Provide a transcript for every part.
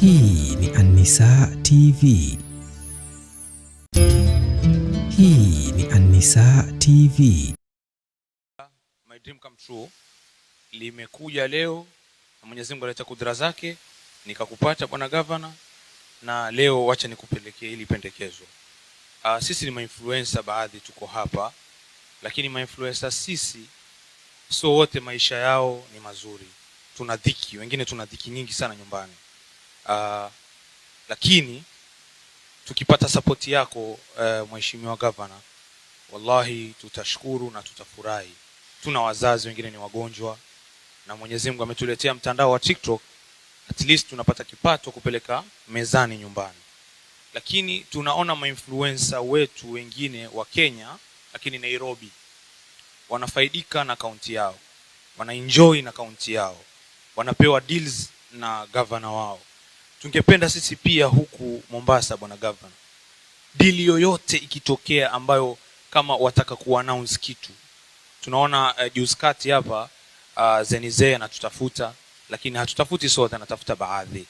Hii ni An-Nisaa TV. Hii ni An-Nisaa TV. My dream come true. Limekuja leo na Mwenyezi Mungu aleta kudra zake nikakupata bwana Gavana, na leo wacha nikupelekee ili pendekezo. Sisi ni influencer, baadhi tuko hapa, lakini influencer sisi so wote maisha yao ni mazuri. Tuna dhiki, wengine tuna dhiki nyingi sana nyumbani. Lakini tukipata support yako mheshimiwa Gavana, wallahi tutashukuru na tutafurahi. Tuna wazazi wengine ni wagonjwa, na Mwenyezi Mungu ametuletea mtandao wa TikTok, at least tunapata kipato kupeleka mezani nyumbani. Lakini tunaona influencer wetu wengine wa Kenya, lakini Nairobi, wanafaidika na akaunti yao, wanaenjoy na akaunti yao, wanapewa deals na Gavana wao. Tungependa sisi pia huku Mombasa bwana Gavana, deal yoyote ikitokea ambayo kama wataka ku-announce kitu. Tunaona juzi kati hapa Zenizee anatutafuta, lakini hatutafuti sote, anatafuta baadhi,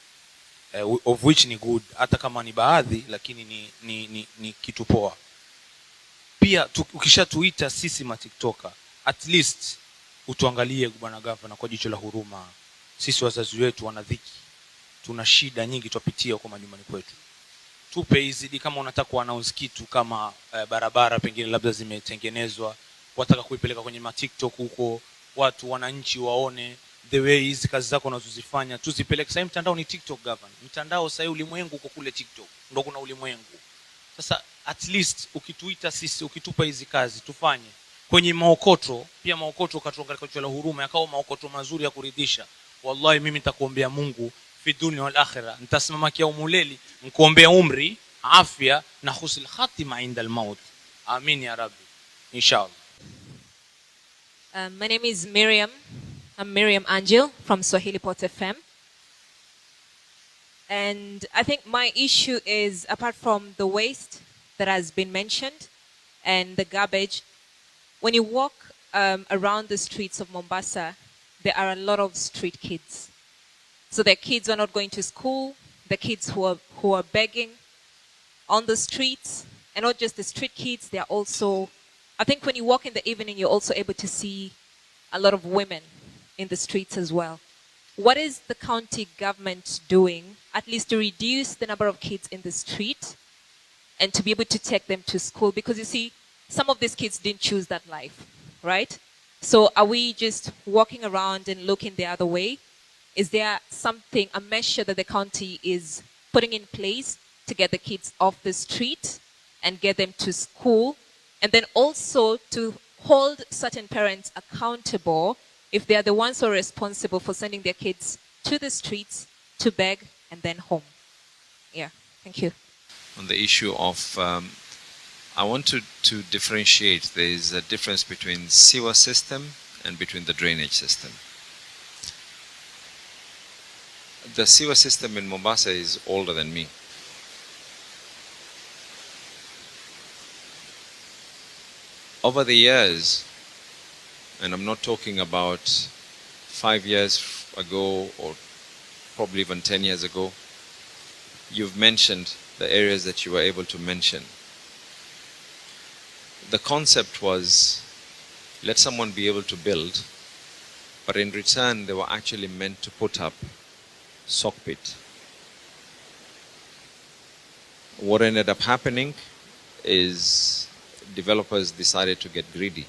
of which ni good, hata kama ni baadhi, lakini ni kitu poa. Pia ukishatuita sisi TikToker, at least utuangalie bwana Gavana kwa jicho la huruma. Sisi wazazi wetu wana dhiki, tuna shida nyingi tupitia kwa majumbani kwetu. Tupe hizi, kama unataka ku-announce kitu kama barabara pengine labda zimetengenezwa, wataka kuipeleka kwenye TikTok huko, watu wananchi waone the way hizi kazi zako unazozifanya, tuzipeleke. Sasa mtandao ni TikTok Gavana, mtandao sasa ulimwengu uko kule TikTok, ndio kuna ulimwengu. Sasa at least ukituita sisi, ukitupa hizi kazi tufanye kwenye maokoto, pia maokoto katuangalia kwa jicho la huruma, yakao maokoto mazuri ya kuridhisha. Wallahi mimi nitakuombea Mungu fi dunia wal akhirah, nitasimama kia umuleli nikuombea umri, afya na husnul khatima inda al-maut. Amin ya Rabbi, inshallah. My name is Miriam. I'm Miriam Angel from Swahili Pot FM. And I think my issue is, apart from the waste that has been mentioned and the garbage, when you walk around the streets of Mombasa, there are a lot of street kids. So the kids who are not going to school, the kids who are begging on the streets, and not just the street kids, they are also, I think when you walk in the evening, you're also able to see a lot of women in the streets as well. What is the county government doing, at least to reduce the number of kids in the street and to be able to take them to school? Because you see, some of these kids didn't choose that life, right? So are we just walking around and looking the other way? Is there something, a measure that the county is putting in place to get the kids off the street and get them to school? And then also to hold certain parents accountable if they are the ones who are responsible for sending their kids to the streets to beg and then home. Yeah, thank you. On the issue of, I want to differentiate. There is a difference between sewer system and between the drainage system. The sewer system in Mombasa is older than me. Over the years, and I'm not talking about 5 years ago or probably even 10 years ago, you've mentioned the areas that you were able to mention. The concept was, let someone be able to build, but in return they were actually meant to put up sock pit. What ended up happening is developers decided to get greedy.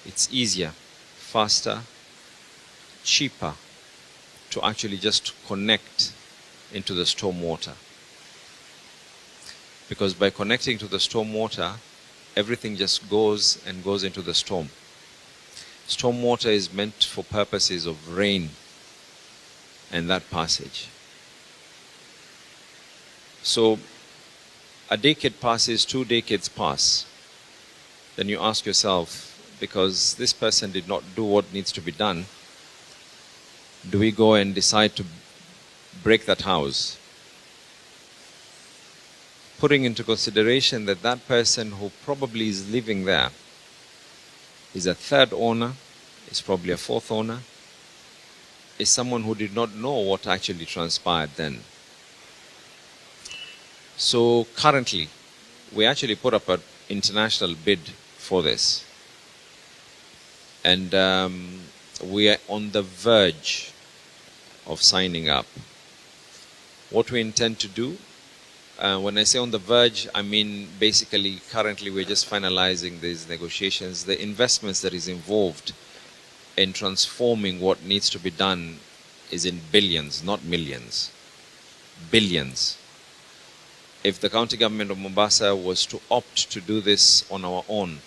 It's easier, faster, cheaper to actually just connect into the storm water. Because by connecting to the storm water, everything just goes and goes into the storm. Storm water is meant for purposes of rain and that passage. So a decade passes, 2 decades pass. Then you ask yourself, because this person did not do what needs to be done, do we go and decide to break that house? Putting into consideration that that person who probably is living there is a third owner, is probably a fourth owner, is someone who did not know what actually transpired then. So currently, we actually put up an international bid for this. And we are on the verge of signing up. What we intend to do, when I say on the verge, I mean basically currently we're just finalizing these negotiations. The investments that is involved in transforming what needs to be done is in billions, not millions. Billions. If the county government of Mombasa was to opt to do this on our own,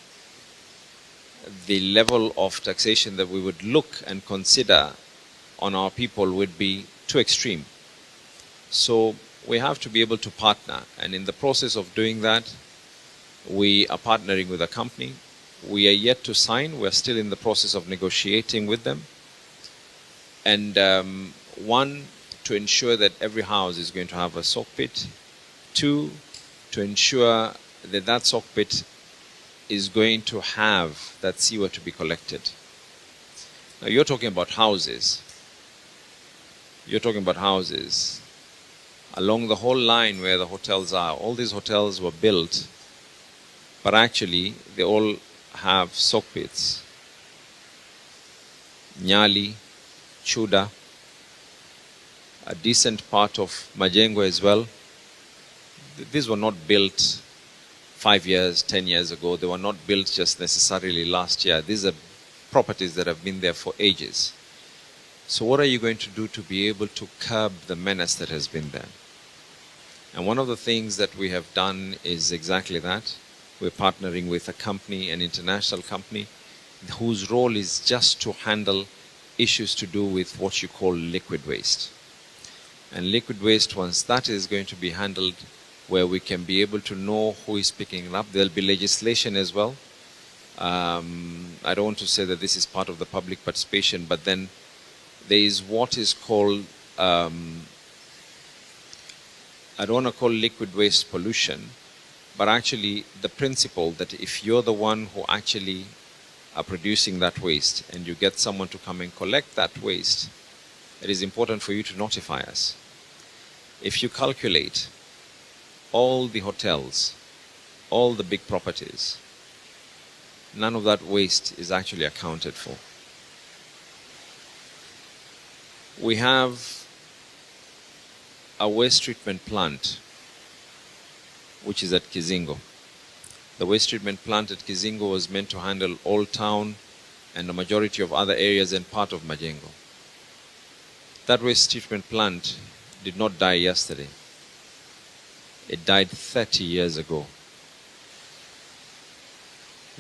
the level of taxation that we would look and consider on our people would be too extreme. So we have to be able to partner, and in the process of doing that, we are partnering with a company. We are yet to sign. We're still in the process of negotiating with them. And one, to ensure that every house is going to have a soak pit. Two, to ensure that that soak pit is going to have that sewer to be collected. Now you're talking about houses. You're talking about houses. Along the whole line where the hotels are, all these hotels were built, but actually they all have soak pits. Nyali, Chuda, a decent part of Majengo as well. These were not built 5 years, 10 years ago. They were not built just necessarily last year. These are properties that have been there for ages. So what are you going to do to be able to curb the menace that has been there? And one of the things that we have done is exactly that. We're partnering with a company, an international company, whose role is just to handle issues to do with what you call liquid waste. And liquid waste, once that is going to be handled, where we can be able to know who is picking it up, there'll be legislation as well. I don't want to say that this is part of the public participation, but then there is what is called, I don't want to call liquid waste pollution, but actually the principle that if you're the one who actually are producing that waste and you get someone to come and collect that waste, it is important for you to notify us. If you calculate all the hotels, all the big properties, none of that waste is actually accounted for. We have a waste treatment plant which is at Kizingo. The waste treatment plant at Kizingo was meant to handle Old Town and a majority of other areas and part of Majengo. That waste treatment plant did not die yesterday. It died 30 years ago.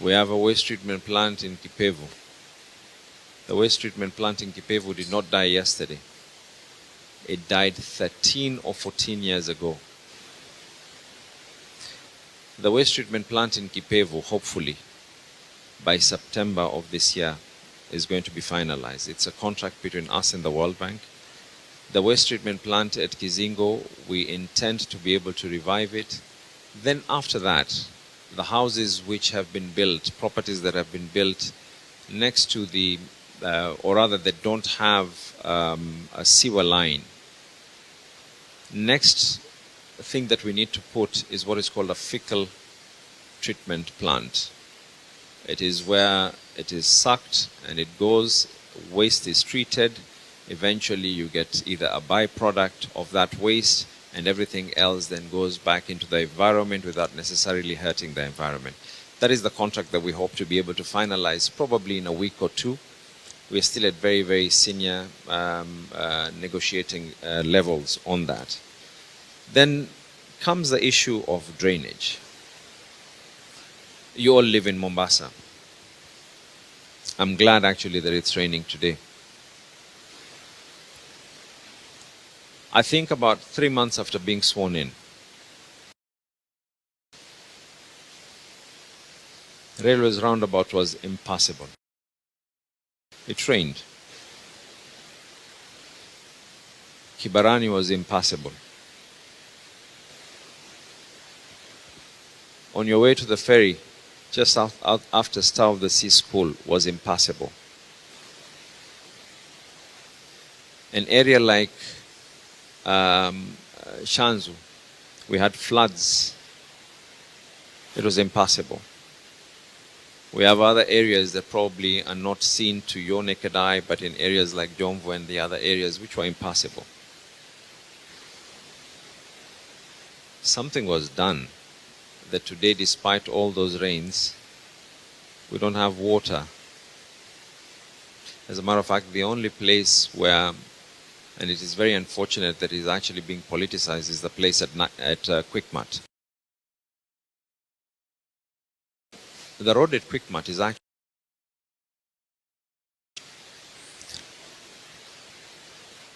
We have a waste treatment plant in Kipevu. The waste treatment plant in Kipevu did not die yesterday. It died 13 or 14 years ago. The waste treatment plant in Kipevu, hopefully, by September of this year, is going to be finalized. It's a contract between us and the World Bank. The waste treatment plant at Kizingo, we intend to be able to revive it. Then after that, the houses which have been built, properties that have been built next to the, or rather that don't have a sewer line. Next thing that we need to put is what is called a fecal treatment plant. It is where it is sucked and it goes, waste is treated. Eventually you get either a byproduct of that waste and everything else then goes back into the environment without necessarily hurting the environment. That is the contract that we hope to be able to finalize probably in a week or two. We're still at very, very senior negotiating levels on that. Then comes the issue of drainage. You all live in Mombasa. I'm glad actually that it's raining today. I think about 3 months after being sworn in, Railways roundabout was impassable. It rained. Kibarani was impassable. On your way to the ferry, just after Star of the Sea School, was impassable. An area like Shanzu, we had floods. It was impassable. We have other areas that probably are not seen to your naked eye, but in areas like Jomvu and the other areas which were impassable. Something was done that today, despite all those rains, we don't have water. As a matter of fact, the only place where, and it is very unfortunate that it is actually being politicized, is the place at Quickmart. The road at Quickmart is actually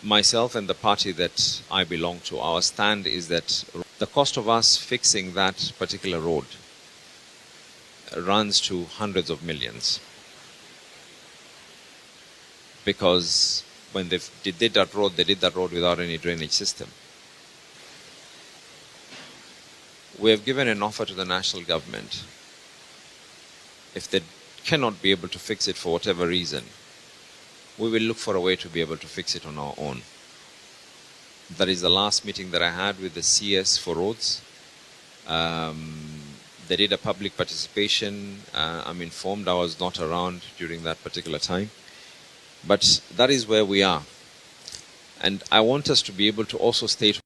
myself and the party that I belong to, our stand is that the cost of us fixing that particular road runs to hundreds of millions. Because when they did that road, they did that road without any drainage system. We have given an offer to the national government. If they cannot be able to fix it for whatever reason, we will look for a way to be able to fix it on our own. That is the last meeting that I had with the CS for roads. They did a public participation. I'm informed I was not around during that particular time. But that is where we are. And I want us to be able to also state,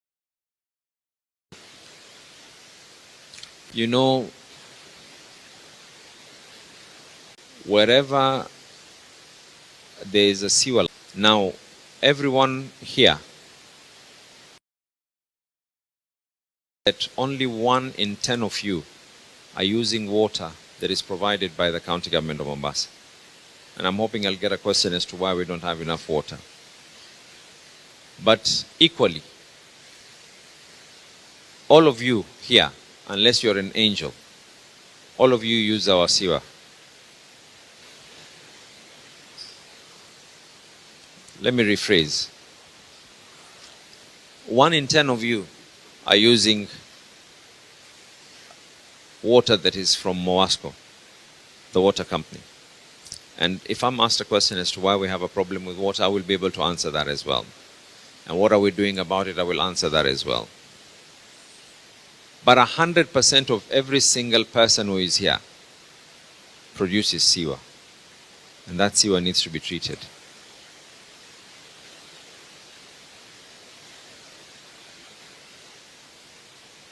you know, wherever there is a sewer, now everyone here, that only 1 in 10 of you are using water that is provided by the county government of Mombasa. And I'm hoping I'll get a question as to why we don't have enough water. But equally, all of you here, unless you're an angel, all of you use our sewer. Let me rephrase. 1 in 10 of you are using water that is from Moasco, the water company. And if I'm asked a question as to why we have a problem with water, I will be able to answer that as well. And what are we doing about it, I will answer that as well. But 100% of every single person who is here produces sewer. And that sewer needs to be treated.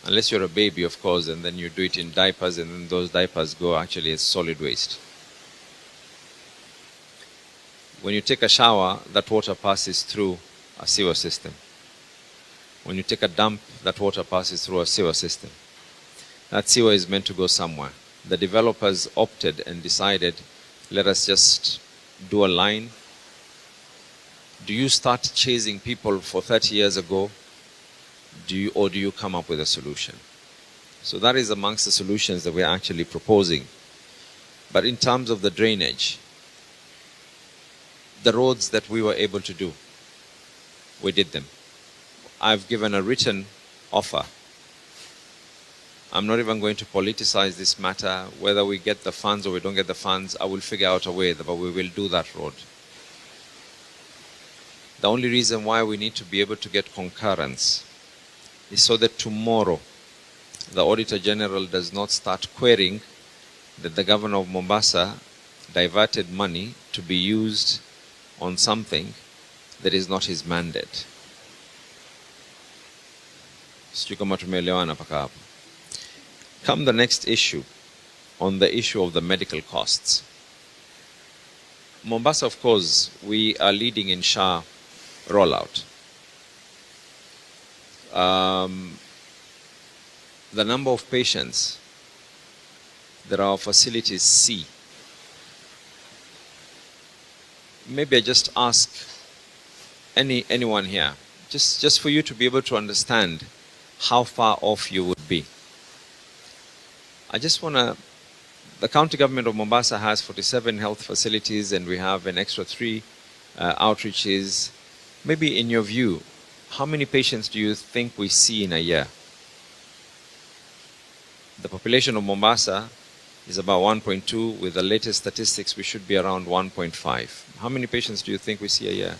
Unless you're a baby, of course, and then you do it in diapers, and then those diapers go actually as solid waste. When you take a shower, that water passes through a sewer system. When you take a dump, that water passes through a sewer system. That sewer is meant to go somewhere. The developers opted and decided, let us just do a line. Do you start chasing people for 30 years ago? Or do you come up with a solution? So that is amongst the solutions that we are actually proposing. But in terms of the drainage, the roads that we were able to do, we did them. I've given a written offer. I'm not even going to politicize this matter. Whether we get the funds or we don't get the funds, I will figure out a way, but we will do that road. The only reason why we need to be able to get concurrence is so that tomorrow the Auditor General does not start querying that the Governor of Mombasa diverted money to be used on something that is not his mandate. Sijui kama tumeelewana mpaka hapo. Come the next issue, on the issue of the medical costs. Mombasa, of course, we are leading in SHA rollout. The number of patients that our facilities see, maybe I just ask anyone here, just for you to be able to understand how far off you would be. I just want to, the county government of Mombasa has 47 health facilities, and we have an extra 3 outreaches. Maybe in your view, how many patients do you think we see in a year? The population of Mombasa is about 1.2. With the latest statistics, we should be around 1.5. How many patients do you think we see a year?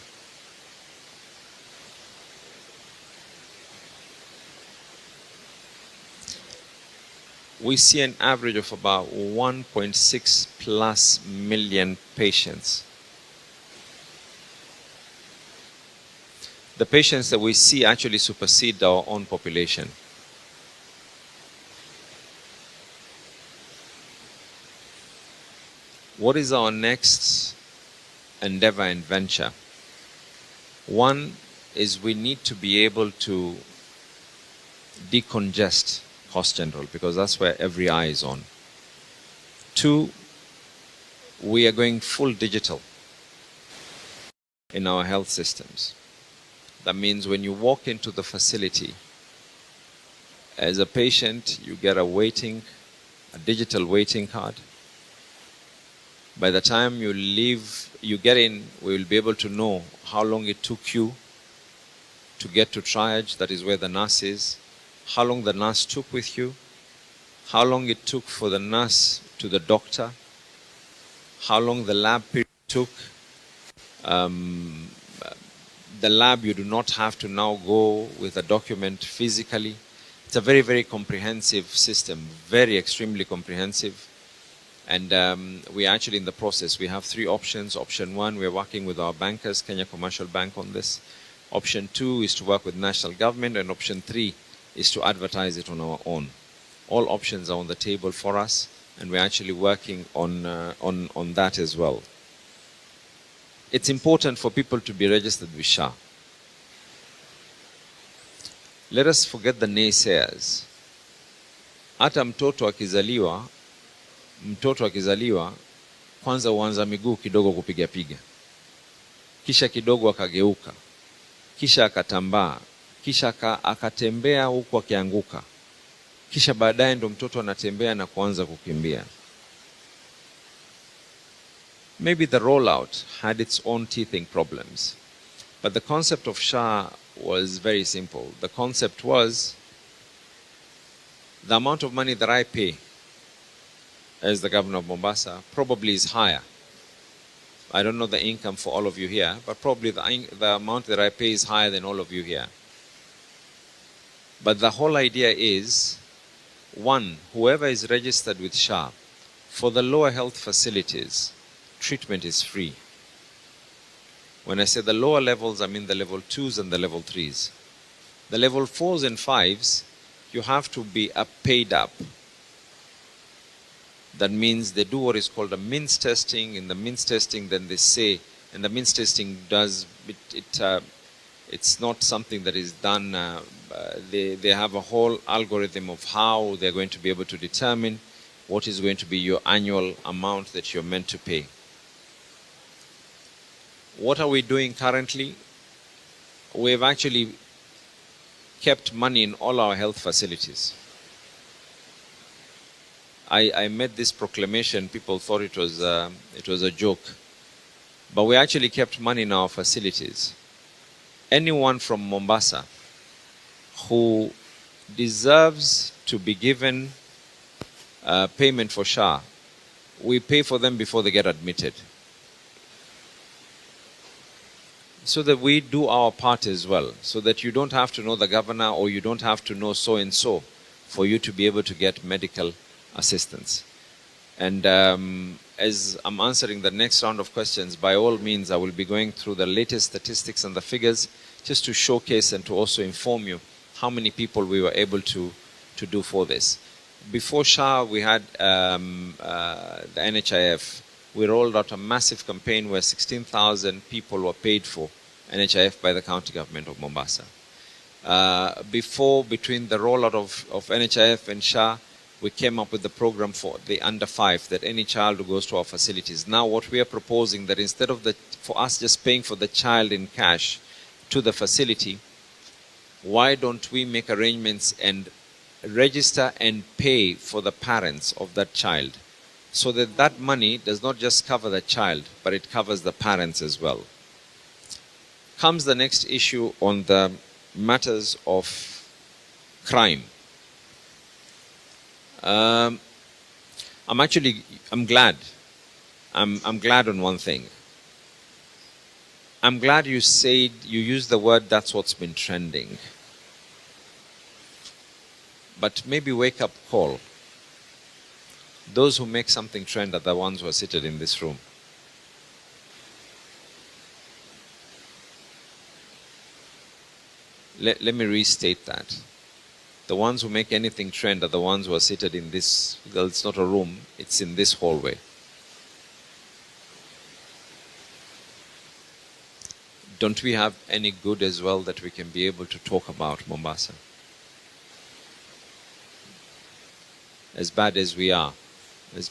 we see an average of about 1.6 plus million patients. The patients that we see actually supersede our own population. What is our next endeavor and venture? One is we need to be able to decongest Coast General, because that's where every eye is on. Two, we are going full digital in our health systems. That means when you walk into the facility, as a patient, you get a digital waiting card. By the time you leave, you get in, we will be able to know how long it took you to get to triage, that is where the nurse is, how long the nurse took with you, how long it took for the nurse to the doctor, how long the lab period took. The lab, you do not have to now go with a document physically. It's a very, very comprehensive system, very extremely comprehensive. And we're actually in the process. We have 3 options. Option 1, we're working with our bankers, Kenya Commercial Bank, on this. Option 2 is to work with national government, and option 3 is to advertise it on our own. All options are on the table for us, and we're actually working on that as well. It's important for people to be registered with SHA. Let us forget the naysayers. Hata mtoto akizaliwa kwanza huanza miguu kidogo kupiga, kisha kidogo akageuka, kisha akatambaa, kisha akatembea huku akianguka, kisha baadaye ndo mtoto anatembea na kuanza kukimbia. Maybe the rollout had its own teething problems, but the concept of SHA was very simple. The concept was the amount of money that I pay as the governor of Mombasa probably is higher. I don't know the income for all of you here, but probably the amount that I pay is higher than all of you here. But the whole idea is, one, whoever is registered with SHA, for the lower health facilities, treatment is free. When I say the lower levels, I mean the level 2s and the level 3s. The level 4s and 5s, you have to be paid up. That means they do what is called a means testing. In the means testing, then they say, and the means testing does, it's not something that is done, they have a whole algorithm of how they're going to be able to determine what is going to be your annual amount that you're meant to pay. What are we doing currently? We've actually kept money in all our health facilities. I made this proclamation, people thought it was a joke, but we actually kept money in our facilities. Anyone from Mombasa who deserves to be given payment for SHA, we pay for them before they get admitted, so that we do our part as well, so that you don't have to know the governor or you don't have to know so and so for you to be able to get medical assistance. And as I'm answering the next round of questions, by all means I will be going through the latest statistics and the figures just to showcase and to also inform you how many people we were able to do for this. Before SHA, we had the NHIF. We rolled out a massive campaign where 16,000 people were paid for NHIF by the county government of Mombasa. Between the rollout of NHIF and SHA, we came up with the program for the under 5, that any child who goes to our facilities. Now what we are proposing, that instead of for us just paying for the child in cash to the facility, why don't we make arrangements and register and pay for the parents of that child, so that that money does not just cover the child, but it covers the parents as well. Comes the next issue on the matters of crime. I'm glad. I'm glad on one thing. I'm glad you used the word, that's what's been trending. But maybe wake up call. Those who make something trend are the ones who are seated in this room. Let me restate that. The ones who make anything trend are the ones who are seated in this, well, it's not a room, it's in this hallway. Don't we have any good as well that we can be able to talk about Mombasa? As bad as we are, as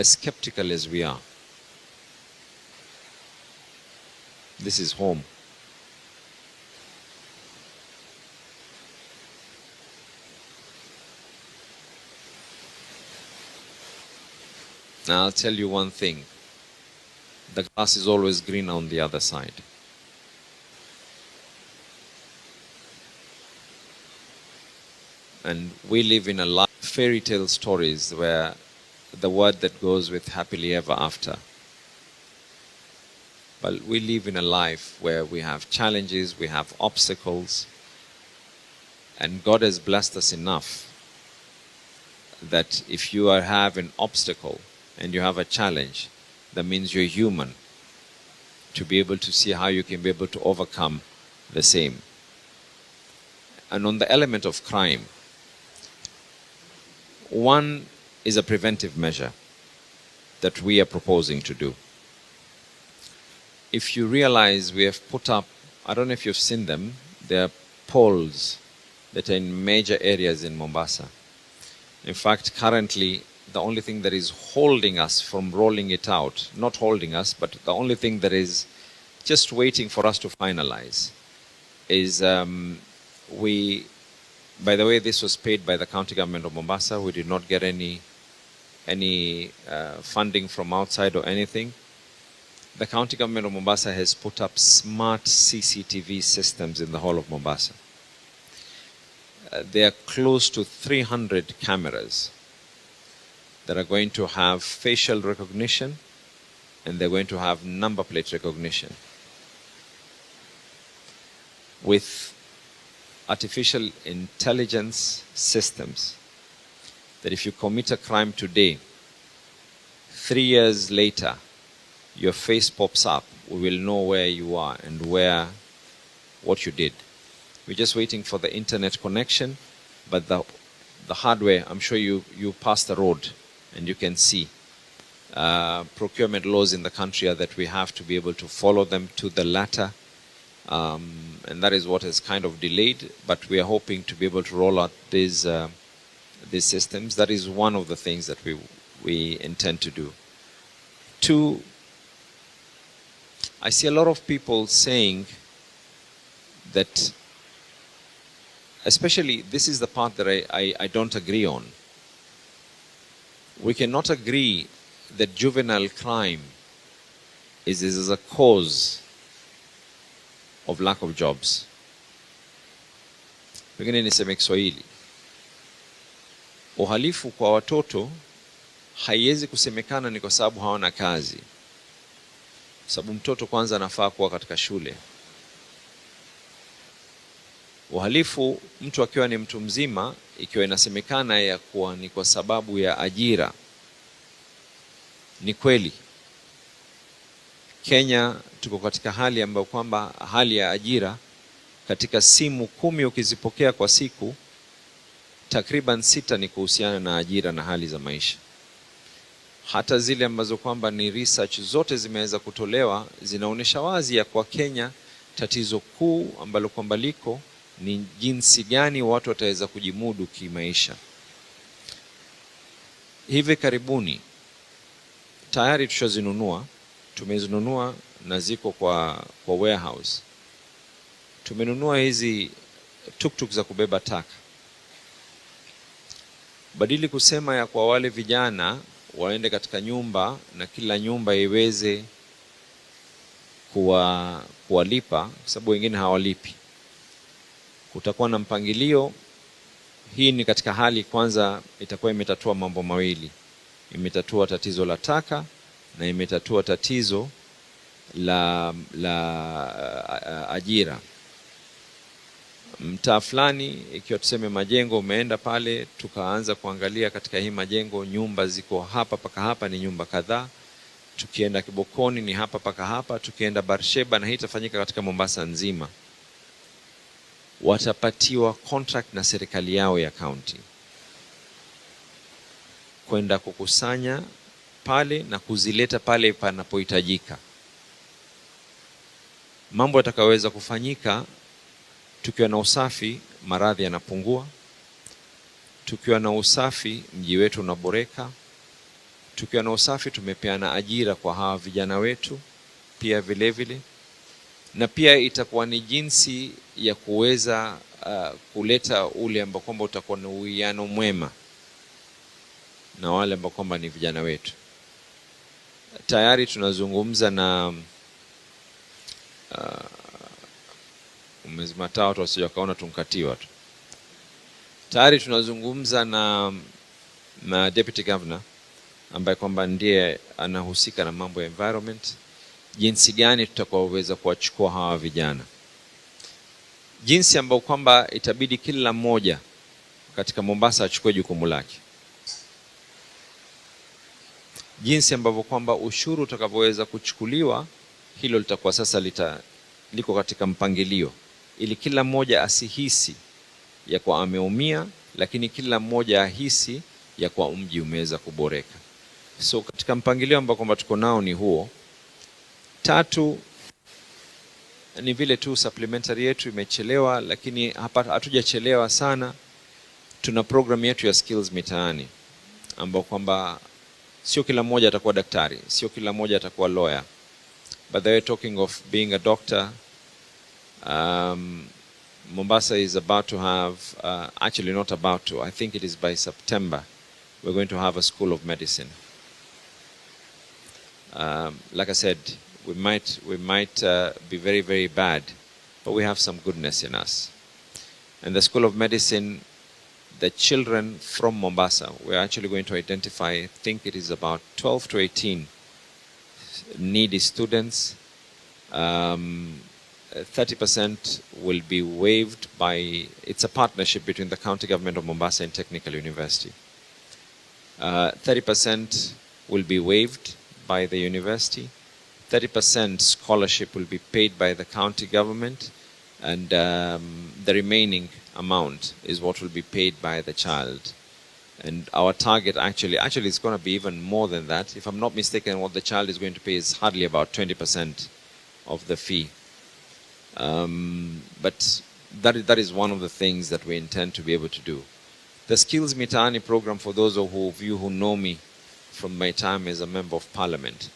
skeptical as we are, this is home. Now I'll tell you one thing. The grass is always green on the other side. And we live in a lot of fairy tale stories where the word that goes with happily ever after. But we live in a life where we have challenges, we have obstacles, and God has blessed us enough that if you have an obstacle and you have a challenge, that means you're human, to be able to see how you can be able to overcome the same. And on the element of crime, one is a preventive measure that we are proposing to do. If you realize we have put up, I don't know if you've seen them, there are poles that are in major areas in Mombasa. In fact, currently, the only thing that is holding us from rolling it out, not holding us, but the only thing that is just waiting for us to finalize is by the way, this was paid by the county government of Mombasa. We did not get any funding from outside or anything. The county government of Mombasa has put up smart CCTV systems in the whole of Mombasa. They are close to 300 cameras that are going to have facial recognition, and they're going to have number plate recognition. With artificial intelligence systems, that if you commit a crime today, 3 years later, your face pops up, we will know where you are and what you did. We're just waiting for the internet connection, but the hardware, I'm sure you pass the road and you can see. Procurement laws in the country are that we have to be able to follow them to the latter. And that is what has kind of delayed, but we are hoping to be able to roll out these systems. That is one of the things that we intend to do. Two, I see a lot of people saying that, especially this is the part that I don't agree on. We cannot agree that juvenile crime is a cause of lack of jobs. Pengine niseme Kiswahili. Uhalifu kwa watoto haiwezi kusemekana ni kwa sababu hawana kazi. Sababu mtoto kwanza anafaa kuwa katika shule. Uhalifu mtu akiwa ni mtu mzima, ikiwa inasemekana ya kuwa ni kwa sababu ya ajira. Ni kweli. Kenya tuko katika hali ambayo kwamba hali ya ajira katika simu 10 ukizipokea kwa siku, takriban 6 ni kuhusiana na ajira na hali za maisha. Hata zile ambazo kwamba ni research zote zimeweza kutolewa zinaonyesha wazi ya kwa Kenya tatizo kuu ambalo kwamba liko ni jinsi gani watu wataweza kujimudu kimaisha. Hivi karibuni tayari tumezinunua na ziko kwa warehouse. Tumenunua hizi tuktuk za kubeba taka. Badili kusema ya kwa wale vijana waende katika nyumba na kila nyumba iweze kuwalipa, kwa sababu wengine hawalipi. Kutakuwa na mpangilio. Hii ni katika hali kwanza itakuwa imetatua mambo mawili. Imetatua tatizo la taka na imetatua tatizo la ajira. mtaa fulani, ikiwa tuseme majengo, umeenda pale tukaanza kuangalia katika hii majengo nyumba ziko hapa paka hapa ni nyumba kadhaa, tukienda Kibokoni ni hapa paka hapa, tukienda Barsheba, na hii itafanyika katika Mombasa nzima, watapatiwa contract na serikali yao ya county kwenda kukusanya pale na kuzileta pale panapohitajika. Mambo yatakayoweza kufanyika, tukiwa na usafi maradhi yanapungua, tukiwa na usafi mji wetu unaboreka, tukiwa na usafi tumepeana ajira kwa hawa vijana wetu pia vile vile, na pia itakuwa ni jinsi ya kuweza kuleta ule ambao kwamba utakuwa na uwiano mwema na wale ambao kwamba ni vijana wetu. Tayari tunazungumza na umezimata watu wasije wakaona tunkatiwa tu. Tayari tunazungumza na Deputy Governor ambaye kwamba ndiye anahusika na mambo ya environment, jinsi gani tutakaoweza kuwachukua hawa vijana, jinsi ambao kwamba itabidi kila mmoja katika Mombasa achukue jukumu lake, jinsi ambavyo kwamba ushuru utakavyoweza kuchukuliwa, hilo litakuwa sasa liko katika mpangilio, ili kila mmoja asihisi ya kwa ameumia, lakini kila mmoja ahisi ya kwa mji umeweza kuboreka. So katika mpangilio ambao kwamba tuko nao ni huo. Tatu, ni vile tu supplementary yetu imechelewa, lakini hapa hatujachelewa sana. Tuna program yetu ya skills mitaani ambao kwamba sio kila mmoja atakuwa daktari, sio kila mmoja atakuwa lawyer. But they are talking of being a doctor. Mombasa is about to have, actually not about to, I think it is by September, we're going to have a school of medicine. Like I said, we might be very, very bad, but we have some goodness in us. And the school of medicine, the children from Mombasa, we're actually going to identify, I think it is about 12 to 18 needy students. 30% will be waived by, it's a partnership between the county government of Mombasa and Technical University. 30% will be waived by the university. 30% scholarship will be paid by the county government, and the remaining amount is what will be paid by the child. And our target actually it's going to be even more than that. If I'm not mistaken, what the child is going to pay is hardly about 20% of the fee. But that is one of the things that we intend to be able to do. The Skills Mitaani program, for those of you who know me from my time as a member of parliament,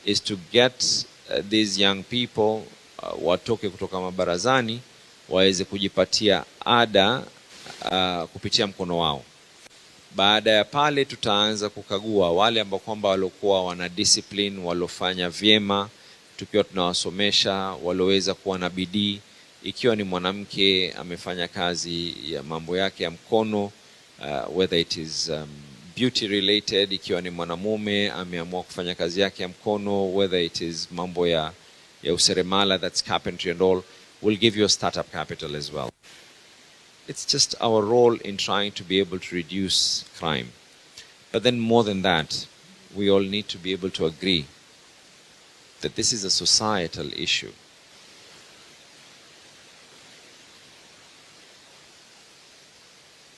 is to get these young people watoke kutoka mabarazani waweze kujipatia ada kupitia mkono wao. Baada ya pale tutaanza kukagua wale ambao kwamba walikuwa wana discipline, walofanya vyema, tukiwa tunawasomesha, waloweza kuwa na bidii. Ikiwa ni mwanamke amefanya kazi ya mambo yake ya mkono, whether it is beauty related, ikiwa ni mwanamume ameamua kufanya kazi yake ya mkono, whether it is mambo ya useremala, that's carpentry and all, we'll give you a startup capital as well. It's just our role in trying to be able to reduce crime. But then more than that, we all need to be able to agree that this is a societal issue.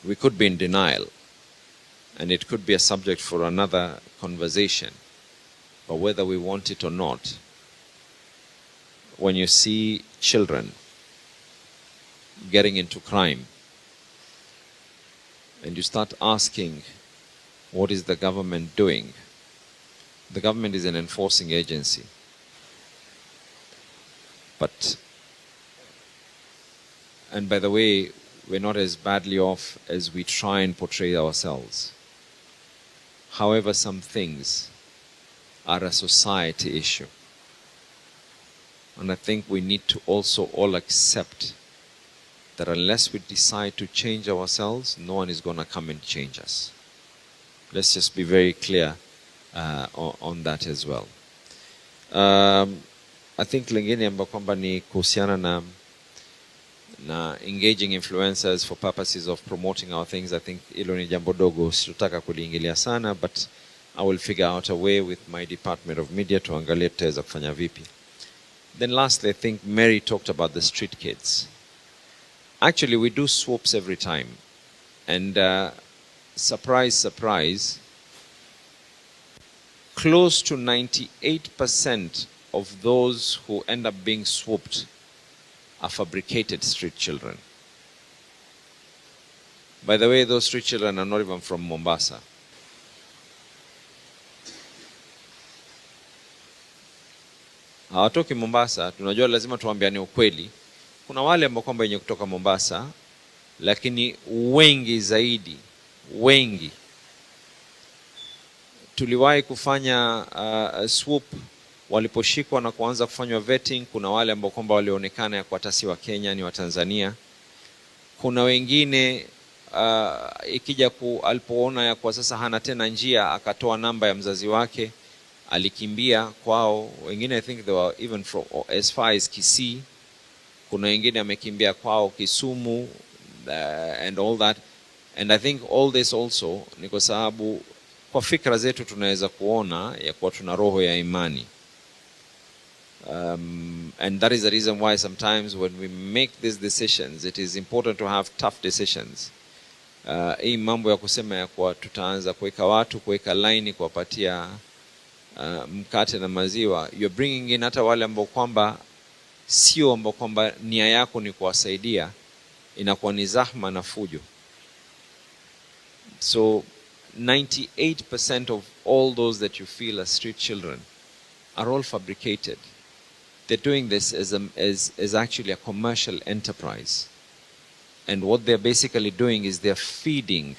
We could be in denial, and it could be a subject for another conversation. But whether we want it or not, when you see children getting into crime, and you start asking, what is the government doing? The government is an enforcing agency. And by the way, we're not as badly off as we try and portray ourselves. However, some things are a society issue. And I think we need to also all accept that unless we decide to change ourselves, no one is going to come and change us. Let's just be very clear on that as well. I think lingine ambao kwamba ni kuhusiana na engaging influencers for purposes of promoting our things. I think hilo ni jambo dogo, sitotaka kuliingilia sana, but I will figure out a way with my department of media to angalia tutaweza kufanya vipi. Then lastly, I think Mary talked about the street kids. Actually, we do swoops every time. And surprise, surprise, close to 98% of those who end up being swooped are fabricated street children. By the way, those street children are not even from Mombasa. Hawatoki Mombasa, tunajua lazima tuambiane ukweli. Kuna wale ambao kwamba wenye kutoka Mombasa, lakini wengi zaidi, wengi. Tuliwahi kufanya swoop waliposhikwa na kuanza kufanywa vetting. Kuna wale ambao kwamba walionekana ya kwa tasi wa Kenya ni wa Tanzania. Kuna wengine ikija alipoona ya kwa sasa hana tena njia, akatoa namba ya mzazi wake, alikimbia kwao. Wengine I think they were even from as far as Kisii. Kuna wengine amekimbia kwao Kisumu and all that. And I think all this also ni kwa sababu kwa fikra zetu tunaweza kuona ya kuwa tuna roho ya imani. And that is the reason why sometimes when we make these decisions, it is important to have tough decisions. Hii mambo ya kusema ya kuwa tutaanza kuweka watu, kuweka line, kuwapatia mkate na maziwa, you're bringing in hata wale ambao kwamba sio ambao kwamba nia yako ni kuwasaidia, inakuwa ni zahma na fujo. So 98% of all those that you feel as street children are all fabricated. They're doing this as actually a commercial enterprise. And what they're basically doing is they're feeding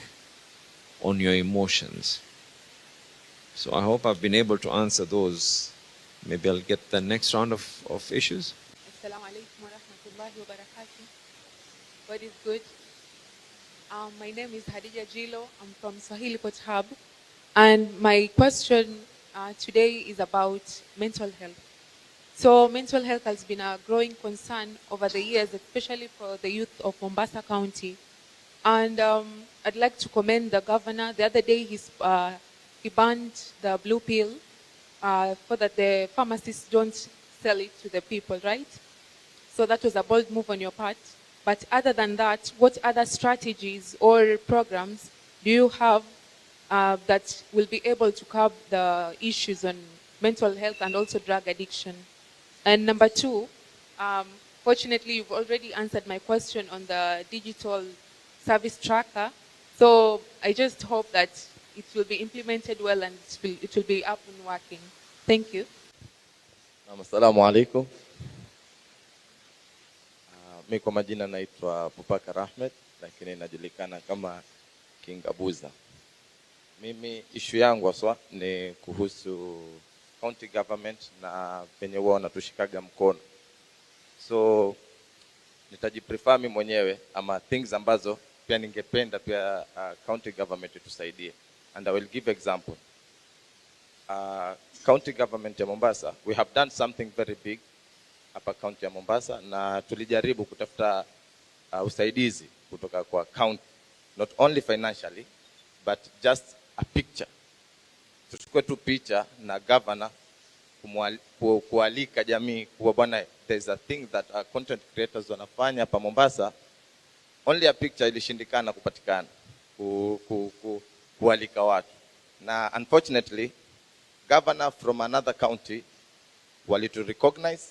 on your emotions. So I hope I've been able to answer those. Maybe I'll get the next round of issues. Assalamu alaikum wa rahmatullahi wa barakatuh. God is good. My name is Hadija Jilo. I'm from Swahili Port Hub. And my question today is about mental health. So mental health has been a growing concern over the years, especially for the youth of Mombasa County. And I'd like to commend the governor. The other day he banned the blue pill so that the pharmacists don't sell it to the people, right? So that was a bold move on your part. But other than that, what other strategies or programs do you have that will be able to curb the issues on mental health and also drug addiction? And number two, fortunately, you've already answered my question on the digital service tracker. So I just hope that it will be implemented well and it will be up and working. Thank you. Assalamu alaikum. Mimi kwa majina naitwa Abubakar Ahmed, lakini najulikana kama King Abuza. Mimi issue yangu haswa ni kuhusu county government na penye wao wanatushikaga mkono. So nitajiprefer mimi mwenyewe ama things ambazo pia ningependa pia county government tusaidie. And I will give example. County government ya Mombasa, we have done something very big hapa county ya Mombasa, na tulijaribu kutafuta usaidizi kutoka kwa county, not only financially but just a picture. Tuchukue tu picha na governor kualika jamii kwa bwana, there's a thing that our content creators wanafanya hapa Mombasa. Only a picture ilishindikana kupatikana kualika watu, na unfortunately governor from another county walitu recognize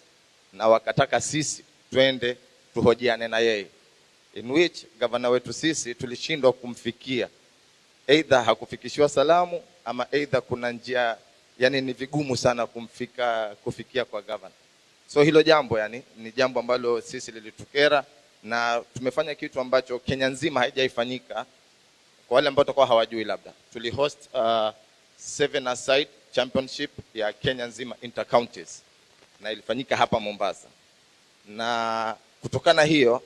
na wakataka sisi twende tuhojiane na yeye, in which governor wetu sisi tulishindwa kumfikia. Either hakufikishiwa salamu ama either kuna njia, yani ni vigumu sana kufikia kwa governor. So hilo jambo yani ni jambo ambalo sisi lilitukera, na tumefanya kitu ambacho Kenya nzima haijaifanyika. Kwa wale ambao watakuwa hawajui, labda tulihost 7-a-side championship ya Kenya nzima inter-counties, na ilifanyika hapa Mombasa. Na kutokana hiyo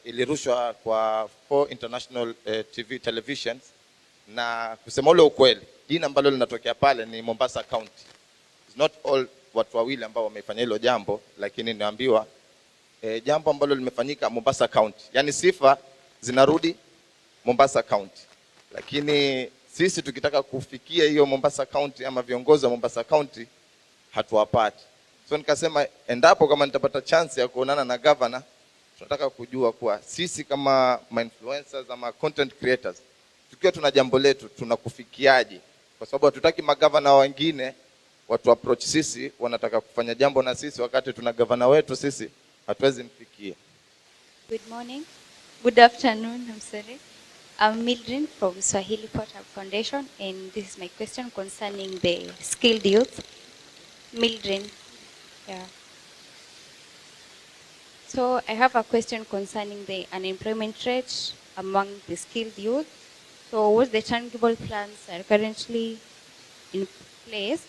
ilirushwa kwa 4 international televisions, na kusema ule ukweli, jina ambalo linatokea pale ni Mombasa County. It's not all watu wawili ambao wamefanya hilo jambo, lakini niambiwa jambo ambalo limefanyika Mombasa County. Yaani sifa zinarudi Mombasa County. Lakini sisi tukitaka kufikia hiyo Mombasa County ama viongozi wa Mombasa County hatuwapati. So nikasema endapo kama nitapata chance ya kuonana na governor, tunataka kujua kuwa sisi kama influencers ama content creators tukiwa tuna jambo letu tunakufikiaje, kwa sababu hatutaki magavana wengine watu approach sisi wanataka kufanya jambo na sisi wakati tuna gavana wetu sisi hatuwezi mfikia. Good morning. Good afternoon, I'm sorry. I'm Mildred from Swahili Port Hub Foundation, and this is my question concerning the skilled youth. Mildred, yeah. So I have a question concerning the unemployment rate among the skilled youth. So what the tangible plans are currently in place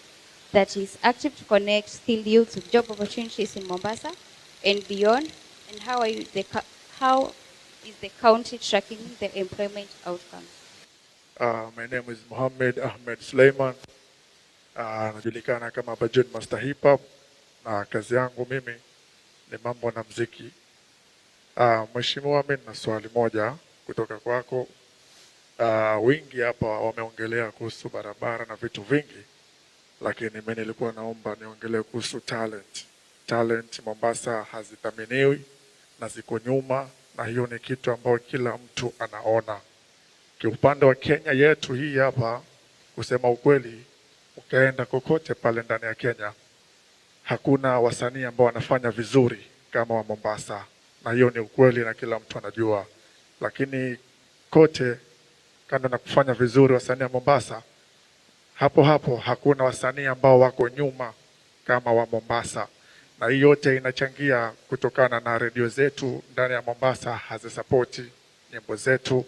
that is active to connect skilled youth with job opportunities in Mombasa and beyond, and how is the county tracking the employment outcomes? My name is Mohammed Ahmed Suleiman. Najulikana kama Budget Master Hip Hop, na kazi yangu mimi ni mambo na muziki. Mheshimiwa, mimi na swali moja kutoka kwako. Wingi hapa wameongelea kuhusu barabara na vitu vingi, lakini mimi nilikuwa naomba niongelee kuhusu talent. Talent Mombasa hazithaminiwi na ziko nyuma, na hiyo ni kitu ambayo kila mtu anaona. Kiupande wa Kenya yetu hii hapa, kusema ukweli, ukaenda kokote pale ndani ya Kenya, hakuna wasanii ambao wanafanya vizuri kama wa Mombasa, na hiyo ni ukweli na kila mtu anajua. Lakini kote kando na kufanya vizuri wasanii wa Mombasa, hapo hapo hakuna wasanii ambao wako nyuma kama wa Mombasa. Na hii yote inachangia kutokana na redio zetu ndani ya Mombasa hazisapoti nyimbo zetu,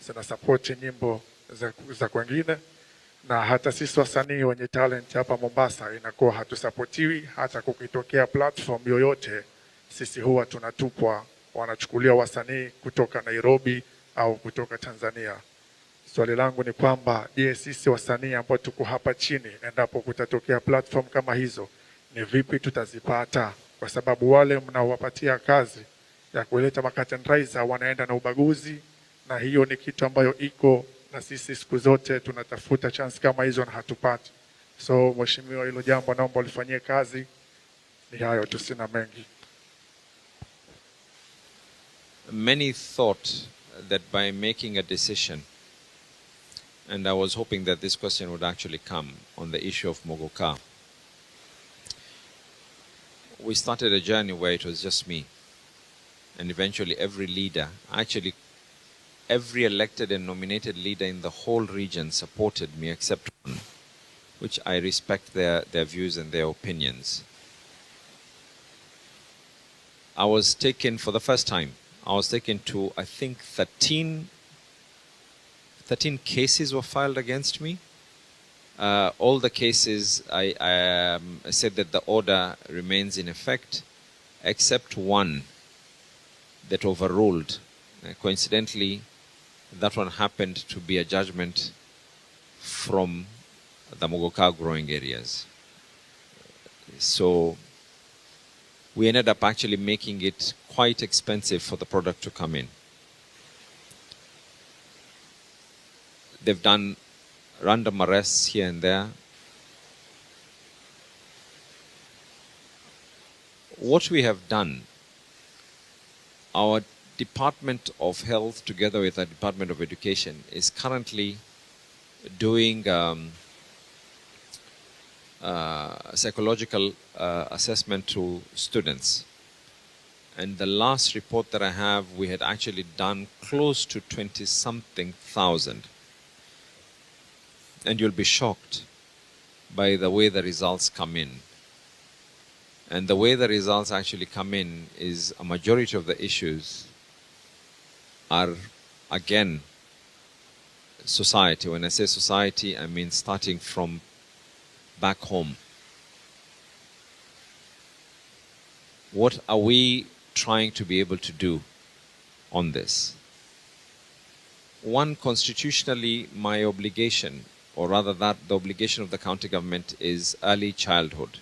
zinasapoti nyimbo za kwengine, na hata sisi wasanii wenye talent hapa Mombasa inakuwa hatusapotiwi. Hata kukitokea platform yoyote, sisi huwa tunatupwa, wanachukulia wasanii kutoka Nairobi au kutoka Tanzania. Swali langu ni kwamba, je, sisi wasanii ambao tuko hapa chini, endapo kutatokea platform kama hizo, ni vipi tutazipata? Kwa sababu wale mnaowapatia kazi ya kuleta curtain raiser wanaenda na ubaguzi, na hiyo ni kitu ambayo iko, na sisi siku zote tunatafuta chance kama hizo na hatupati. So mheshimiwa, hilo jambo naomba ulifanyie kazi. Ni hayo tu, sina mengi. Many thought that by making a decision, and I was hoping that this question would actually come on the issue of Mogoka. We started a journey where it was just me, and eventually every leader, actually every elected and nominated leader in the whole region supported me except one, which I respect their views and their opinions. I was taken for the first time. I was taken to, I think, 13 cases were filed against me. All the cases, I said that the order remains in effect, except one that overruled. Coincidentally, that one happened to be a judgment from the Mogoka growing areas. So we ended up actually making it quite expensive for the product to come in. They've done random arrests here and there. What we have done, our Department of Health together with the Department of Education is currently doing psychological assessment to students. And the last report that I have, we had actually done close to 20-something thousand. And you'll be shocked by the way the results come in. And the way the results actually come in is a majority of the issues are, again, society. When I say society, I mean starting from back home. What are we trying to be able to do on this? One, constitutionally, my obligation, or rather that the obligation of the county government, is early childhood.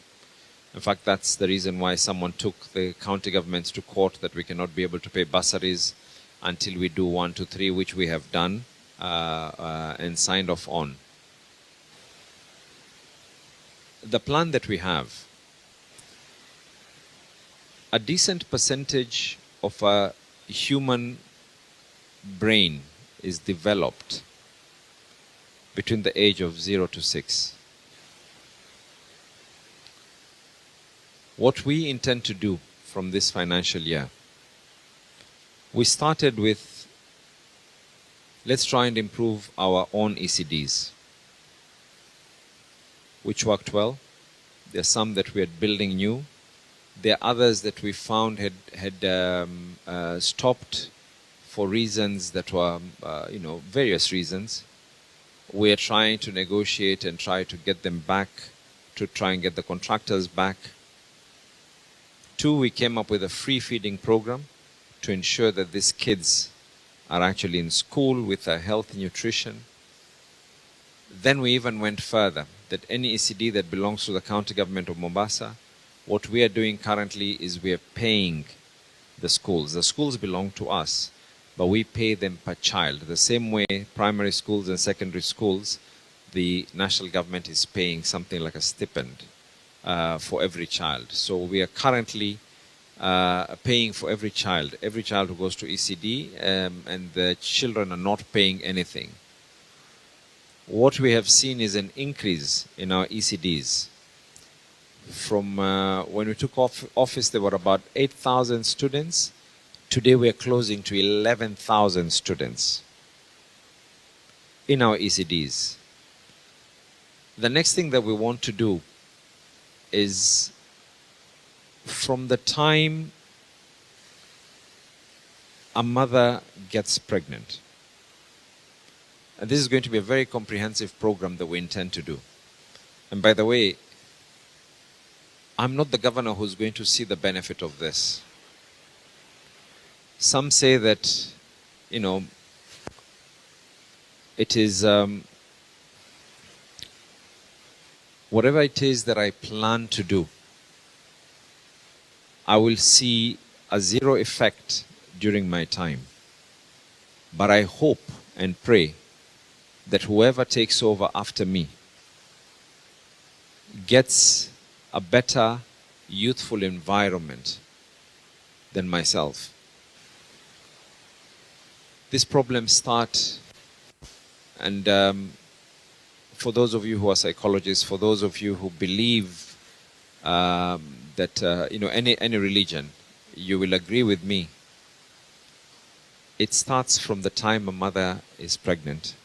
In fact, that's the reason why someone took the county governments to court that we cannot be able to pay bursaries until we do 1, 2, 3, which we have done and signed off on. The plan that we have, a decent percentage of a human brain is developed between the age of 0 to 6. What we intend to do from this financial year, we started with, let's try and improve our own ECDs, which worked well. There are some that we are building new. There are others that we found had stopped for reasons that were, various reasons. We are trying to negotiate and try to get them back, to try and get the contractors back. 2, we came up with a free feeding program to ensure that these kids are actually in school with a healthy nutrition. Then we even went further, that any ECD that belongs to the county government of Mombasa, what we are doing currently is we are paying the schools. The schools belong to us, but we pay them per child. The same way primary schools and secondary schools, the national government is paying something like a stipend for every child. So we are currently paying for every child who goes to ECD, and the children are not paying anything. What we have seen is an increase in our ECDs. From when we took office, there were about 8,000 students. Today we are closing to 11,000 students in our ECDs. The next thing that we want to do is, from the time a mother gets pregnant, and this is going to be a very comprehensive program that we intend to do. And by the way, I'm not the governor who's going to see the benefit of this. Some say that, it is whatever it is that I plan to do, I will see a zero effect during my time. But I hope and pray that whoever takes over after me gets a better youthful environment than myself. This problem starts, and for those of you who are psychologists, for those of you who believe that any religion, you will agree with me. It starts from the time a mother is pregnant.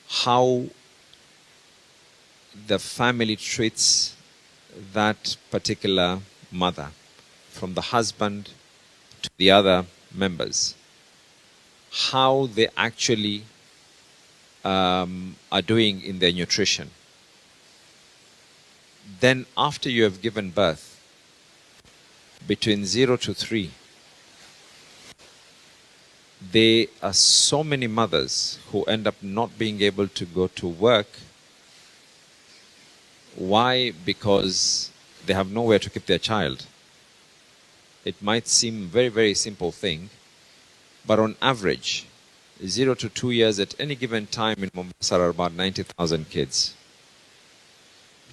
How the family treats that particular mother, from the husband to the other members, how they actually are doing in their nutrition. Then after you have given birth, between 0 to 3, there are so many mothers who end up not being able to go to work. Why? Because they have nowhere to keep their child. It might seem a very, very simple thing, but on average, 0 to 2 years at any given time in Mombasa are about 90,000 kids.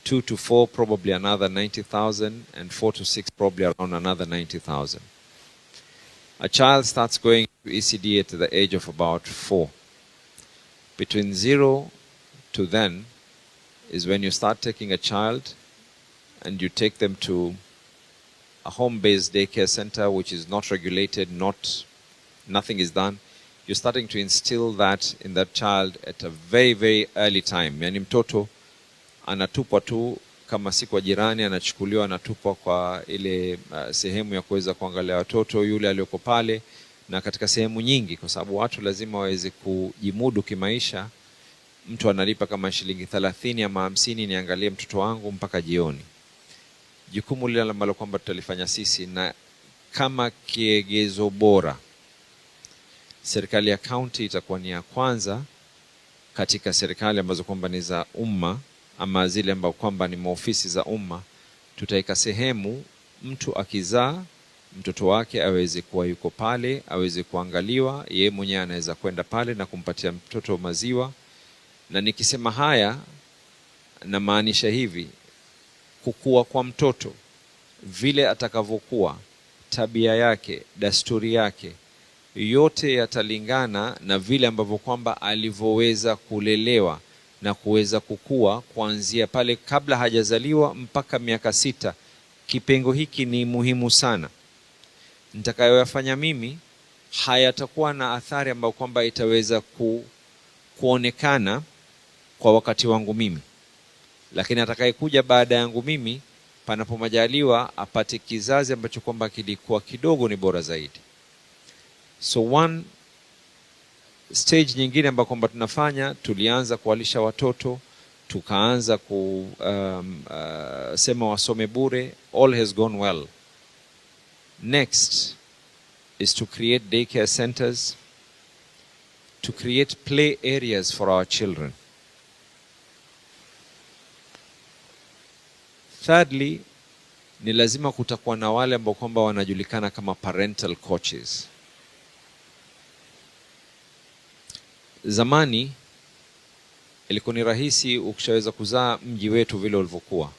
2 to 4, probably another 90,000, and 4 to 6, probably around another 90,000. A child starts going to ECD at the age of about 4. Between 0 to then is when you start taking a child and you take them to a home-based daycare center which is not regulated, nothing is done. You're starting to instill that in that child at a very, very early time. Yani mtoto anatupwa tu kama si kwa jirani, anachukuliwa anatupwa kwa ile sehemu ya kuweza kuangalia watoto yule aliyoko pale, na katika sehemu nyingi, kwa sababu watu lazima waweze kujimudu kimaisha. Mtu analipa kama shilingi 30 ama 50 niangalie mtoto wangu mpaka jioni. Jukumu lile ambalo kwamba tutalifanya sisi, na kama kiegezo bora, serikali ya county itakuwa ni ya kwanza katika serikali ambazo kwamba ni za umma ama zile ambao kwamba ni maofisi za umma, tutaika sehemu mtu akizaa mtoto wake aweze kuwa yuko pale, aweze kuangaliwa, yeye mwenyewe anaweza kwenda pale na kumpatia mtoto maziwa. Na nikisema haya na maanisha hivi, kukua kwa mtoto vile atakavyokuwa, tabia yake, dasturi yake, yote yatalingana na vile ambavyo kwamba alivyoweza kulelewa na kuweza kukua kuanzia pale kabla hajazaliwa mpaka miaka 6. Kipengo hiki ni muhimu sana. Nitakayoyafanya mimi hayatakuwa na athari ambayo kwamba itaweza kuonekana kwa wakati wangu mimi, lakini atakayekuja baada yangu mimi, panapo majaliwa, apate kizazi ambacho kwamba kilikuwa kidogo ni bora zaidi. So one stage nyingine ambayo kwamba tunafanya, tulianza kuwalisha watoto, tukaanza sema wasome bure. All has gone well. Next is to create daycare centers, to create play areas for our children. Thirdly, ni lazima kutakuwa na wale ambao kwamba wanajulikana kama parental coaches. Zamani ilikuwa ni rahisi ukishaweza kuzaa mji wetu vile ulivyokuwa.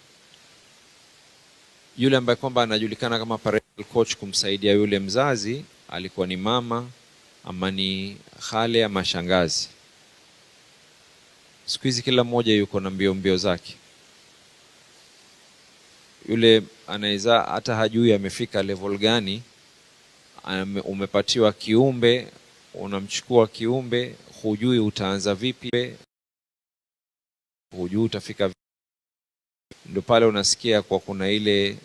Yule ambaye kwamba anajulikana kama parental coach kumsaidia yule mzazi alikuwa ni mama ama ni khale ama shangazi. Siku hizi kila mmoja yuko na mbio zake. Yule anaweza hata hajui amefika level gani, umepatiwa kiumbe, unamchukua kiumbe, hujui utaanza vipi, hujui utafika vipi. Ndio pale unasikia kwa kuna ile,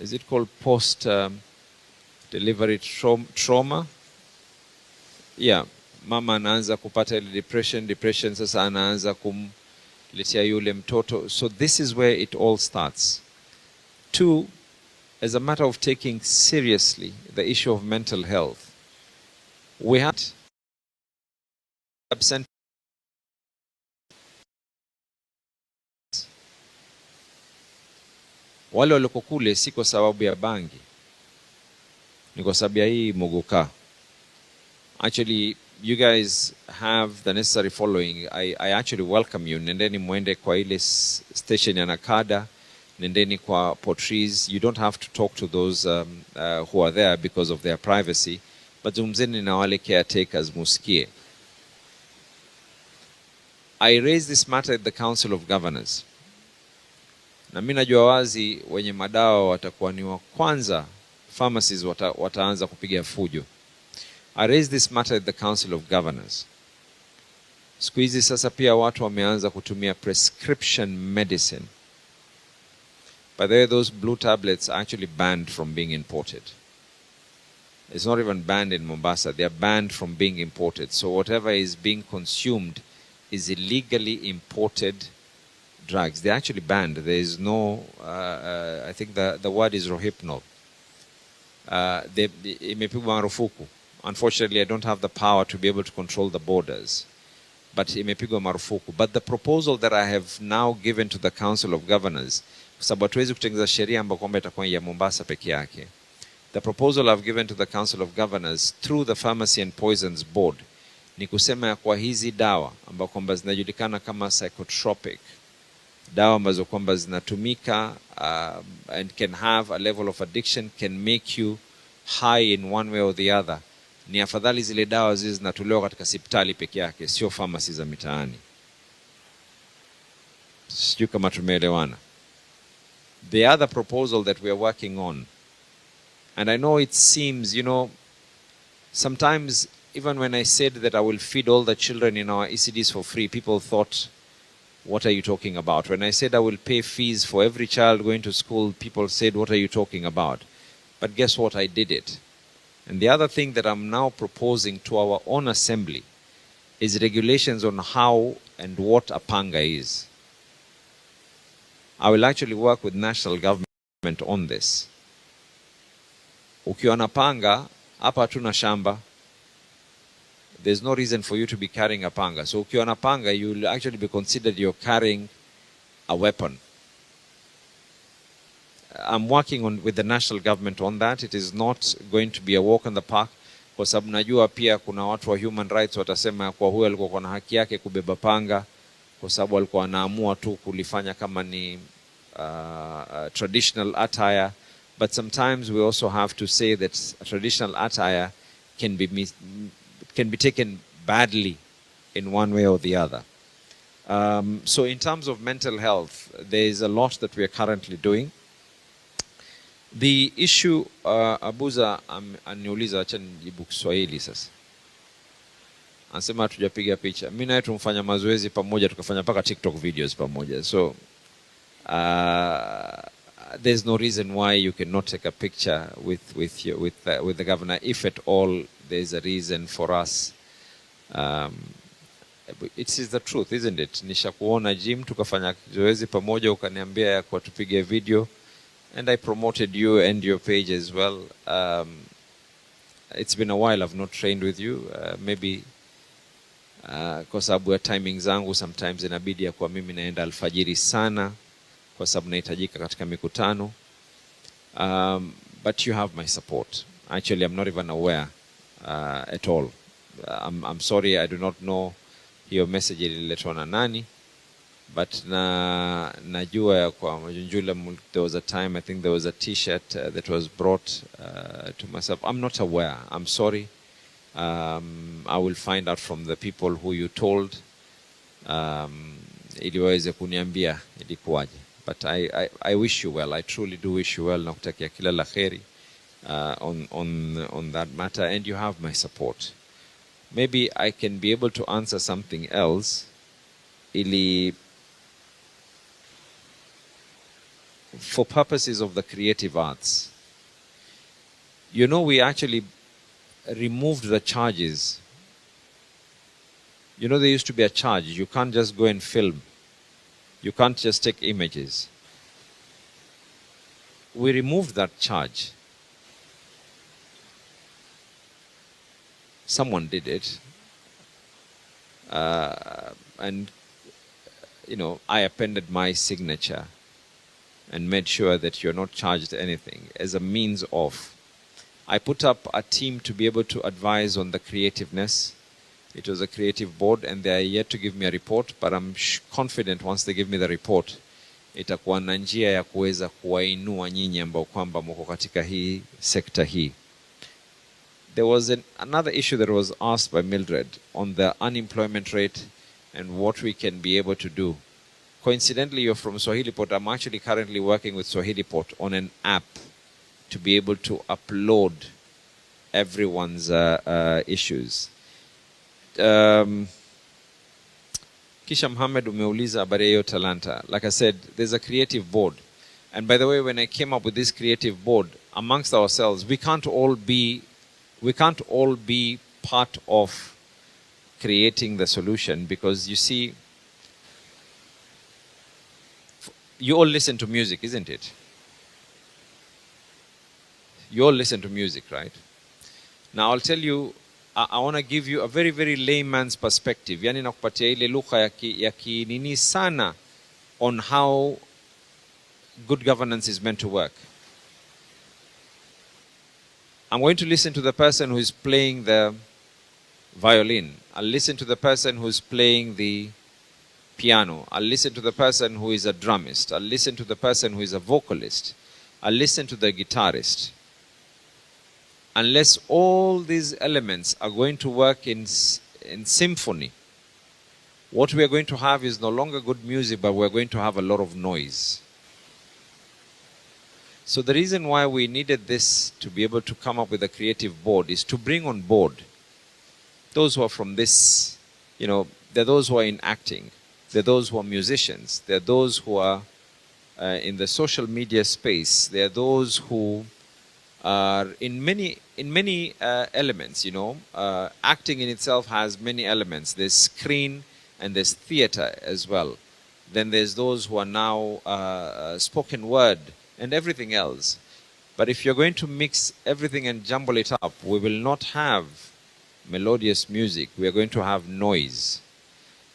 is it called post delivery trauma? Yeah, mama anaanza kupata ile depression, sasa anaanza kumletea yule mtoto. So this is where it all starts. 2, as a matter of taking seriously the issue of mental health, we had absent wale waliko kule, si kwa sababu ya bangi, ni kwa sababu ya hii mogoka. Actually, you guys have the necessary following. I actually welcome you. Nendeni muende kwa ile station ya Nakada, nendeni kwa Portrees. You don't have to talk to those who are there because of their privacy, but zungumzeni na wale caretakers musikie. I raised this matter at the Council of Governors. Na mimi najua wazi wenye madawa watakuwa ni wa kwanza, pharmacies wataanza kupiga fujo. I raised this matter at the Council of Governors. Siku hizi sasa pia watu wameanza kutumia prescription medicine. By the way, those blue tablets are actually banned from being imported. It's not even banned in Mombasa. They are banned from being imported. So whatever is being consumed is illegally imported drugs. They're actually banned. There is no, I think the word is rohypnol. Imepigwa marufuku. Unfortunately, I don't have the power to be able to control the borders. But imepigwa marufuku. But the proposal that I have now given to the Council of Governors, kwa sababu hatuwezi kutengeneza sheria ambayo kwamba itakuwa ya Mombasa peke yake. The proposal I've given to the Council of Governors through the Pharmacy and Poisons Board ni kusema ya kwa hizi dawa ambazo kwamba zinajulikana kama psychotropic, dawa ambazo kwamba zinatumika and can have a level of addiction, can make you high in one way or the other, ni afadhali zile dawa zizi zinatolewa katika hospitali peke yake, sio pharmacy za mitaani. Sijui kama tumeelewana. The other proposal that we are working on, and I know it seems, you know, sometimes even when I said that I will feed all the children in our ECDs for free, people thought, what are you talking about? When I said I will pay fees for every child going to school, people said, what are you talking about? But guess what? I did it. And the other thing that I'm now proposing to our own assembly is regulations on how and what a panga is. I will actually work with national government on this. Ukiwa na panga, hapa hatuna shamba. There's no reason for you to be carrying a panga. So ukiwa na panga, you will actually be considered you're carrying a weapon. I'm working with the national government on that. It is not going to be a walk in the park, kwa sababu najua pia kuna watu wa human rights watasema kwa huyo alikuwa na haki yake kubeba panga, kwa sababu alikuwa anaamua tu kulifanya kama ni traditional attire. But sometimes we also have to say that a traditional attire can be taken badly in one way or the other. So in terms of mental health, there is a lot that we are currently doing. The issue, Abuza aniuliza, acha nijibu Kiswahili sasa. Anasema hatujapiga picha. Mimi naye tumfanya mazoezi pamoja, tukafanya paka TikTok videos pamoja. So there's no reason why you cannot take a picture with the governor, if at all there's a reason for us. It is the truth, isn't it? Nishakuona gym, tukafanya zoezi pamoja, ukaniambia ya kwa tupige video, and I promoted you and your page as well. It's been a while I've not trained with you. Maybe kwa sababu ya timing zangu sometimes inabidi ya kwa mimi naenda alfajiri sana kwa sababu nahitajika katika mikutano. But you have my support. Actually, I'm not even aware at all. I'm sorry, I do not know hiyo message ililetwa na nani, but najua ya kwa Majunjula there was a time, I think there was a t-shirt that was brought to myself. I'm not aware. I'm sorry. I will find out from the people who you told ili waweze kuniambia ilikuwaje. But I wish you well. I truly do wish you well. Nakutakia kila la kheri on that matter, and you have my support. Maybe I can be able to answer something else ili for purposes of the creative arts. You know, we actually removed the charges. You know, there used to be a charge. You can't just go and film. You can't just take images. We removed that charge. Someone did it. And, you know, I appended my signature and made sure that you're not charged anything as a means of. I put up a team to be able to advise on the creativeness. It was a creative board, and they are yet to give me a report, but I'm confident once they give me the report, itakuwa na njia ya kuweza kuwainua nyinyi ambao kwamba mko katika hii sekta hii. There was another issue that was asked by Mildred on the unemployment rate and what we can be able to do. Coincidentally, you're from Swahilipot. I'm actually currently working with Swahilipot on an app to be able to upload everyone's issues. Kisha Mohammed umeuliza habari hiyo talanta. Like I said, there's a creative board. And by the way, when I came up with this creative board, amongst ourselves, we can't all be part of creating the solution, because you see, you all listen to music, isn't it? You all listen to music, right? Now I'll tell you, I want to give you a very, very layman's perspective. Yani nakupatia ile lugha ya kinini sana on how good governance is meant to work. I'm going to listen to the person who is playing the violin. I'll listen to the person who is playing the piano. I'll listen to the person who is a drummist. I'll listen to the person who is a vocalist. I'll listen to the guitarist. Unless all these elements are going to work in symphony, what we are going to have is no longer good music, but we're going to have a lot of noise. So the reason why we needed this to be able to come up with a creative board is to bring on board those who are from this, you know, there are those who are in acting, there are those who are musicians, there are those who are in the social media space, there are those who are in many elements, you know. Acting in itself has many elements. There's screen and there's theater as well. Then there's those who are now spoken word and everything else. But if you're going to mix everything and jumble it up, we will not have melodious music. We are going to have noise.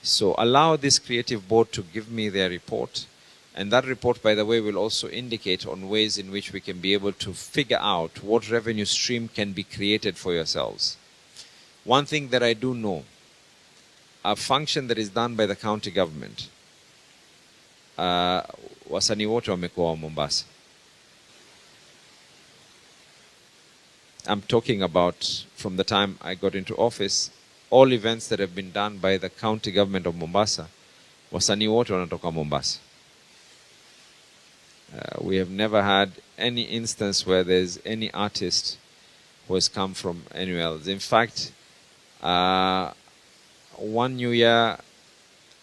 So allow this creative board to give me their report. And that report, by the way, will also indicate on ways in which we can be able to figure out what revenue stream can be created for yourselves. One thing that I do know, a function that is done by the county government, wasanii wote wamekuwa wa Mombasa. I'm talking about from the time I got into office, all events that have been done by the county government of Mombasa, wasanii wote wanatoka Mombasa. We have never had any instance where there's any artist who has come from anywhere else. In fact, one New Year,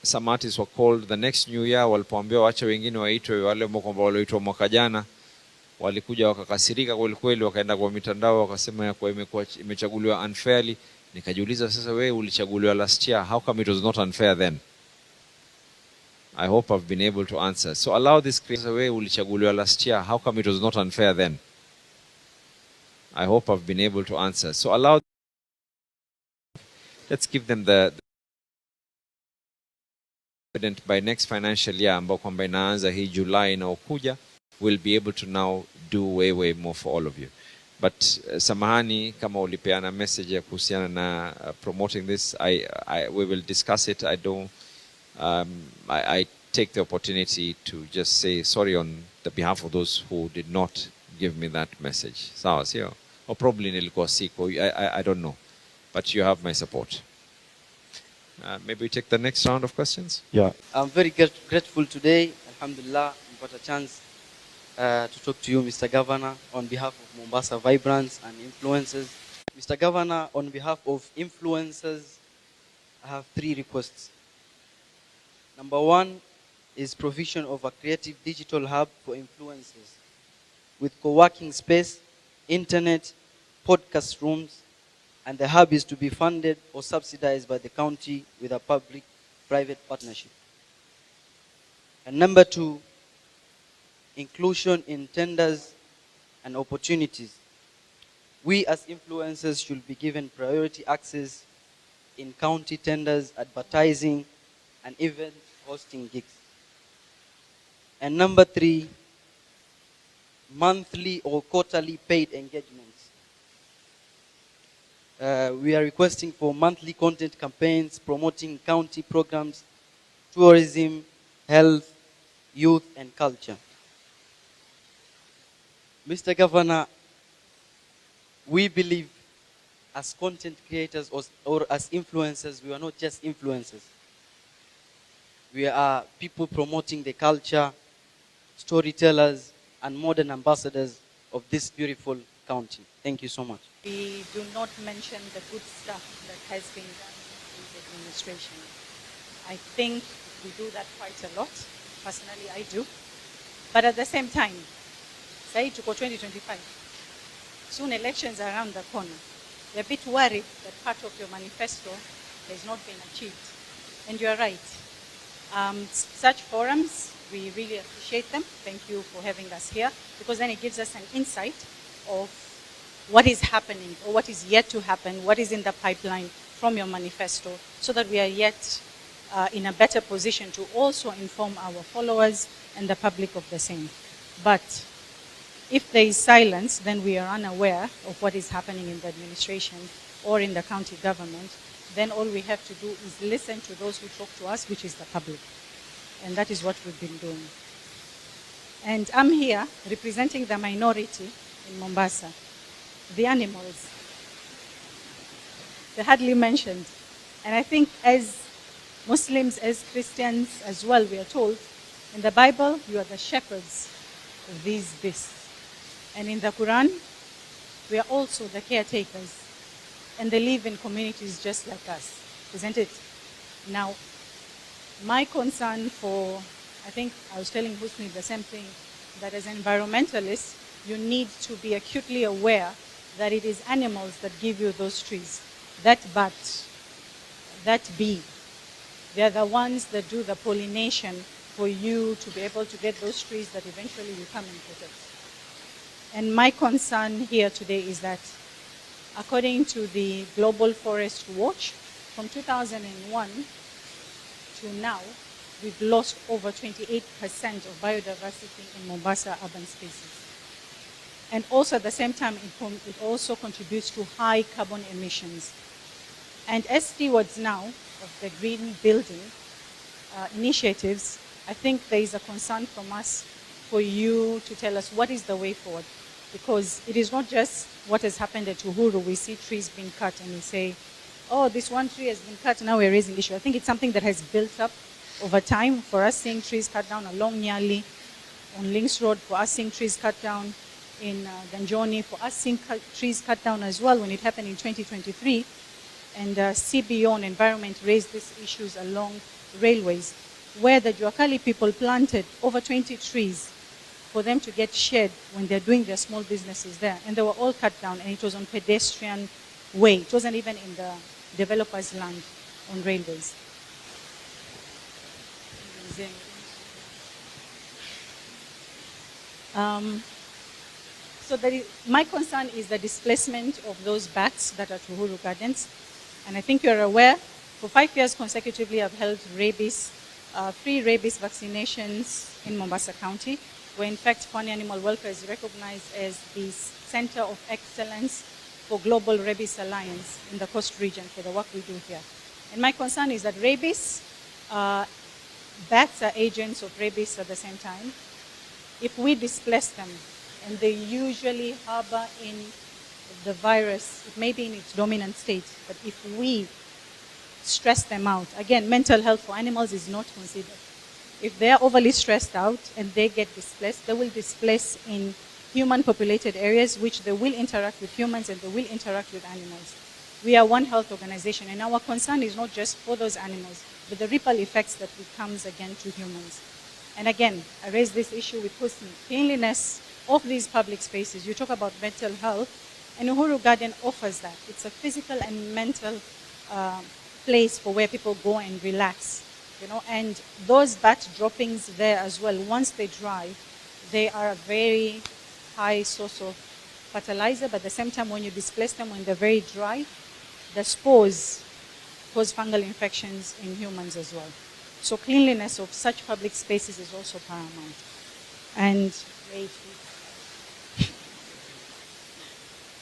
some artists were called the next New Year, walipoambiwa wacha wengine waitwe, wale kwamba walioitwa mwaka jana walikuja wakakasirika kweli kweli, wakaenda kwa mitandao wakasema ya kwa imechaguliwa unfairly. Nikajiuliza, sasa wewe ulichaguliwa last year, how come it was not unfair then? I hope I've been able to answer. So allow this creator, way ulichaguliwa last year, how come it was not unfair then? I hope I've been able to answer. So allow, let's give them the evident by next financial year, ambao kwamba inaanza hii July inaokuja, we'll be able to now do way more for all of you. But samahani kama ulipeana message ya kuhusiana na promoting this, we will discuss it. I take the opportunity to just say sorry on the behalf of those who did not give me that message. Sawa sio? Or probably nilikuwa siko. I don't know. But you have my support. Maybe we take the next round of questions? Yeah. I'm very grateful today. Alhamdulillah, we got a chance to talk to you, Mr. Gavana, on behalf of Mombasa Vibrants and Influencers. Mr. Gavana, on behalf of influencers, I have 3 requests. Number 1 is provision of a creative digital hub for influencers with co-working space, internet, podcast rooms, and the hub is to be funded or subsidized by the county with a public-private partnership. And number 2, inclusion in tenders and opportunities. We as influencers should be given priority access in county tenders, advertising, and even hosting gigs. And number 3, monthly or quarterly paid engagements. We are requesting for monthly content campaigns promoting county programs, tourism, health, youth, and culture. Mr. Governor, we believe as content creators or as influencers, we are not just influencers. We are people promoting the culture, storytellers, and modern ambassadors of this beautiful county. Thank you so much. We do not mention the good stuff that has been done in the administration. I think we do that quite a lot. Personally, I do. But at the same time, say to go 2025, soon elections are around the corner. We're a bit worried that part of your manifesto has not been achieved. And you're right. Such forums, we really appreciate them. Thank you for having us here, because then it gives us an insight of what is happening or what is yet to happen, what is in the pipeline from your manifesto, so that we are yet in a better position to also inform our followers and the public of the same. But if there is silence, then we are unaware of what is happening in the administration or in the county government. Then all we have to do is listen to those who talk to us, which is the public. And that is what we've been doing. And I'm here representing the minority in Mombasa, the animals. They're hardly mentioned. And I think as Muslims, as Christians as well, we are told, in the Bible, you are the shepherds of these beasts. And in the Quran, we are also the caretakers. And they live in communities just like us, isn't it? Now, my concern for, I think I was telling Husni the same thing, that as environmentalists, you need to be acutely aware that it is animals that give you those trees. That bat, that bee, they're the ones that do the pollination for you to be able to get those trees that eventually you come and protect. And my concern here today is that according to the Global Forest Watch, from 2001 to now, we've lost over 28% of biodiversity in Mombasa urban spaces. And also at the same time, it also contributes to high carbon emissions. And as stewards now of the green building initiatives, I think there is a concern from us for you to tell us what is the way forward. Because it is not just what has happened at Uhuru. We see trees being cut and we say, oh, this one tree has been cut, now we're raising issue. I think it's something that has built up over time. For us seeing trees cut down along Nyali, on Links Road, for us seeing trees cut down in Ganjoni, for us seeing trees cut down as well when it happened in 2023. And CBO on environment raised these issues along railways, where the Juakali people planted over 20 trees for them to get shed when they're doing their small businesses there. And they were all cut down, and it was on pedestrian way. It wasn't even in the developer's land on railways. So my concern is the displacement of those bats that are at Uhuru Gardens. And I think you're aware, for 5 years consecutively, I've held free rabies vaccinations in Mombasa County, where in fact Pwani Animal Welfare is recognized as the Center of Excellence for Global Rabies Alliance in the Coast region for the work we do here. And my concern is that rabies, bats are agents of rabies at the same time. If we displace them, and they usually harbor in the virus, it may be in its dominant state, but if we stress them out, again, mental health for animals is not considered. If they're overly stressed out and they get displaced, they will displace in human populated areas, which they will interact with humans and they will interact with animals. We are One Health organization, and our concern is not just for those animals, but the ripple effects that it comes again to humans. And again, I raise this issue with Husni. Cleanliness of these public spaces. You talk about mental health, and Uhuru Garden offers that. It's a physical and mental place for where people go and relax. You know, and those bat droppings there as well, once they dry, they are a very high source of fertilizer, but at the same time when you displace them when they're very dry, the spores cause fungal infections in humans as well. So cleanliness of such public spaces is also paramount.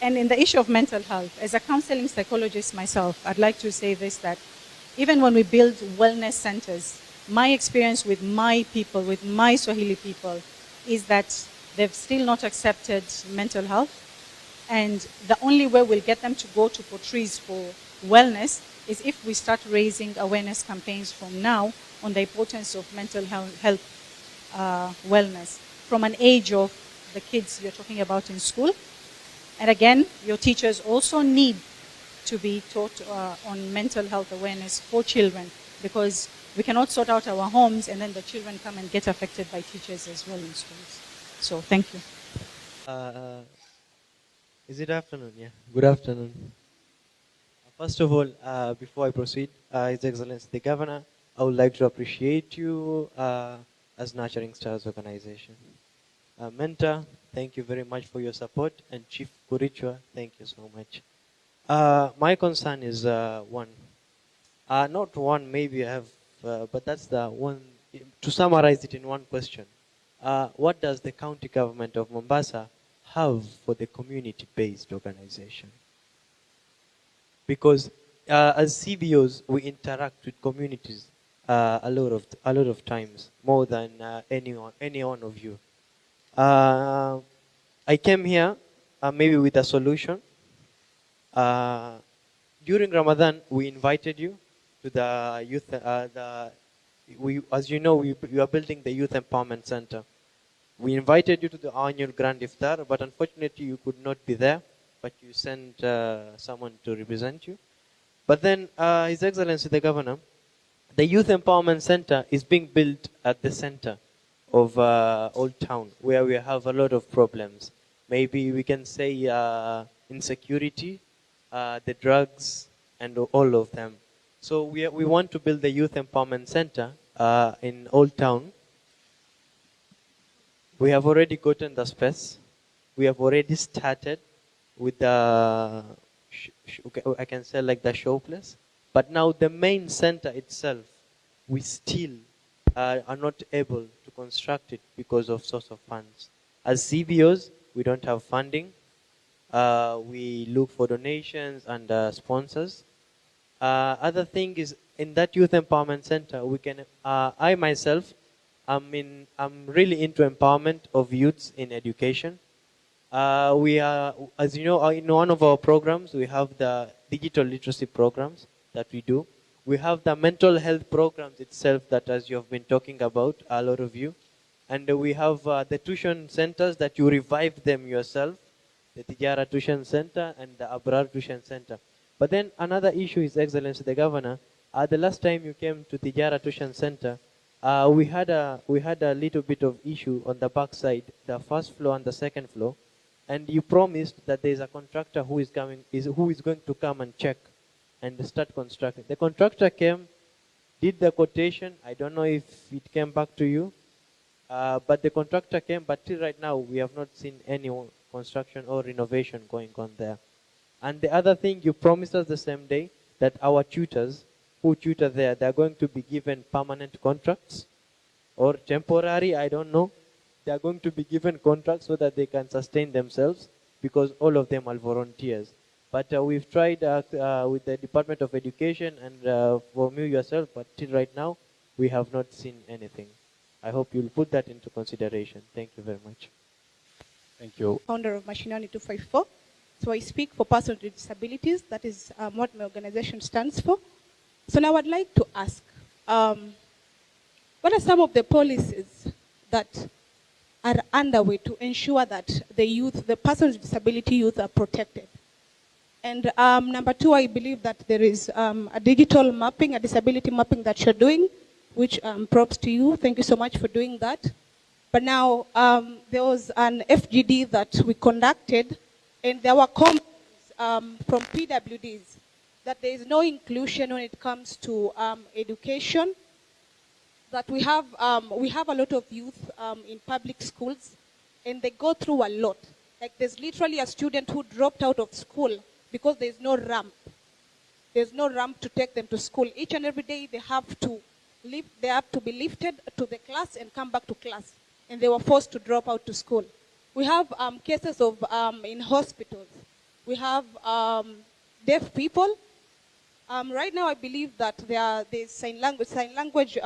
And in the issue of mental health, as a counseling psychologist myself, I'd like to say this, that even when we build wellness centers, my experience with my people, with my Swahili people, is that they've still not accepted mental health. And the only way we'll get them to go to Portrees for wellness is if we start raising awareness campaigns from now on the importance of mental health wellness from an age of the kids you're talking about in school. And again, your teachers also need to be taught on mental health awareness for children, because we cannot sort out our homes and then the children come and get affected by teachers as well in schools. So thank you. Is it afternoon? Yeah. Good afternoon. First of all, before I proceed, His Excellency the Governor, I would like to appreciate you as Nurturing Stars Organization. Mentor, thank you very much for your support, and Chief Kurichwa, thank you so much. My concern is one. Not one, maybe I have, but that's the one. To summarize it in one question, what does the county government of Mombasa have for the community-based organization? Because as CBOs, we interact with communities a lot of times, more than any one of you. I came here maybe with a solution. During Ramadan, we invited you to the youth. As you know, we are building the Youth Empowerment Center. We invited you to the annual Grand Iftar, but unfortunately you could not be there, but you sent someone to represent you. But then, His Excellency the Governor, the Youth Empowerment Center is being built at the center of Old Town, where we have a lot of problems. Maybe we can say insecurity, the drugs, and all of them. So we want to build the Youth Empowerment Center in Old Town. We have already gotten the space. We have already started with the, I can say like the showplace. But now the main center itself, we still are not able to construct it because of source of funds. As CBOs, we don't have funding. We look for donations and sponsors. Other thing is, in that youth empowerment center, we can. I myself, I'm really into empowerment of youths in education. We are, as you know, in one of our programs, we have the digital literacy programs that we do. We have the mental health programs itself that, as you have been talking about, a lot of you. And we have the tuition centers that you revive them yourself, the Tijara Tuition Center and the Abrar Tuition Center. But then another issue is, Excellency the Governor, the last time you came to Tijara Tuition Center, we had a little bit of issue on the back side, the first floor and the second floor, and you promised that there is a contractor who is going to come and check and start constructing. The contractor came, did the quotation. I don't know if it came back to you, but the contractor came. But till right now, we have not seen any construction or renovation going on there. And the other thing, you promised us the same day that our tutors who tutor there, they're going to be given permanent contracts or temporary, I don't know. They're going to be given contracts so that they can sustain themselves, because all of them are volunteers. But we've tried with the Department of Education and for you yourself, but till right now, we have not seen anything. I hope you'll put that into consideration. Thank you very much. Thank you. Founder of Mashinani 254. So I speak for persons with disabilities. That is what my organization stands for. So now I'd like to ask, what are some of the policies that are underway to ensure that the youth, the persons with disability youth, are protected? And number two, I believe that there is a digital mapping, a disability mapping that you're doing, which props to you. Thank you so much for doing that. But now there was an FGD that we conducted, and there were comments from PWDs that there is no inclusion when it comes to education. That we have a lot of youth in public schools, and they go through a lot. Like there's literally a student who dropped out of school because there's no ramp. There's no ramp to take them to school. Each and every day they have to be lifted to the class and come back to class, and they were forced to drop out to school. We have cases of in hospitals. We have deaf people. Right now, I believe that there's sign language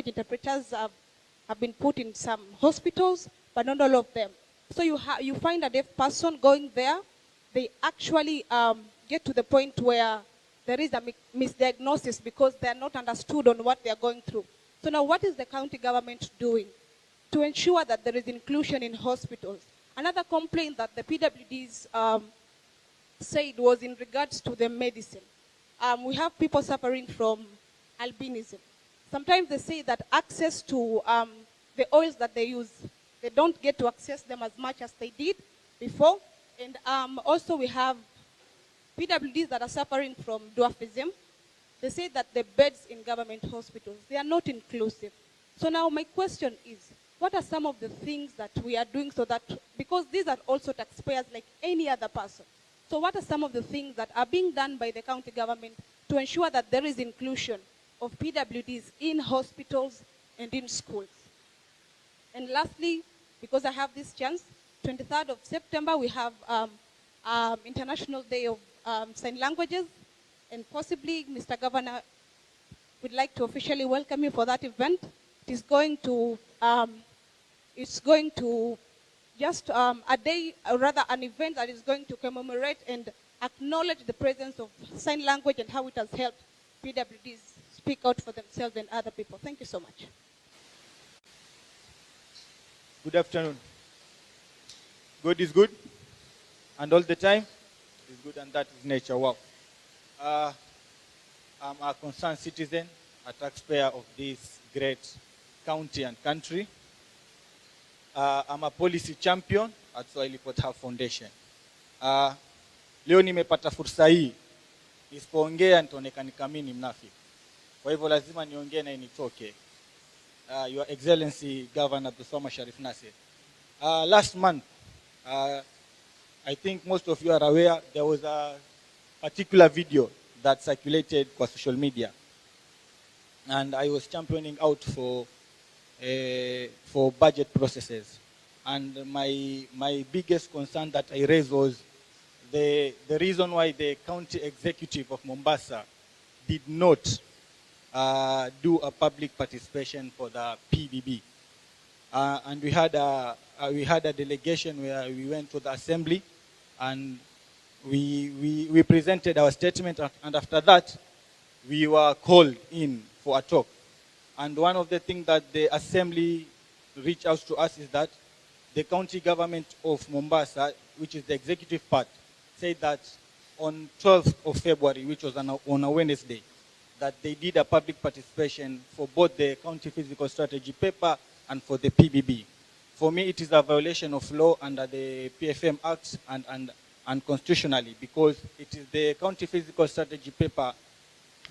interpreters have been put in some hospitals, but not all of them. So you find a deaf person going there. They actually get to the point where there is a misdiagnosis because they're not understood on what they're going through. So now what is the county government doing to ensure that there is inclusion in hospitals? Another complaint that the PWDs said was in regards to the medicine. We have people suffering from albinism. Sometimes they say that access to the oils that they use, they don't get to access them as much as they did before. And also we have PWDs that are suffering from dwarfism. They say that the beds in government hospitals, they are not inclusive. So now my question is, what are some of the things that we are doing so that, because these are also taxpayers like any other person. So what are some of the things that are being done by the county government to ensure that there is inclusion of PWDs in hospitals and in schools? And lastly, because I have this chance, 23rd of September, we have International Day of Sign Languages, and possibly Mr. Governor would like to officially welcome you for that event. It is going to, just a day, or rather an event that is going to commemorate and acknowledge the presence of sign language and how it has helped PWDs speak out for themselves and other people. Thank you so much. Good afternoon. God is good, and all the time is good, and that is nature. Wow. I'm a concerned citizen, a taxpayer of this great county and country. I'm a policy champion at Swahili Port Hub Foundation. Leo nimepata fursa hii, isipoongea nitaonekana kama mimi mnafiki. Kwa hivyo lazima niongee na initoke. Your Excellency Governor Abdulswamad Sharif Nasir. Last month, I think most of you are aware, there was a particular video that circulated on social media. And I was championing out for for budget processes. And my biggest concern that I raised was the reason why the county executive of Mombasa did not do a public participation for the PBB. And we had a delegation where we went to the assembly and we presented our statement, and after that we were called in for a talk. And one of the things that the assembly reached out to us is that the county government of Mombasa, which is the executive part, said that on 12th of February, which was on a Wednesday, that they did a public participation for both the county physical strategy paper and for the PBB. For me, it is a violation of law under the PFM Act and constitutionally, because it is the county physical strategy paper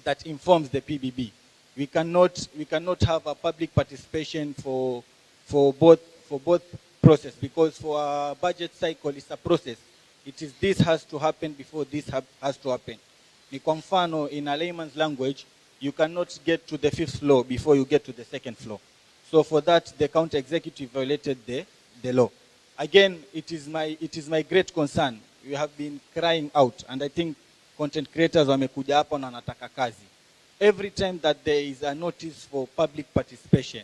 that informs the PBB. We cannot have a public participation for both process, because for a budget cycle it's a process. This has to happen before this has to happen. Ni kwa mfano, in a layman's language, you cannot get to the 5th floor before you get to the 2nd floor. So for that, the county executive violated the law. Again, it is my great concern. We have been crying out, and I think content creators wamekuja hapa na wanataka kazi. Every time that there is a notice for public participation,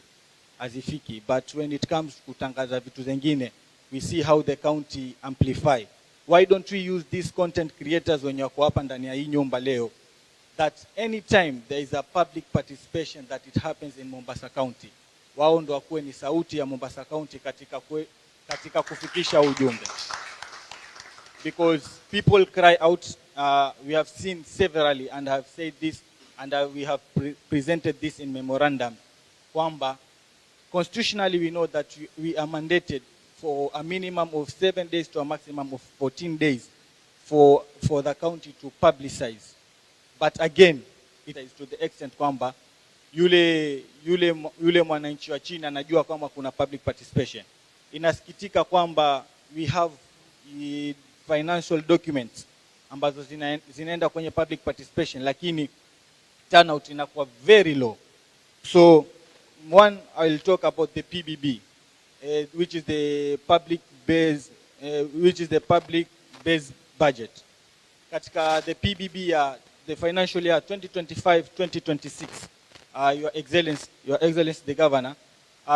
azifiki, but when it comes kutangaza vitu zengine, we see how the county amplify. Why don't we use these content creators when wako hapa ndani ya hii nyumba leo, that anytime there is a public participation that it happens in Mombasa County, wao ndo wakuwe ni sauti ya Mombasa County katika kufikisha ujumbe. Because people cry out, we have seen severally and have said this, and we have presented this in memorandum, kwamba constitutionally we know that we are mandated for a minimum of 7 days to a maximum of 14 days for the county to publicize. But again, it is to the extent kwamba yule mwananchi wa chini anajua kwamba kuna public participation. Inasikitika kwamba we have financial documents ambazo zinaenda kwenye public participation, lakini turnout inakuwa very low. So one, I will talk about the PBB, which is the public base budget. Katika the PBB, the financial year 2025-2026, Your Excellency the Governor,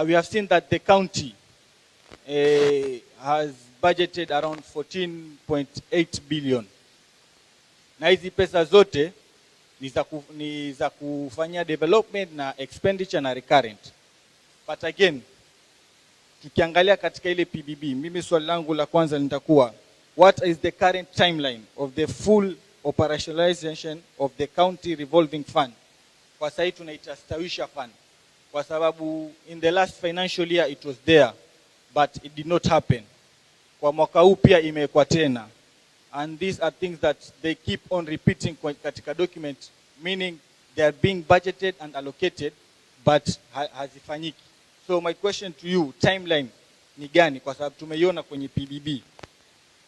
we have seen that the county has budgeted around 14.8 billion. Na hizi pesa zote ni za kufanya development na expenditure na recurrent. But again, tukiangalia katika ile PBB, mimi swali langu la kwanza litakuwa, what is the current timeline of the full operationalization of the county revolving fund? Kwa sasa tunaita stawisha fund, kwa sababu in the last financial year it was there but it did not happen. Kwa mwaka huu pia imekuwa tena, and these are things that they keep on repeating katika document, meaning they are being budgeted and allocated but hazifanyiki. So my question to you, timeline ni gani, kwa sababu tumeiona kwenye PBB,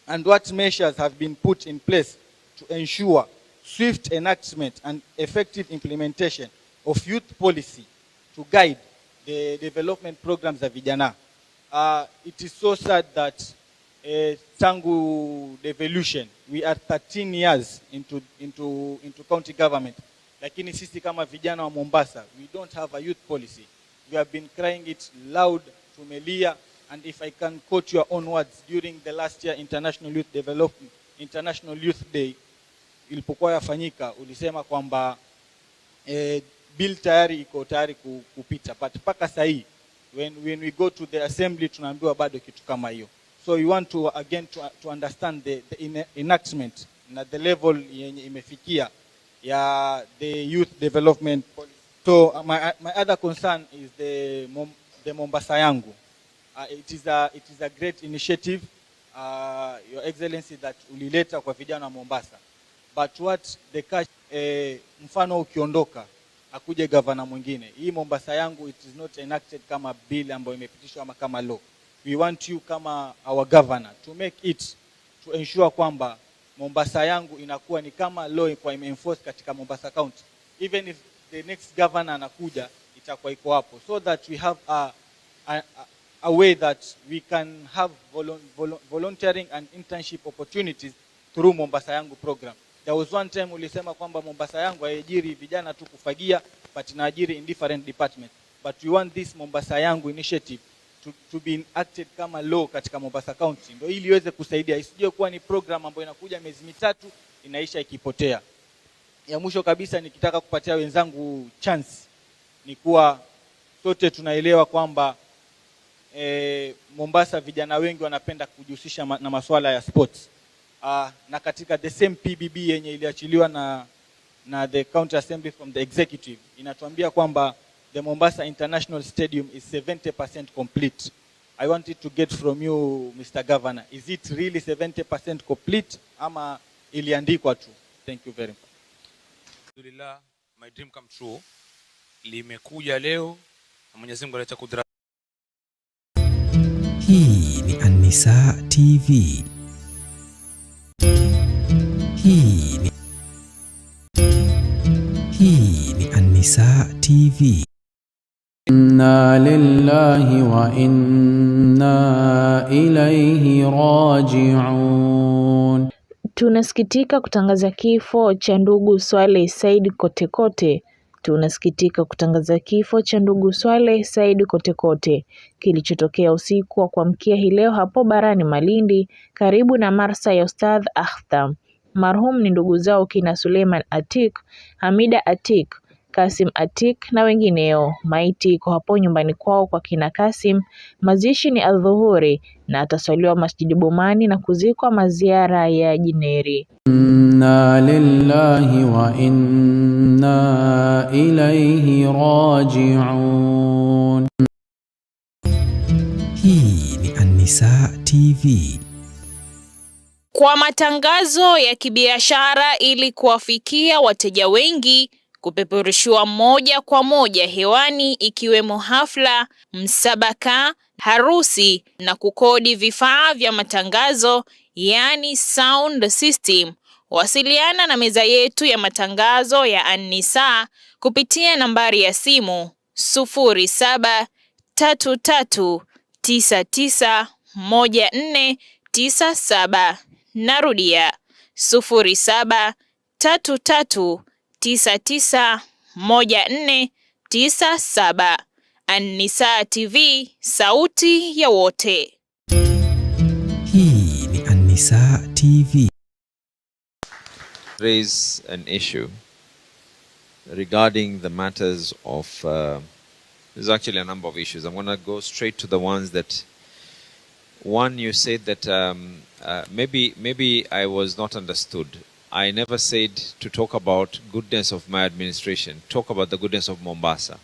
and what measures have been put in place to ensure swift enactment and effective implementation of youth policy to guide the development programs za vijana? It is so sad that tangu devolution we are 13 years into county government, lakini sisi kama vijana wa Mombasa, we don't have a youth policy. We have been crying it loud, tumelia, and if I can quote your own words, during the last year International Youth Day ilipokuwa yafanyika, ulisema kwamba bill tayari iko tayari kupita, but paka sahi when we go to the assembly tunaambiwa bado kitu kama hiyo. So we want to again to understand the enactment na the level yenye imefikia ya the youth development policy. So my other concern is the Mombasa yangu. It is a great initiative, Your Excellency, that ulileta kwa vijana wa Mombasa. But what the catch, mfano ukiondoka akuje gavana mwingine, hii Mombasa yangu it is not enacted kama bill ambayo imepitishwa ama kama law. We want you kama our governor to make it, to ensure kwamba Mombasa yangu inakuwa ni kama law kwa enforce katika Mombasa County. Even if the next governor anakuja, it itakuwa iko hapo, so that we have a way that we can have volunteering and internship opportunities through Mombasa Yangu program. There was one time ulisema kwamba Mombasa Yangu haijiri vijana tu kufagia, but inaajiri in different departments. But we want this Mombasa Yangu initiative to be enacted kama law katika Mombasa County, ndio ili iweze kusaidia, isije kuwa ni program ambayo inakuja miezi mitatu inaisha ikipotea. Ya mwisho kabisa nikitaka kupatia wenzangu chance ni kuwa sote tunaelewa kwamba Mombasa vijana wengi wanapenda kujihusisha na masuala ya sports. Na katika the same PBB yenye iliachiliwa na the County Assembly from the executive inatuambia kwamba the Mombasa International Stadium is 70% complete. I wanted to get from you, Mr. Governor, is it really 70% complete ama iliandikwa tu? Thank you very much. Alhamdulillah, my dream come true. Limekuja leo na Mwenyezi Mungu aleta kudra. Hii ni An-Nisa TV. Hii ni An-Nisa TV. Inna lillahi wa inna ilayhi raji'un. Tunasikitika kutangaza kifo cha ndugu Swaleh Said Kotekote. Tunasikitika kutangaza kifo cha ndugu Swaleh Said Kotekote kilichotokea usiku wa kuamkia hii leo hapo barani Malindi karibu na marsa ya Ustadh Akhtam. Marhum ni ndugu zao kina Suleiman Atik, Hamida Atik, Kasim Atik na wengineo. Maiti iko hapo nyumbani kwao kwa kina Kasim. Mazishi ni adhuhuri na ataswaliwa Masjidi Bomani na kuzikwa maziara ya Jineri. Inna lillahi wa inna ilayhi raji'un. Hii ni An-Nisa TV. Kwa matangazo ya kibiashara ili kuwafikia wateja wengi, kupeperushiwa moja kwa moja hewani ikiwemo hafla, msabaka, harusi na kukodi vifaa vya matangazo, yani sound system. Wasiliana na meza yetu ya matangazo ya An-Nisa kupitia nambari ya simu 0733991497. Narudia 0733991497. An-Nisa TV, sauti ya wote. Hii ni An-Nisa TV. Raise an issue regarding the matters of there's actually a number of issues. I'm going to go straight to the ones that one, you said that maybe I was not understood. I never said to talk about goodness of my administration. Talk about the goodness of Mombasa.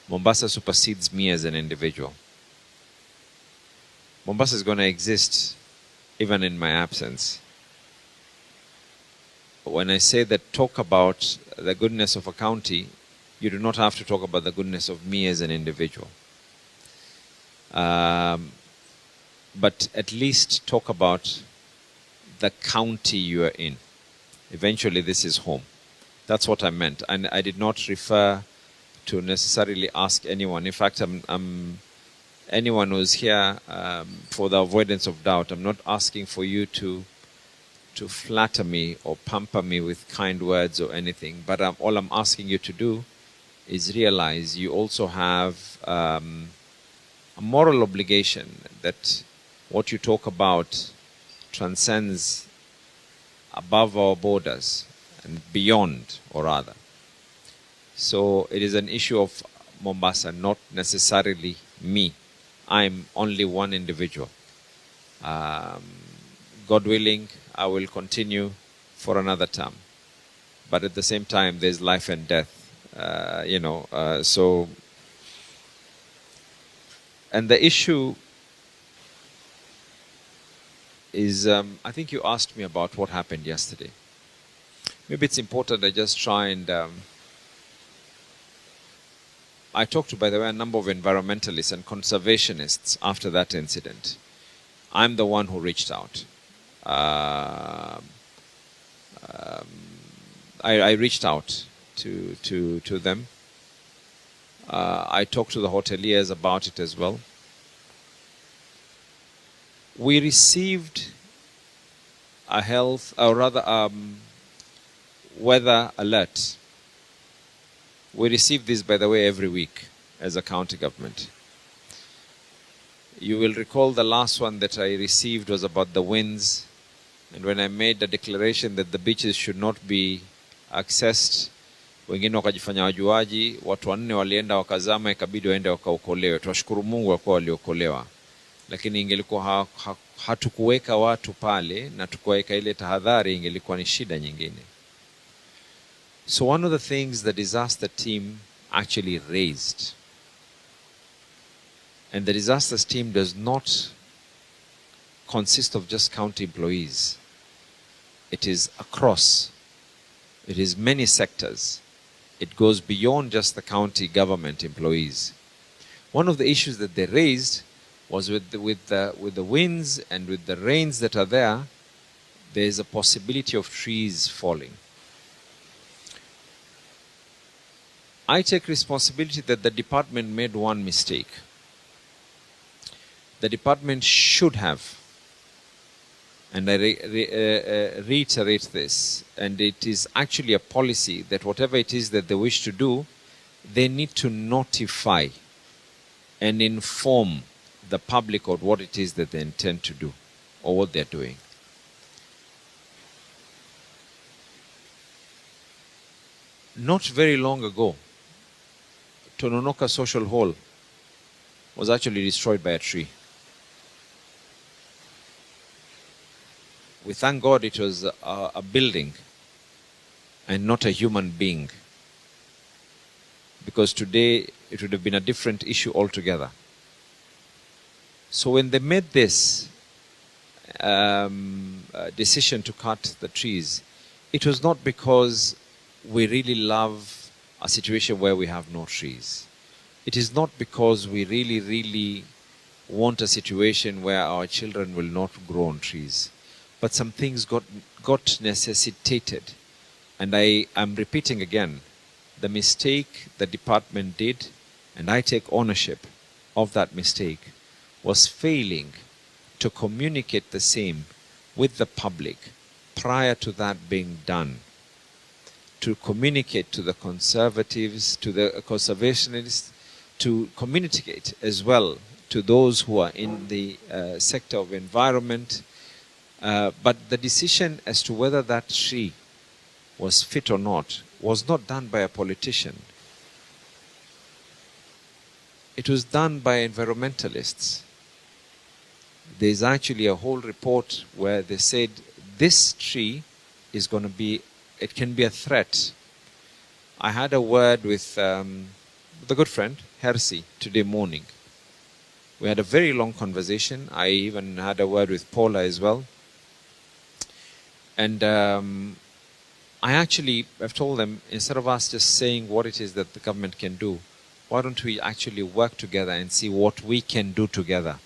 Mombasa supersedes me as an individual. Mombasa is going to exist even in my absence. When I say that talk about the goodness of a county, you do not have to talk about the goodness of me as an individual. But at least talk about the county you are in. Eventually this is home. That's what I meant. And I did not refer to necessarily ask anyone. In fact, anyone who's here, for the avoidance of doubt, I'm not asking for you to flatter me or pamper me with kind words or anything. But all I'm asking you to do is realize you also have a moral obligation that what you talk about transcends above our borders and beyond, or rather. So it is an issue of Mombasa, not necessarily me. I'm only one individual. God willing, I will continue for another term. But at the same time, there's life and death, so... And the issue is, I think you asked me about what happened yesterday. Maybe it's important I just try and... I talked to, by the way, a number of environmentalists and conservationists after that incident. I'm the one who reached out. I reached out to them I talked to the hoteliers about it as well. We received a weather alert. We receive this, by the way, every week as a county government. You will recall the last one that I received was about the winds, and when I made the declaration that the beaches should not be accessed, wengine wakajifanya wajuaji, watu 4 walienda wakazama, ikabidi waende wakaokolewe. Tunashukuru Mungu kwa kuwa waliokolewa. Lakini ingelikuwa hatukuweka watu pale na tukuweka ile tahadhari, ingelikuwa ni shida nyingine. So one of the things the disaster team actually raised, and the disasters team does not consist of just county employees. It is across. It is many sectors. It goes beyond just the county government employees. One of the issues that they raised was with the winds and with the rains that are there is a possibility of trees falling. I take responsibility that the department made one mistake. The department should have, and I reiterate this, and it is actually a policy that whatever it is that they wish to do, they need to notify and inform the public of what it is that they intend to do or what they're doing. Not very long ago, Tononoka Social Hall was actually destroyed by a tree. We thank God it was a building and not a human being, because today it would have been a different issue altogether. So when they made this decision to cut the trees, it was not because we really love a situation where we have no trees. It is not because we really, really want a situation where our children will not grow on trees. But some things got necessitated. And I am repeating again, the mistake the department did, and I take ownership of that mistake, was failing to communicate the same with the public prior to that being done. To communicate to the conservatives, to the conservationists, to communicate as well to those who are in the sector of environment. But the decision as to whether that tree was fit or not was not done by a politician. It was done by environmentalists. There's actually a whole report where they said this tree is going to be, it can be a threat. I had a word with the good friend, Hersi, today morning. We had a very long conversation. I even had a word with Paula as well. And I actually have told them, instead of us just saying what it is that the government can do, why don't we actually work together and see what we can do together?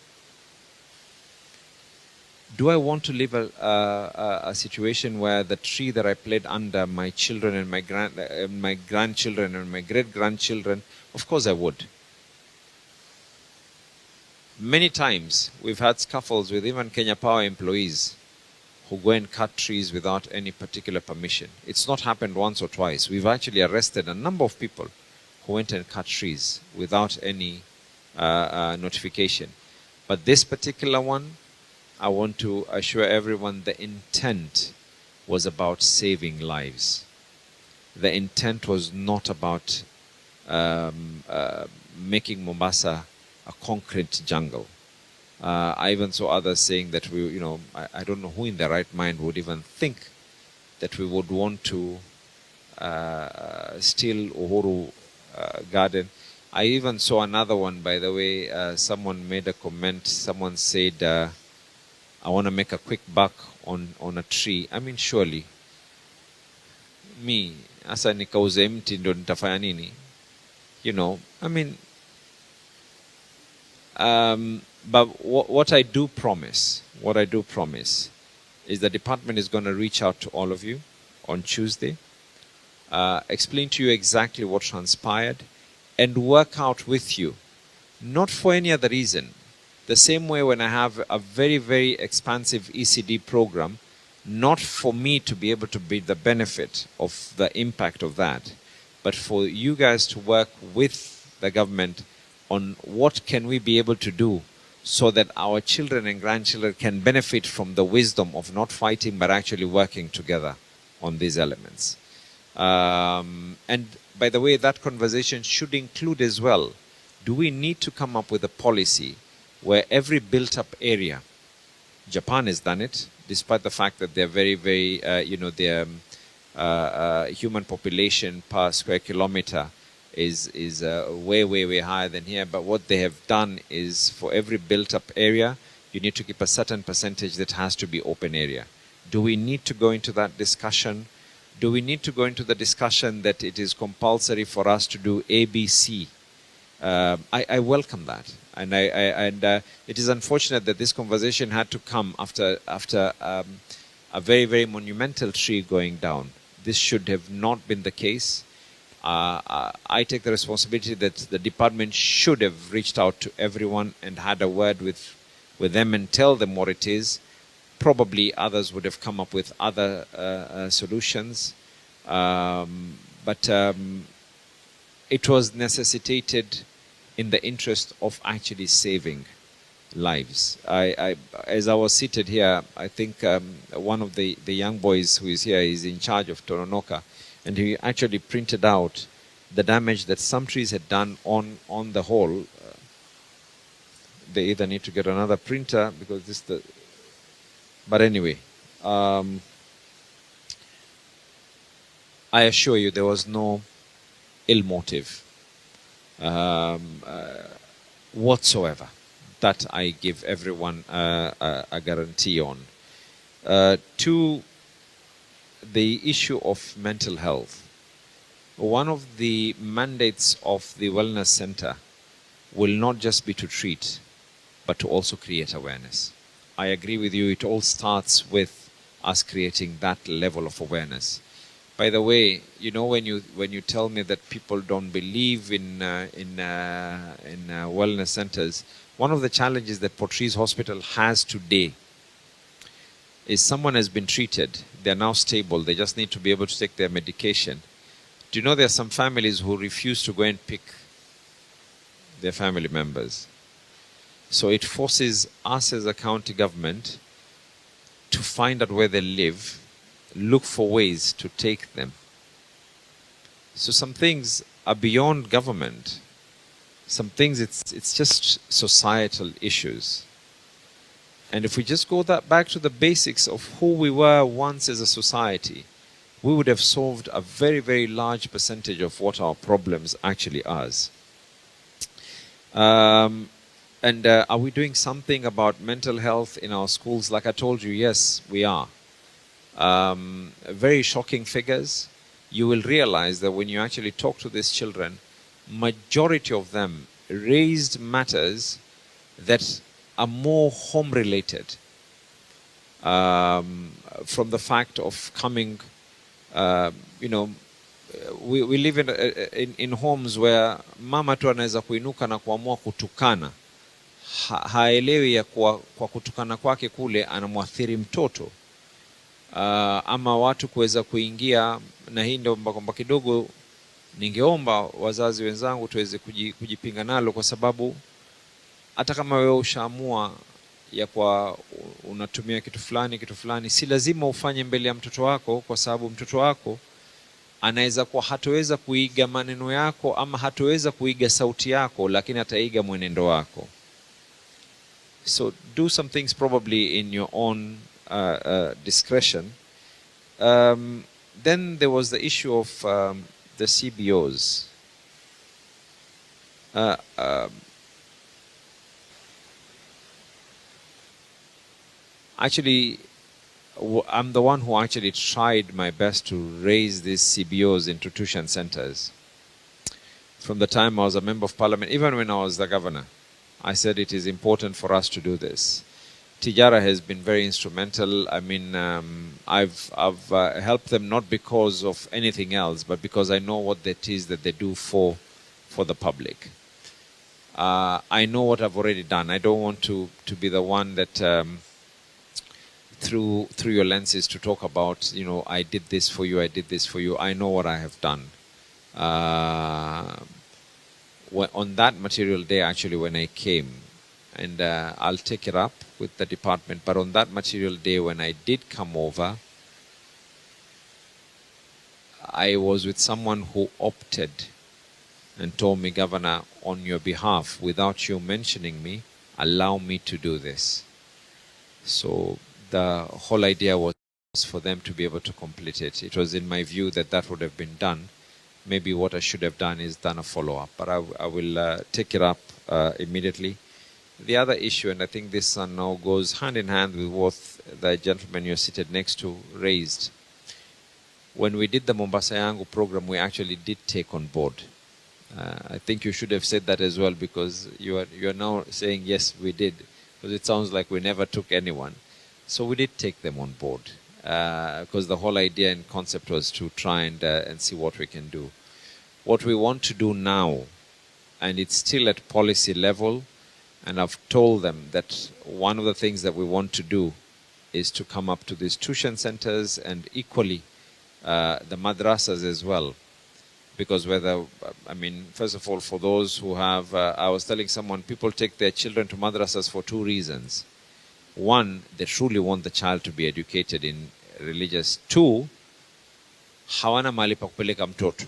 Do I want to live a situation where the tree that I played under, my children and my grandchildren and my great-grandchildren? Of course I would. Many times we've had scuffles with even Kenya Power employees who go and cut trees without any particular permission. It's not happened once or twice. We've actually arrested a number of people who went and cut trees without any notification. But this particular one, I want to assure everyone the intent was about saving lives. The intent was not about making Mombasa a concrete jungle. I even saw others saying that I don't know who in their right mind would even think that we would want to steal Uhuru Garden. I even saw another one, by the way, someone made a comment, someone said, I want to make a quick buck on a tree. I mean, surely, me, asa nikauze mti ndo nitafanya nini? I mean, but what I do promise is the department is going to reach out to all of you on Tuesday, explain to you exactly what transpired, and work out with you, not for any other reason. The same way when I have a very, very expansive ECD program, not for me to be able to be the benefit of the impact of that, but for you guys to work with the government on what can we be able to do so that our children and grandchildren can benefit from the wisdom of not fighting but actually working together on these elements. And by the way, that conversation should include as well, do we need to come up with a policy where every built-up area, Japan has done it, despite the fact that they're very, very, their human population per square kilometer is way, way, way higher than here. But what they have done is for every built-up area, you need to keep a certain percentage that has to be open area. Do we need to go into that discussion? Do we need to go into the discussion that it is compulsory for us to do ABC? I welcome that. And it is unfortunate that this conversation had to come after a very, very monumental tree going down. This should have not been the case. I take the responsibility that the department should have reached out to everyone and had a word with them and tell them what it is. Probably others would have come up with other solutions. But it was necessitated in the interest of actually saving lives. As I was seated here, I think one of the young boys who is here is in charge of Tononoka, and he actually printed out the damage that some trees had done on the whole. They either need to get another printer because this but anyway, I assure you there was no ill motive whatsoever. That I give everyone a guarantee on. To the issue of mental health, one of the mandates of the Wellness Center will not just be to treat, but to also create awareness. I agree with you, it all starts with us creating that level of awareness. By the way, you know, when you tell me that people don't believe in wellness centers, one of the challenges that Portrees Hospital has today is someone has been treated, they're now stable, they just need to be able to take their medication. Do you know there are some families who refuse to go and pick their family members? So it forces us as a county government to find out where they live, look for ways to take them. So some things are beyond government. Some things it's just societal issues. And if we just go back to the basics of who we were once as a society, we would have solved a very, very large percentage of what our problems actually are. Are we doing something about mental health in our schools? Like I told you, yes, we are. Very shocking figures. You will realize that when you actually talk to these children, majority of them raised matters that are more home related. From the fact of coming, we live in homes where mama tu anaweza kuinuka na kuamua kutukana. Haelewi ya kwa kutukana kwake kule anamwathiri mtoto. Ama watu kuweza kuingia, na hii ndio kwamba kidogo ningeomba wazazi wenzangu tuweze kujipinga nalo, kwa sababu hata kama wewe ushaamua ya kwa unatumia kitu fulani, si lazima ufanye mbele ya mtoto wako, kwa sababu mtoto wako anaweza kuwa hatoweza kuiga maneno yako ama hatoweza kuiga sauti yako, lakini ataiga mwenendo wako. So do some things probably in your own discretion. Then there was the issue of the CBOs. Actually, I'm the one who actually tried my best to raise these CBOs into tuition centers. From the time I was a member of parliament, even when I was the governor, I said it is important for us to do this. Tijara has been very instrumental. I mean, I've helped them not because of anything else, but because I know what that is that they do for for the public. I know what I've already done. I don't want to be the one that through your lenses to talk about, you know, I did this for you, I did this for you. I know what I have done. On that material day, actually, when I came, and I'll take it up with the department, but on that material day when I did come over, I was with someone who opted and told me, Governor, on your behalf, without you mentioning me, allow me to do this. So the whole idea was for them to be able to complete it. It was in my view that that would have been done. Maybe what I should have done is done a follow-up, but I will take it up immediately. The other issue, and I think this now goes hand in hand with what the gentleman you're seated next to raised. When we did the Mombasa Yangu program, we actually did take on board. I think you should have said that as well, because you are now saying, yes, we did, because it sounds like we never took anyone. So we did take them on board, because the whole idea and concept was to try and see what we can do. What we want to do now, and it's still at policy level, and I've told them that one of the things that we want to do is to come up to these tuition centers and equally the madrasas as well. Because first of all, for those who have, I was telling someone, people take their children to madrasas for two reasons. One, they truly want the child to be educated in religious. Two, hawana mali pa kupeleka mtoto.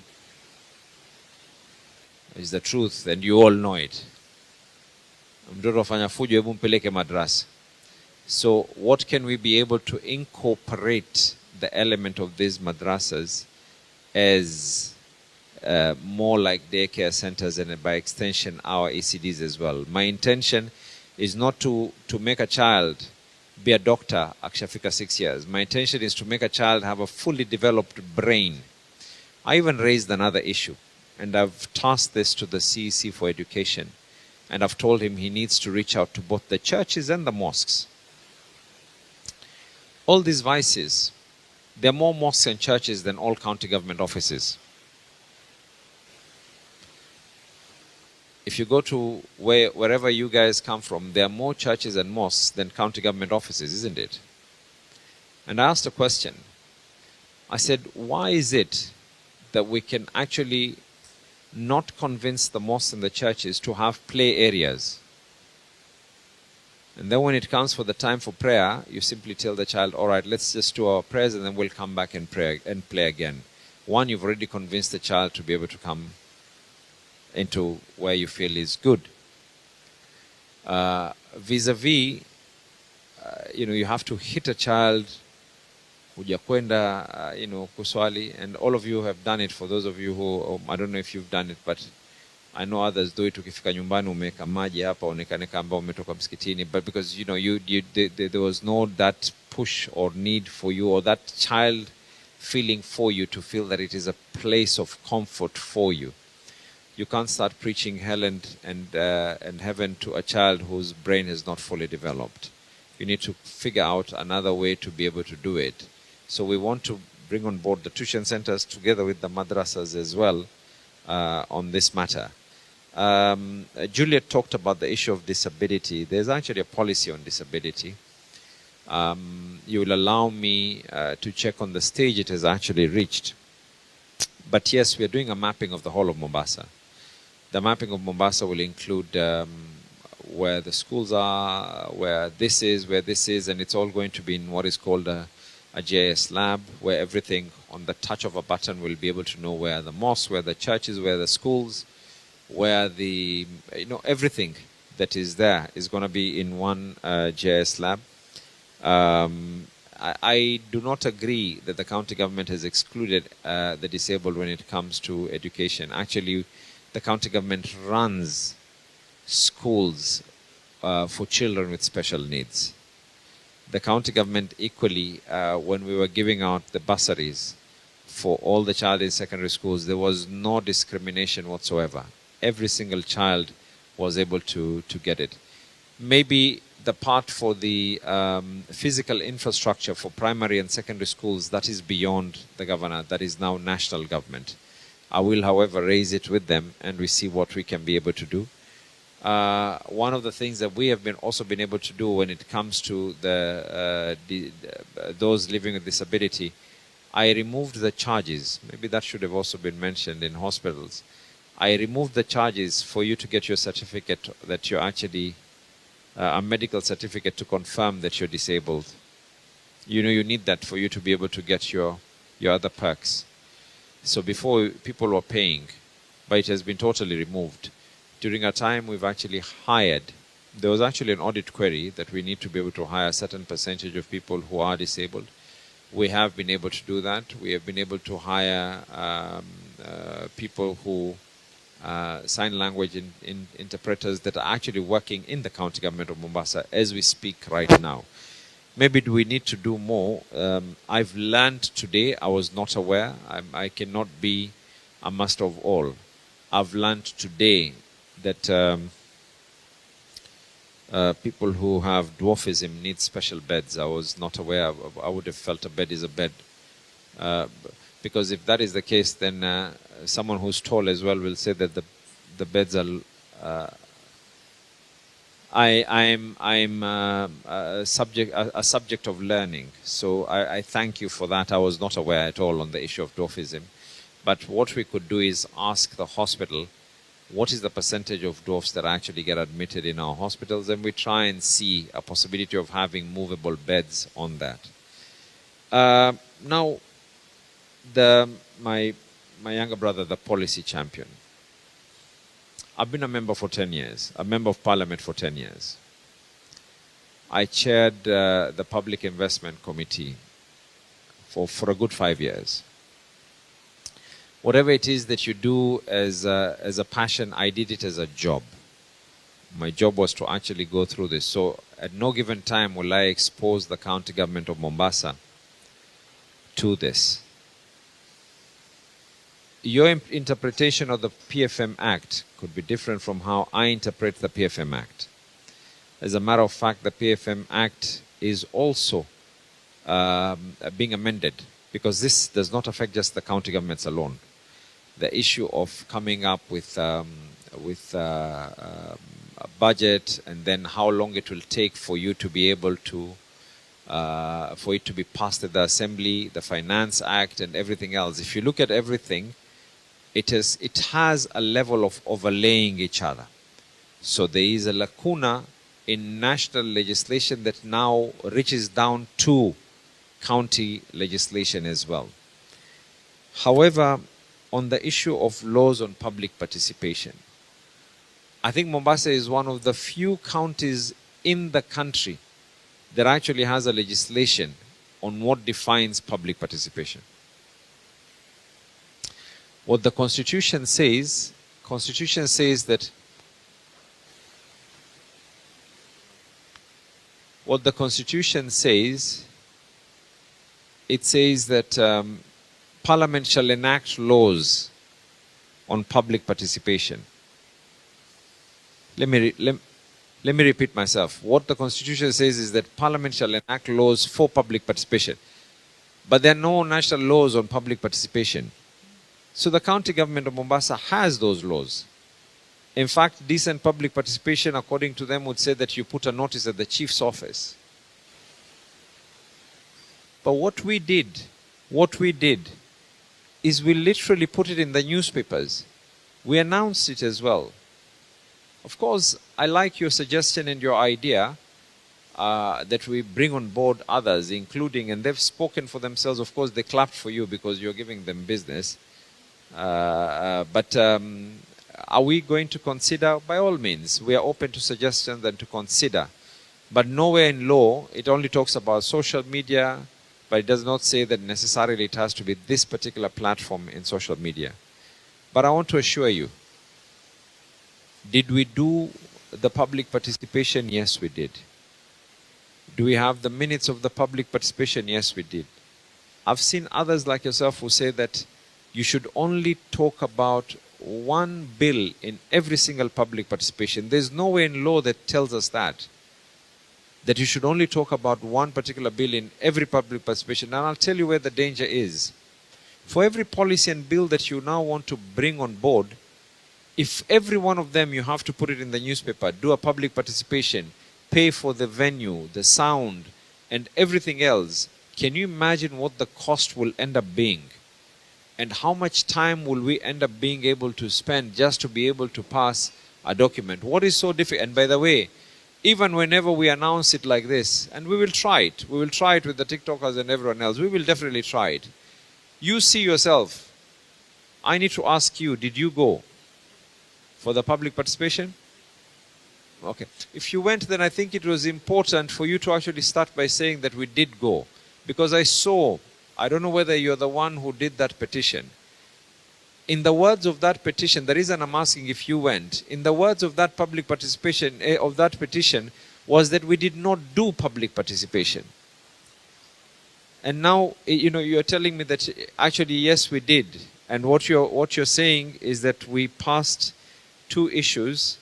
Is the truth, and you all know it. Mtoto afanya fujo, hebu mpeleke madrasa. So what can we be able to incorporate the element of these madrasas as more like daycare centers, and by extension our ECDs as well. My intention is not to make a child be a doctor akishafika 6 years. My intention is to make a child have a fully developed brain. I even raised another issue, and I've tasked this to the CEC for education, and I've told him he needs to reach out to both the churches and the mosques. All these vices, there are more mosques and churches than all county government offices. If you go to wherever you guys come from, there are more churches and mosques than county government offices, isn't it? And I asked a question. I said, why is it that we can actually not convince the mosques and the churches to have play areas? And then when it comes for the time for prayer, you simply tell the child, all right, let's just do our prayers and then we'll come back and pray and play again. One, you've already convinced the child to be able to come into where you feel is good. Vis-a-vis, you have to hit a child, hujakwenda, kuswali, and all of you have done it. For those of you who, I don't know if you've done it, but I know others do it. Ukifika nyumbani umeka maji hapa onekane kama umetoka msikitini, but because there was no that push or need for you, or that child feeling for you to feel that it is a place of comfort for you. You can't start preaching hell and heaven to a child whose brain has not fully developed. You need to figure out another way to be able to do it. So we want to bring on board the tuition centers together with the madrasas as well on this matter. Juliet talked about the issue of disability. There's actually a policy on disability. You will allow me to check on the stage it has actually reached. But yes, we are doing a mapping of the whole of Mombasa. The mapping of Mombasa will include where the schools are, where this is, and it's all going to be in what is called a GIS lab, where everything on the touch of a button will be able to know where the mosques, where the churches, where the schools, where the, everything that is there is going to be in one GIS lab. I do not agree that the county government has excluded the disabled when it comes to education. Actually, the county government runs schools for children with special needs. The county government equally, when we were giving out the bursaries for all the child in secondary schools, there was no discrimination whatsoever. Every single child was able to get it. Maybe the part for the physical infrastructure for primary and secondary schools, that is beyond the governor. That is now national government. I will, however, raise it with them and we see what we can be able to do. One of the things that we have also been able to do when it comes to those living with disability, I removed the charges. Maybe that should have also been mentioned in hospitals. I removed the charges for you to get your certificate that you're actually a medical certificate to confirm that you're disabled. You know, you need that for you to be able to get your other perks. So before, people were paying, but it has been totally removed. During our time, we've actually hired, there was actually an audit query that we need to be able to hire a certain percentage of people who are disabled. We have been able to do that. We have been able to hire people who sign language interpreters that are actually working in the county government of Mombasa as we speak right now. Maybe do we need to do more? I've learned today, I was not aware. I cannot be a master of all. I've learned today that people who have dwarfism need special beds. I was not aware. I would have felt a bed is a bed. Because if that is the case, then someone who's tall as well will say that the beds are... I'm a subject of learning. So I thank you for that. I was not aware at all on the issue of dwarfism. But what we could do is ask the hospital, what is the percentage of dwarfs that actually get admitted in our hospitals, and we try and see a possibility of having movable beds on that. Now, my younger brother, the policy champion. I've been a member for 10 years, a member of parliament for 10 years. I chaired the Public Investment Committee for a good 5 years. Whatever it is that you do as a passion, I did it as a job. My job was to actually go through this. So at no given time will I expose the county government of Mombasa to this. Your interpretation of the PFM Act could be different from how I interpret the PFM Act. As a matter of fact, the PFM Act is also being amended, because this does not affect just the county governments alone. The issue of coming up with a budget, and then how long it will take for you to be able to, for it to be passed at the Assembly, the Finance Act and everything else. If you look at everything, it has a level of overlaying each other. So there is a lacuna in national legislation that now reaches down to county legislation as well. However, on the issue of laws on public participation, I think Mombasa is one of the few counties in the country that actually has a legislation on what defines public participation. What the Constitution says that what the Constitution says, it says that Parliament shall enact laws on public participation. Let me repeat myself. What the Constitution says is that Parliament shall enact laws for public participation. But there are no national laws on public participation. So the county government of Mombasa has those laws. In fact, decent public participation, according to them, would say that you put a notice at the chief's office. But what we did is we literally put it in the newspapers. We announced it as well. Of course, I like your suggestion and your idea that we bring on board others, including, and they've spoken for themselves. Of course, they clapped for you because you're giving them business. But are we going to consider? By all means, we are open to suggestions and to consider. But nowhere in law, it only talks about social media, but it does not say that necessarily it has to be this particular platform in social media. But I want to assure you, did we do the public participation? Yes, we did. Do we have the minutes of the public participation? Yes, we did. I've seen others like yourself who say that you should only talk about one bill in every single public participation. There's nowhere in law that tells us that you should only talk about one particular bill in every public participation. And I'll tell you where the danger is. For every policy and bill that you now want to bring on board, if every one of them you have to put it in the newspaper, do a public participation, pay for the venue, the sound, and everything else, can you imagine what the cost will end up being? And how much time will we end up being able to spend just to be able to pass a document? What is so difficult? And by the way, even whenever we announce it like this, and we will try it with the TikTokers and everyone else, we will definitely try it. You see yourself. I need to ask you, did you go for the public participation? Okay. If you went, then I think it was important for you to actually start by saying that we did go. Because I don't know whether you're the one who did that petition. In the words of that petition, the reason I'm asking if you went, in the words of that public participation, of that petition, was that we did not do public participation. And now, you're telling me that actually, yes, we did. And what you're saying is that we passed 2 issues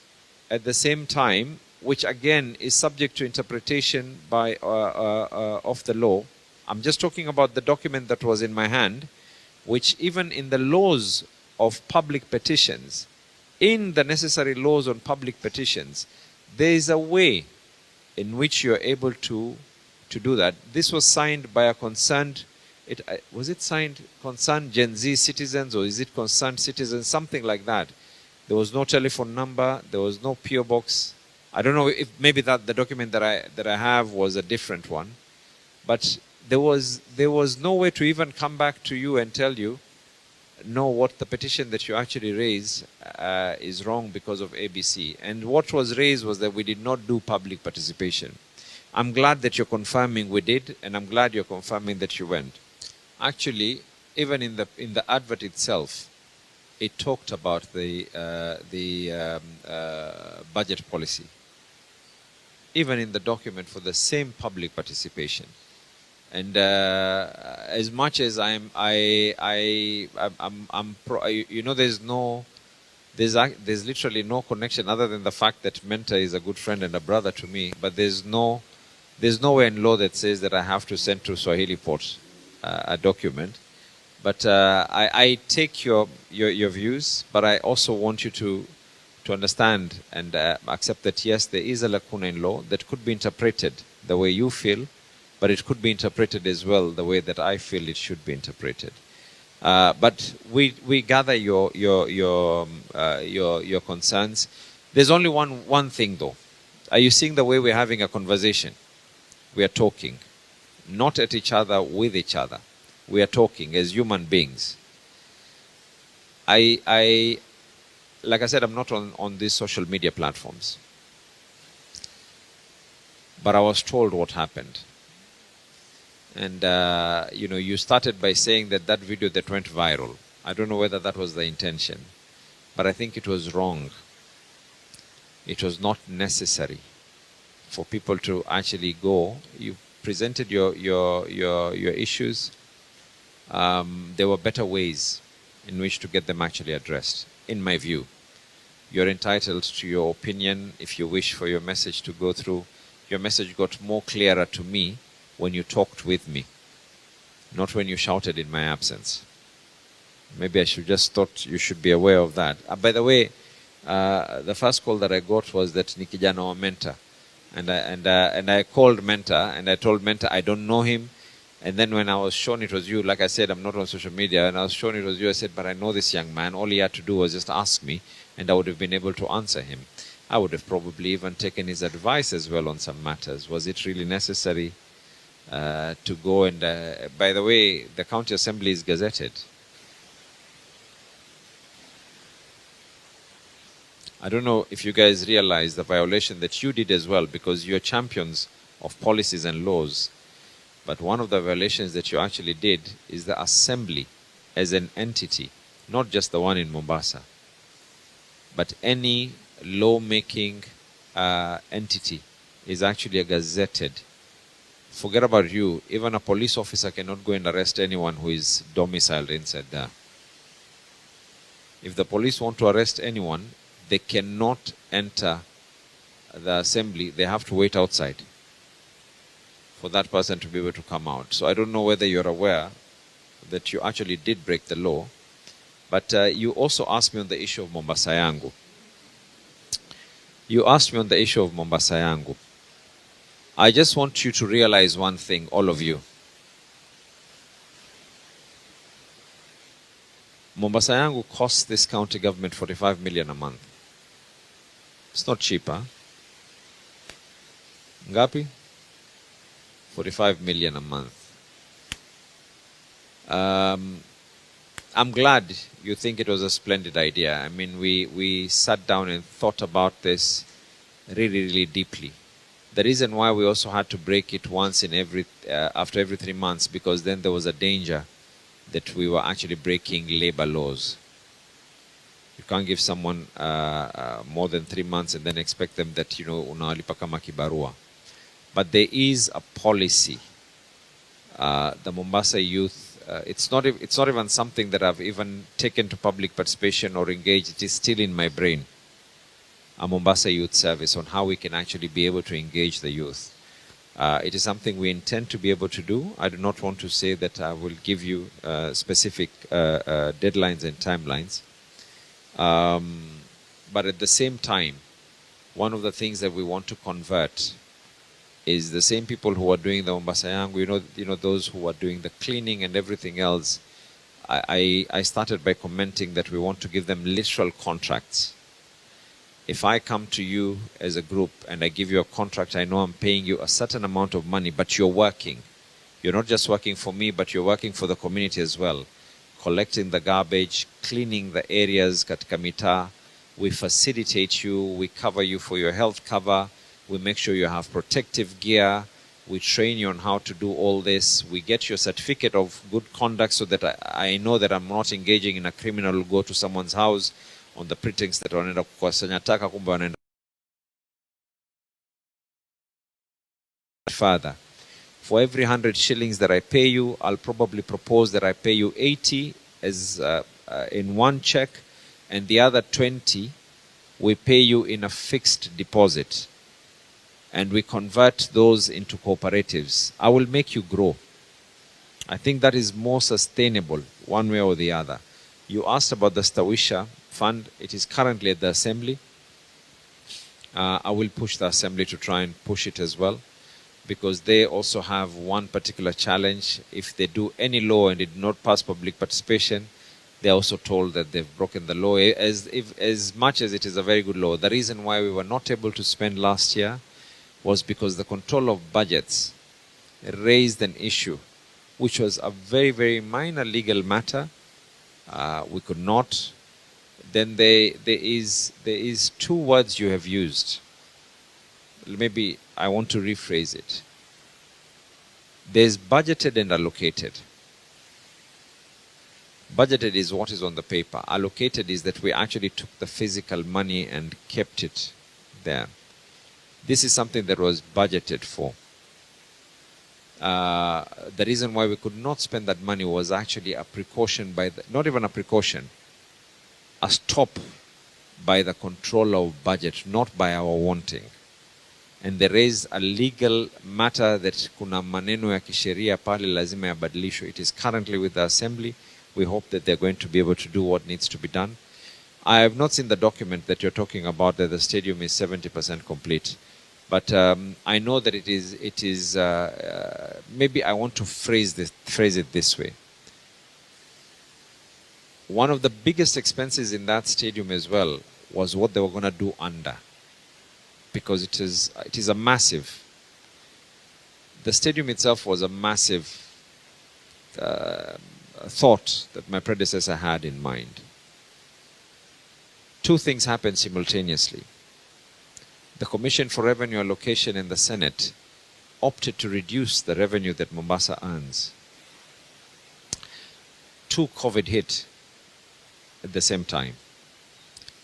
at the same time, which again is subject to interpretation by of the law. I'm just talking about the document that was in my hand, which even in the laws of public petitions, in the necessary laws on public petitions, there is a way in which you're able to do that. This was signed by a concerned, was it signed concerned Gen Z citizens, or is it concerned citizens, something like that. There was no telephone number, there was no PO box. I don't know if maybe that the document that I have was a different one, but there was no way to even come back to you and tell you, no, what the petition that you actually raised is wrong because of ABC. And what was raised was that we did not do public participation. I'm glad that you're confirming we did, and I'm glad you're confirming that you went. Actually, even in the advert itself, it talked about the budget policy. Even in the document for the same public participation. And as much as there's literally no connection other than the fact that Menta is a good friend and a brother to me, but there's nowhere in law that says that I have to send to Swahili Port a document. But I take your views, but I also want you to understand and accept that yes, there is a lacuna in law that could be interpreted the way you feel, but it could be interpreted as well the way that I feel it should be interpreted. But we gather your concerns. There's only one thing though. Are you seeing the way we're having a conversation? We are talking, not at each other, with each other. We are talking as human beings. Like I said, I'm not on these social media platforms. But I was told what happened. And, you started by saying that video that went viral, I don't know whether that was the intention, but I think it was wrong. It was not necessary for people to actually go. You presented your issues. There were better ways in which to get them actually addressed, in my view. You're entitled to your opinion if you wish for your message to go through. Your message got more clearer to me when you talked with me, not when you shouted in my absence. Maybe I should just thought you should be aware of that. By the way, the first call that I got was that Nikijana wa Menta. And I called Menta and I told Menta I don't know him. And then when I was shown it was you, like I said, I'm not on social media, and I was shown it was you, I said, but I know this young man. All he had to do was just ask me, and I would have been able to answer him. I would have probably even taken his advice as well on some matters. Was it really necessary to go and... by the way, the county assembly is gazetted. I don't know if you guys realize the violation that you did as well, because you're champions of policies and laws. But one of the violations that you actually did is the assembly as an entity, not just the one in Mombasa, but any law-making entity is actually gazetted. Forget about you. Even a police officer cannot go and arrest anyone who is domiciled inside there. If the police want to arrest anyone, they cannot enter the assembly. They have to wait outside for that person to be able to come out. So I don't know whether you're aware that you actually did break the law. But you also asked me on the issue of Mombasa yangu. You asked me on the issue of Mombasa yangu. I just want you to realize one thing, all of you. Mombasa yangu costs this county government 45 million a month. It's not cheaper. Ngapi? 45 million a month. I'm glad you think it was a splendid idea. I mean, we sat down and thought about this really, really deeply. The reason why we also had to break it once in after every 3 months, because then there was a danger that we were actually breaking labor laws. You can't give someone more than 3 months and then expect them that, unawalipa kama kibarua. But there is a policy. The Mombasa youth, it's not even something that I've even taken to public participation or engaged. It is still in my brain. A Mombasa Youth Service on how we can actually be able to engage the youth. It is something we intend to be able to do. I do not want to say that I will give you specific deadlines and timelines. But at the same time, one of the things that we want to convert is the same people who are doing the Mombasa yangu, those who are doing the cleaning and everything else. I started by commenting that we want to give them literal contracts. If I come to you as a group and I give you a contract, I know I'm paying you a certain amount of money, but you're working. You're not just working for me, but you're working for the community as well. Collecting the garbage, cleaning the areas katika mitaa. We facilitate you, we cover you for your health cover, we make sure you have protective gear, we train you on how to do all this, we get your certificate of good conduct so that I know that I'm not engaging in a criminal, go to someone's house on the pretext that wanaenda kukusanya taka kumbe wanaenda further. For every 100 shillings that I pay you, I'll probably propose that I pay you 80 as in one check, and the other 20 we pay you in a fixed deposit, and we convert those into cooperatives. I will make you grow. I think that is more sustainable one way or the other. You asked about the Stawisha fund. It is currently at the assembly. I will push the assembly to try and push it as well, because they also have one particular challenge. If they do any law and it did not pass public participation, they're also told that they've broken the law, as much as it is a very good law. The reason why we were not able to spend last year was because the control of budgets raised an issue, which was a very, very minor legal matter. We could not. Then there is two words you have used. Maybe I want to rephrase it. There's budgeted and allocated. Budgeted is what is on the paper. Allocated is that we actually took the physical money and kept it there. This is something that was budgeted for. The reason why we could not spend that money was actually a precaution by the, not even a precaution, a stop by the controller of budget, not by our wanting. And there is a legal matter that kuna maneno ya kisheria pale lazima yabadilishwe. It is currently with the assembly. We hope that they're going to be able to do what needs to be done. I have not seen the document that you're talking about, that the stadium is 70% complete. But I know that it is maybe I want to phrase it this way. One of the biggest expenses in that stadium as well was what they were going to do under. Because it is a massive. The stadium itself was a massive thought that my predecessor had in mind. Two things happened simultaneously. The Commission for Revenue Allocation in the Senate opted to reduce the revenue that Mombasa earns. COVID hit at the same time.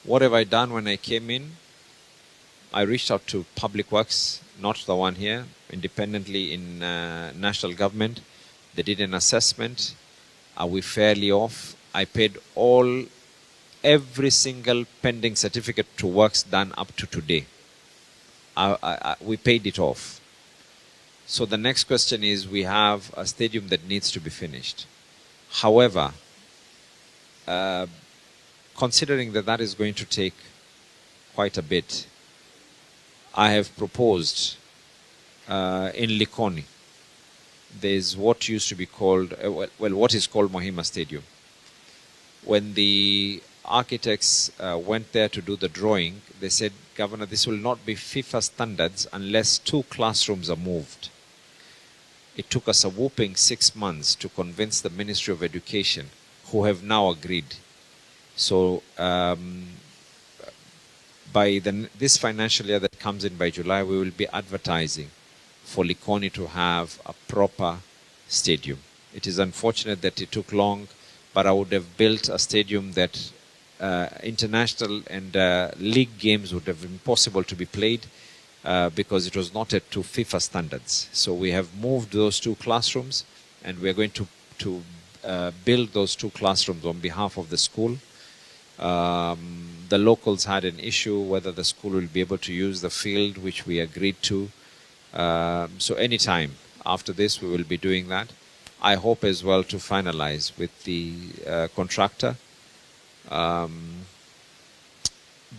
What have I done when I came in? I reached out to Public Works, not the one here, independently in national government. They did an assessment. Are we fairly off? I paid every single pending certificate to works done up to today. We paid it off. So the next question is, we have a stadium that needs to be finished. However, considering that that is going to take quite a bit, I have proposed in Likoni, there's what used to be called, what is called Mohima Stadium. When the architects went there to do the drawing, they said, Governor, this will not be FIFA standards unless 2 classrooms are moved. It took us a whopping 6 months to convince the Ministry of Education, who have now agreed. So by this financial year that comes in by July, we will be advertising for Likoni to have a proper stadium. It is unfortunate that it took long, but I would have built a stadium that international and league games would have been possible to be played because it was not to FIFA standards. So we have moved those 2 classrooms, and we are going to build those 2 classrooms on behalf of the school. The locals had an issue whether the school will be able to use the field, which we agreed to. So anytime after this, we will be doing that. I hope as well to finalize with the contractor. There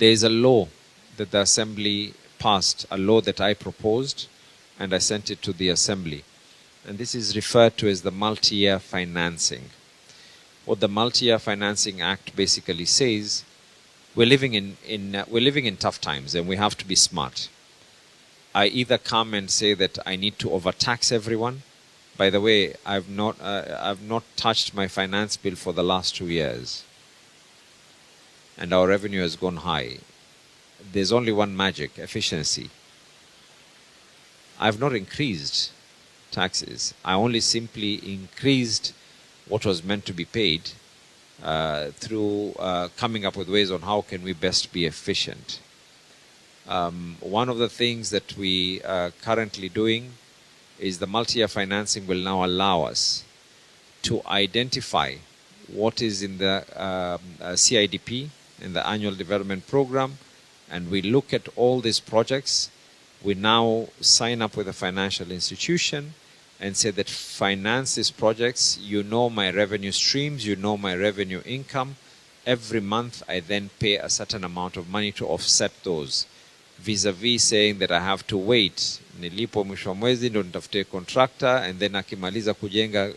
is a law that the Assembly passed, a law that I proposed, and I sent it to the Assembly. And this is referred to as the Multi-Year Financing. What the Multi-Year Financing Act basically says, we're living in tough times, and we have to be smart. I either come and say that I need to overtax everyone. By the way, I've not touched my finance bill for the last 2 years, and our revenue has gone high. There's only one magic: efficiency. I've not increased taxes. I only simply increased what was meant to be paid through coming up with ways on how can we best be efficient. One of the things that we are currently doing is the multi-year financing will now allow us to identify what is in the CIDP, in the Annual Development Program, and we look at all these projects. We now sign up with a financial institution and say that finance these projects, you know my revenue streams, you know my revenue income. Every month I then pay a certain amount of money to offset those, vis-a-vis saying that I have to wait, nilipo mwisho wa mwezi ndo nitafute contractor, and then akimaliza kujenga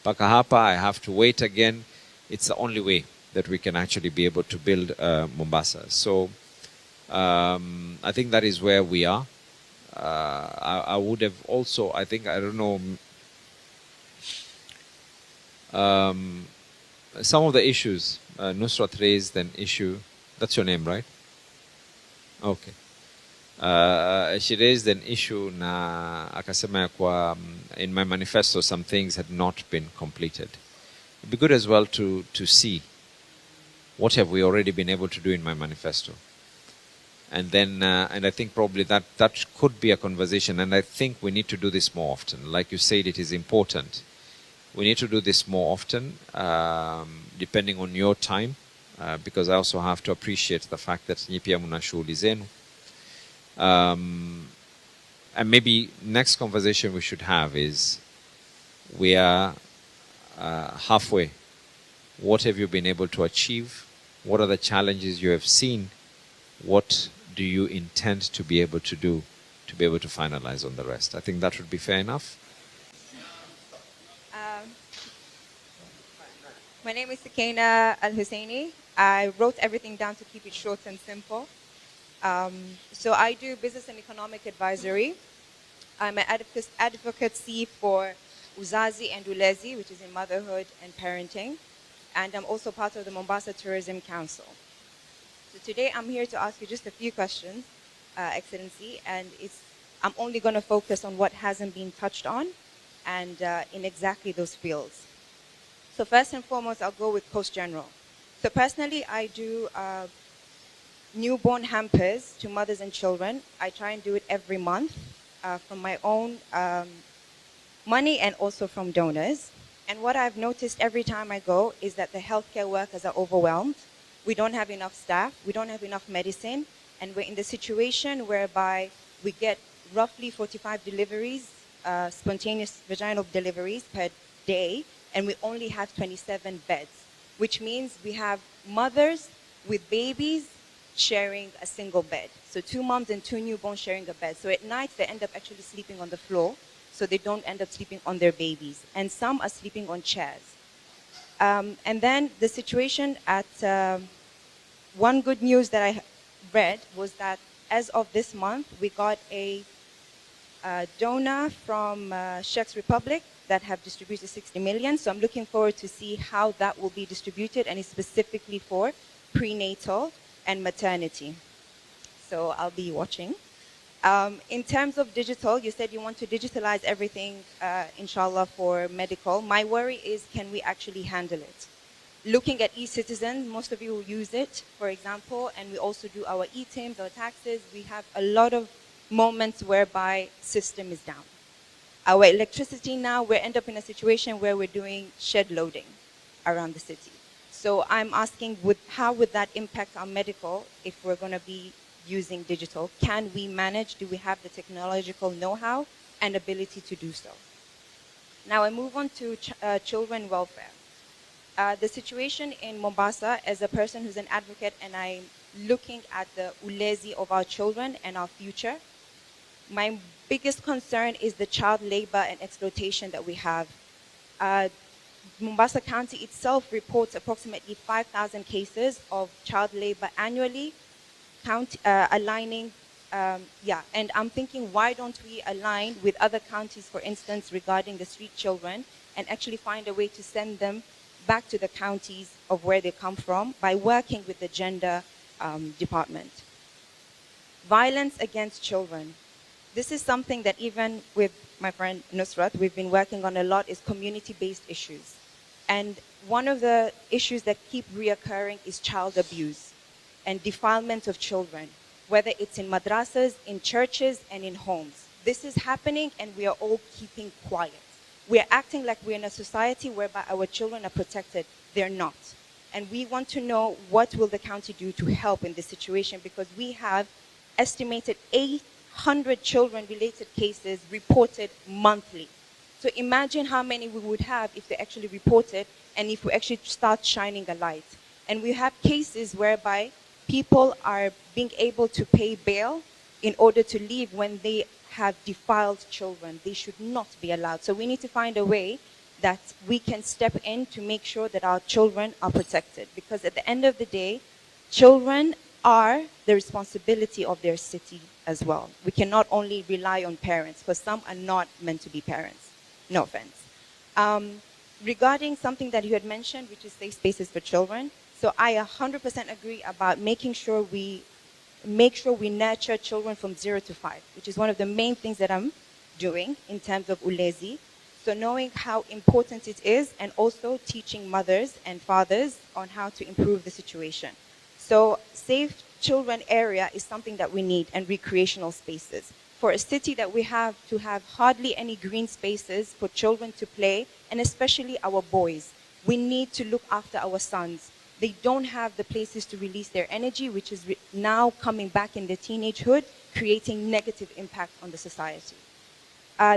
paka hapa I have to wait again. It's the only way that we can actually be able to build Mombasa. So I think that is where we are. I would have also, I don't know, some of the issues, Nusrat raised an issue. That's your name, right? Okay. She raised an issue na akasema ya kwa in my manifesto some things had not been completed. It'd be good as well to see what have we already been able to do in my manifesto. And then, and I think probably that could be a conversation, and I think we need to do this more often. Like you said, it is important. We need to do this more often, depending on your time, because I also have to appreciate the fact that nyi pia muna shughuli zenu. And maybe next conversation we should have is, we are halfway. What have you been able to achieve? What are the challenges you have seen? What do you intend to be able to do to be able to finalize on the rest? I think that would be fair enough. My name is Sakina Al-Husseini. I wrote everything down to keep it short and simple. So I do business and economic advisory. I'm an advocacy for Uzazi and Ulezi, which is in motherhood and parenting. And I'm also part of the Mombasa Tourism Council. So today I'm here to ask you just a few questions, Excellency, and I'm only going to focus on what hasn't been touched on and in exactly those fields. So first and foremost, I'll go with Coast General. So personally, I do newborn hampers to mothers and children. I try and do it every month from my own money and also from donors. And what I've noticed every time I go is that the healthcare workers are overwhelmed. We don't have enough staff, we don't have enough medicine, and we're in the situation whereby we get roughly 45 deliveries, spontaneous vaginal deliveries per day, and we only have 27 beds, which means we have mothers with babies sharing a single bed. So 2 moms and 2 newborns sharing a bed. So at night, they end up actually sleeping on the floor, so they don't end up sleeping on their babies. And some are sleeping on chairs. And then the situation at one good news that I read was that as of this month, we got a donor from Czech Republic that have distributed 60 million. So I'm looking forward to see how that will be distributed, and it's specifically for prenatal and maternity. So I'll be watching. In terms of digital, you said you want to digitalize everything, inshallah, for medical. My worry is, can we actually handle it? Looking at e-citizen, most of you will use it, for example, and we also do our e-TIMs, our taxes. We have a lot of moments whereby system is down. Our electricity now, we end up in a situation where we're doing shed loading around the city. So I'm asking, how would that impact our medical if we're going to be using digital? Can we manage? Do we have the technological know-how and ability to do so? Now I move on to children welfare. The situation in Mombasa, as a person who's an advocate, and I'm looking at the ulezi of our children and our future, my biggest concern is the child labor and exploitation that we have. Mombasa County itself reports approximately 5,000 cases of child labor annually, and I'm thinking, why don't we align with other counties, for instance, regarding the street children, and actually find a way to send them back to the counties of where they come from by working with the gender department. Violence against children. This is something that even with my friend Nusrat, we've been working on a lot, is community-based issues. And one of the issues that keep reoccurring is child abuse and defilement of children, whether it's in madrasas, in churches, and in homes. This is happening, and we are all keeping quiet. We are acting like we're in a society whereby our children are protected. They're not. And we want to know, what will the county do to help in this situation, because we have estimated 800 children-related cases reported monthly. So imagine how many we would have if they actually reported, and if we actually start shining a light. And we have cases whereby people are being able to pay bail in order to leave when they have defiled children. They should not be allowed. So we need to find a way that we can step in to make sure that our children are protected. Because at the end of the day, children are the responsibility of their city as well. We cannot only rely on parents, because some are not meant to be parents. No offense. Regarding something that you had mentioned, which is safe spaces for children, so I 100% agree about making sure we nurture children from 0 to 5, which is one of the main things that I'm doing in terms of ulezi. So knowing how important it is, and also teaching mothers and fathers on how to improve the situation. So safe children area is something that we need, and recreational spaces. For a city that we have to have hardly any green spaces for children to play, and especially our boys, we need to look after our sons. They don't have the places to release their energy, which is now coming back in their teenagehood, creating negative impact on the society.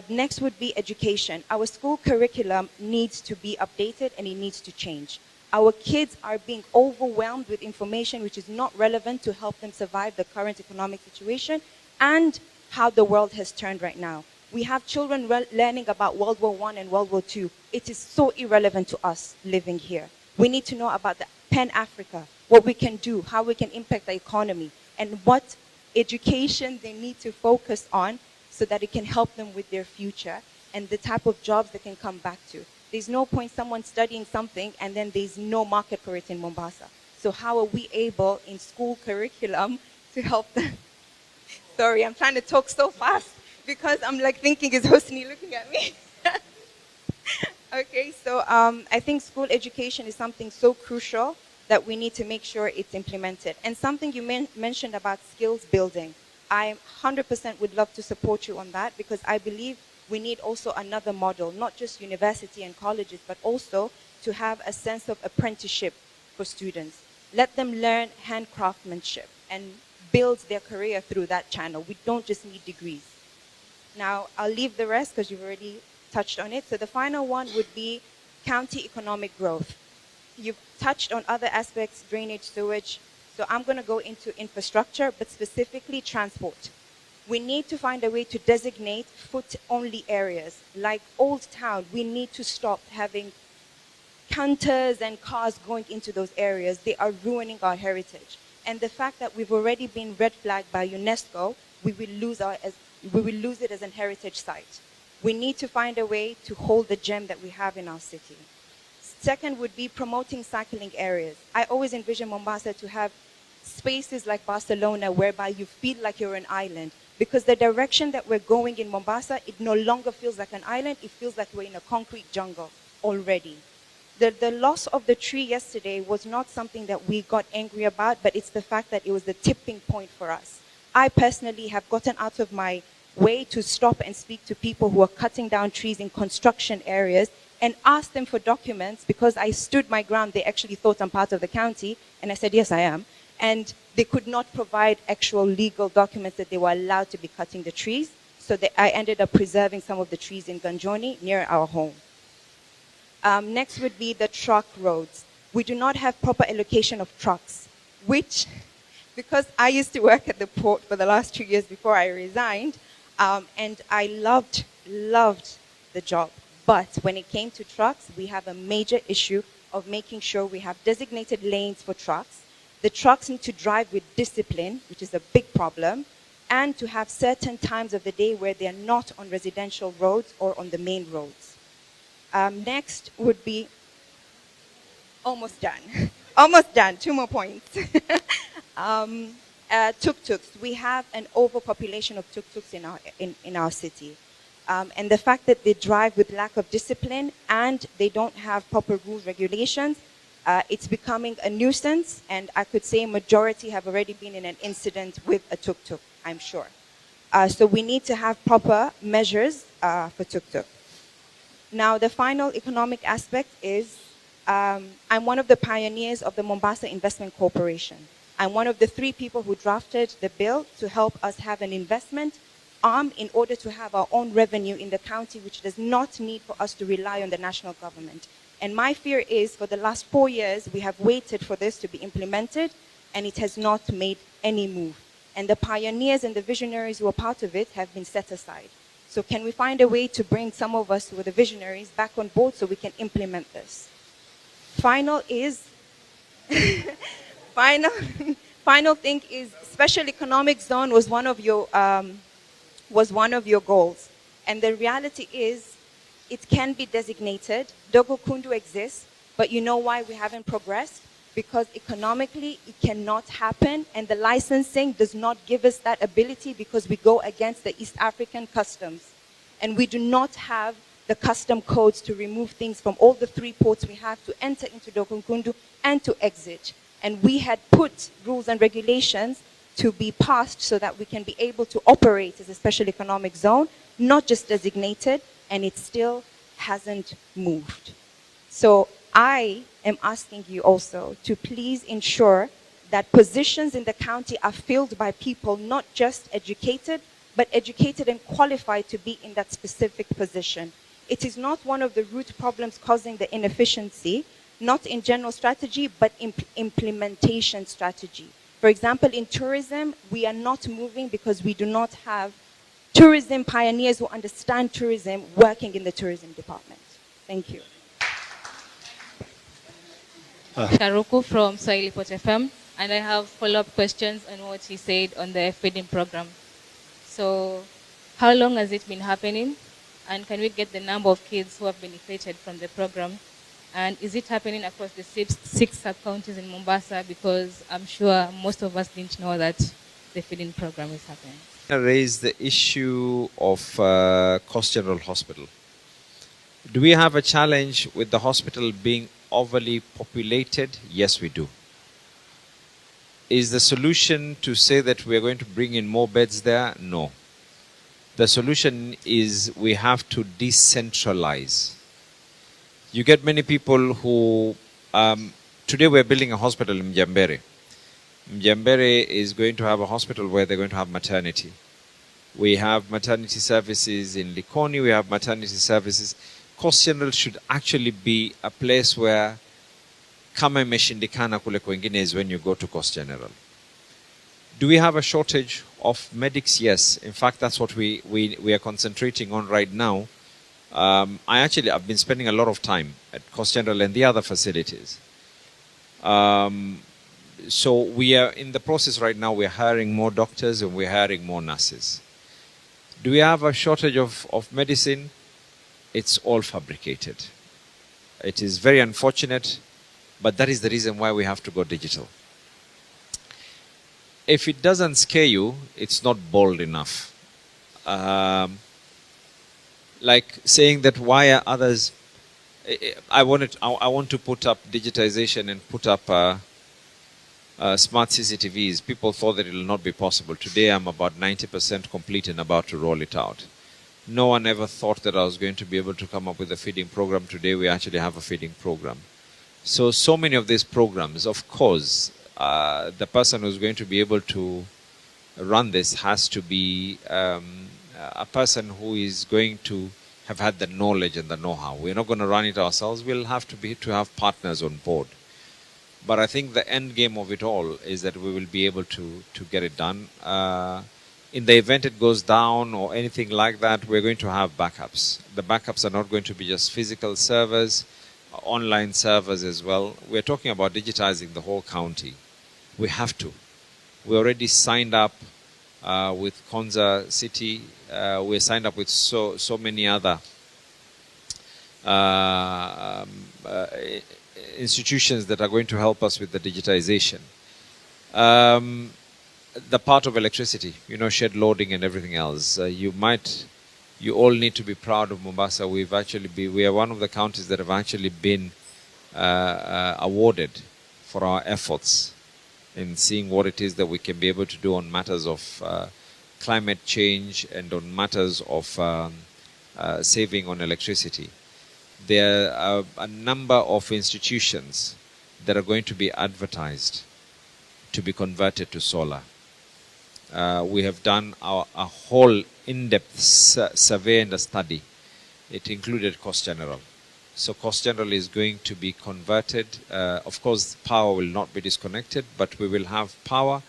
Next would be education. Our school curriculum needs to be updated, and it needs to change. Our kids are being overwhelmed with information which is not relevant to help them survive the current economic situation and how the world has turned right now. We have children learning about World War I and World War II. It is so irrelevant to us living here. We need to know about the Pan-Africa, what we can do, how we can impact the economy, and what education they need to focus on so that it can help them with their future and the type of jobs they can come back to. There's no point someone studying something and then there's no market for it in Mombasa. So how are we able in school curriculum to help them? Sorry, I'm trying to talk so fast because I'm like thinking, is Hosni looking at me? Okay, so I think school education is something so crucial that we need to make sure it's implemented. And something you mentioned about skills building, I 100% would love to support you on that, because I believe we need also another model, not just university and colleges, but also to have a sense of apprenticeship for students. Let them learn hand craftsmanship and build their career through that channel. We don't just need degrees. Now, I'll leave the rest because you've already touched on it. So the final one would be county economic growth. You've touched on other aspects, drainage, sewage. So I'm going to go into infrastructure, but specifically transport. We need to find a way to designate foot-only areas. Like Old Town, we need to stop having canters and cars going into those areas. They are ruining our heritage. And the fact that we've already been red flagged by UNESCO, we will lose it as a heritage site. We need to find a way to hold the gem that we have in our city. Second would be promoting cycling areas. I always envision Mombasa to have spaces like Barcelona whereby you feel like you're an island, because the direction that we're going in Mombasa, it no longer feels like an island, it feels like we're in a concrete jungle already. The loss of the tree yesterday was not something that we got angry about, but it's the fact that it was the tipping point for us. I personally have gotten out of my way to stop and speak to people who are cutting down trees in construction areas and ask them for documents, because I stood my ground. They actually thought I'm part of the county, and I said, yes, I am. And they could not provide actual legal documents that they were allowed to be cutting the trees. So I ended up preserving some of the trees in Ganjoni near our home. Next would be the truck roads. We do not have proper allocation of trucks, which, because I used to work at the port for the last 2 years before I resigned, and I loved the job. But when it came to trucks, we have a major issue of making sure we have designated lanes for trucks. The trucks need to drive with discipline, which is a big problem, and to have certain times of the day where they are not on residential roads or on the main roads. Next would be, almost done, almost done, 2 more points. Tuk-tuks. We have an overpopulation of tuk-tuks in our city. And the fact that they drive with lack of discipline and they don't have proper rules, regulations, it's becoming a nuisance, and I could say a majority have already been in an incident with a tuk-tuk, I'm sure. So we need to have proper measures for tuk-tuk. Now, the final economic aspect is, I'm one of the pioneers of the Mombasa Investment Corporation. I'm one of the 3 people who drafted the bill to help us have an investment arm in order to have our own revenue in the county, which does not need for us to rely on the national government. And my fear is, for the last 4 years, we have waited for this to be implemented, and it has not made any move. And the pioneers and the visionaries who are part of it have been set aside. So can we find a way to bring some of us who are the visionaries back on board so we can implement this? Final is, final thing is, special economic zone was one of your goals. And the reality is, it can be designated. Dogo Kundu exists, but you know why we haven't progressed? Because economically, it cannot happen, and the licensing does not give us that ability because we go against the East African customs. And we do not have the custom codes to remove things from all the 3 ports we have to enter into Dogo Kundu and to exit. And we had put rules and regulations to be passed so that we can be able to operate as a special economic zone, not just designated, and it still hasn't moved. So I am asking you also to please ensure that positions in the county are filled by people not just educated, but educated and qualified to be in that specific position. It is not one of the root problems causing the inefficiency, not in general strategy, but implementation strategy. For example, in tourism, we are not moving because we do not have tourism pioneers who understand tourism working in the tourism department. Thank you. Sharuku from Swahili Pot FM, and I have follow-up questions on what he said on the feeding program. So, how long has it been happening? And can we get the number of kids who have benefited from the program? And is it happening across the 6 sub-counties in Mombasa? Because I'm sure most of us didn't know that the feeding program is happening. I raised the issue of Coast General Hospital. Do we have a challenge with the hospital being overly populated? Yes, we do. Is the solution to say that we are going to bring in more beds there? No. The solution is we have to decentralize. You get many people who, today we're building a hospital in Mjambere. Mjambere is going to have a hospital where they're going to have maternity. We have maternity services in Likoni, we have maternity services. Coast General should actually be a place where kama imeshindikana kule kwingine is when you go to Coast General. Do we have a shortage of medics? Yes. In fact, that's what we are concentrating on right now. I've been spending a lot of time at Coast General and the other facilities. So we are in the process right now. We're hiring more doctors and we're hiring more nurses. Do we have a shortage of medicine? It's all fabricated. It is very unfortunate, but that is the reason why we have to go digital. If it doesn't scare you, it's not bold enough. Like saying that why are others... I want to put up digitization and put up smart CCTVs. People thought that it will not be possible. Today I'm about 90% complete and about to roll it out. No one ever thought that I was going to be able to come up with a feeding program. Today we actually have a feeding program. So many of these programs, of course, the person who's going to be able to run this has to be a person who is going to have had the knowledge and the know-how. We're not going to run it ourselves. We'll have to have partners on board. But I think the end game of it all is that we will be able to get it done. In the event it goes down or anything like that, we're going to have backups. The backups are not going to be just physical servers, online servers as well. We're talking about digitizing the whole county. We have to. We already signed up with Konza City. We're signed up with so many other institutions that are going to help us with the digitization. The part of electricity, shed loading and everything else. You all need to be proud of Mombasa. We are one of the counties that have actually been awarded for our efforts in seeing what it is that we can be able to do on matters of climate change and on matters of saving on electricity. There are a number of institutions that are going to be advertised to be converted to solar. We have done a whole in-depth survey and a study. It included Coast General. So Coast General is going to be converted. Of course, power will not be disconnected, but we will have power.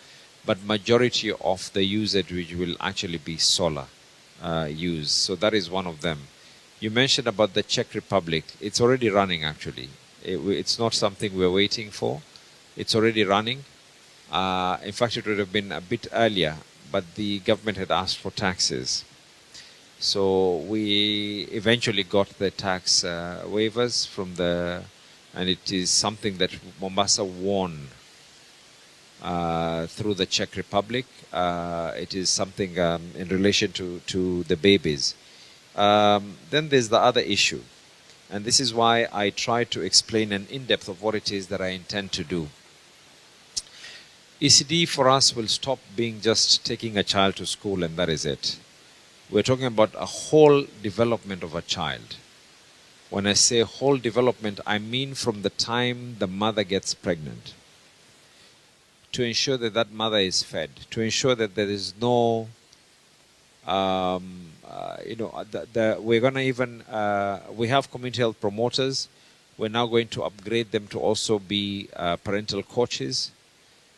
But majority of the usage will actually be solar use. So that is one of them. You mentioned about the Czech Republic. It's already running, actually. It's not something we're waiting for. It's already running. In fact, it would have been a bit earlier, but the government had asked for taxes. So we eventually got the tax waivers from and it is something that Mombasa won through the Czech Republic. It is something in relation to the babies. Then there's the other issue. And this is why I try to explain in depth of what it is that I intend to do. ECD for us will stop being just taking a child to school and that is it. We're talking about a whole development of a child. When I say whole development, I mean from the time the mother gets pregnant. To ensure that that mother is fed. To ensure that there is no, we're going to even, we have community health promoters. We're now going to upgrade them to also be parental coaches,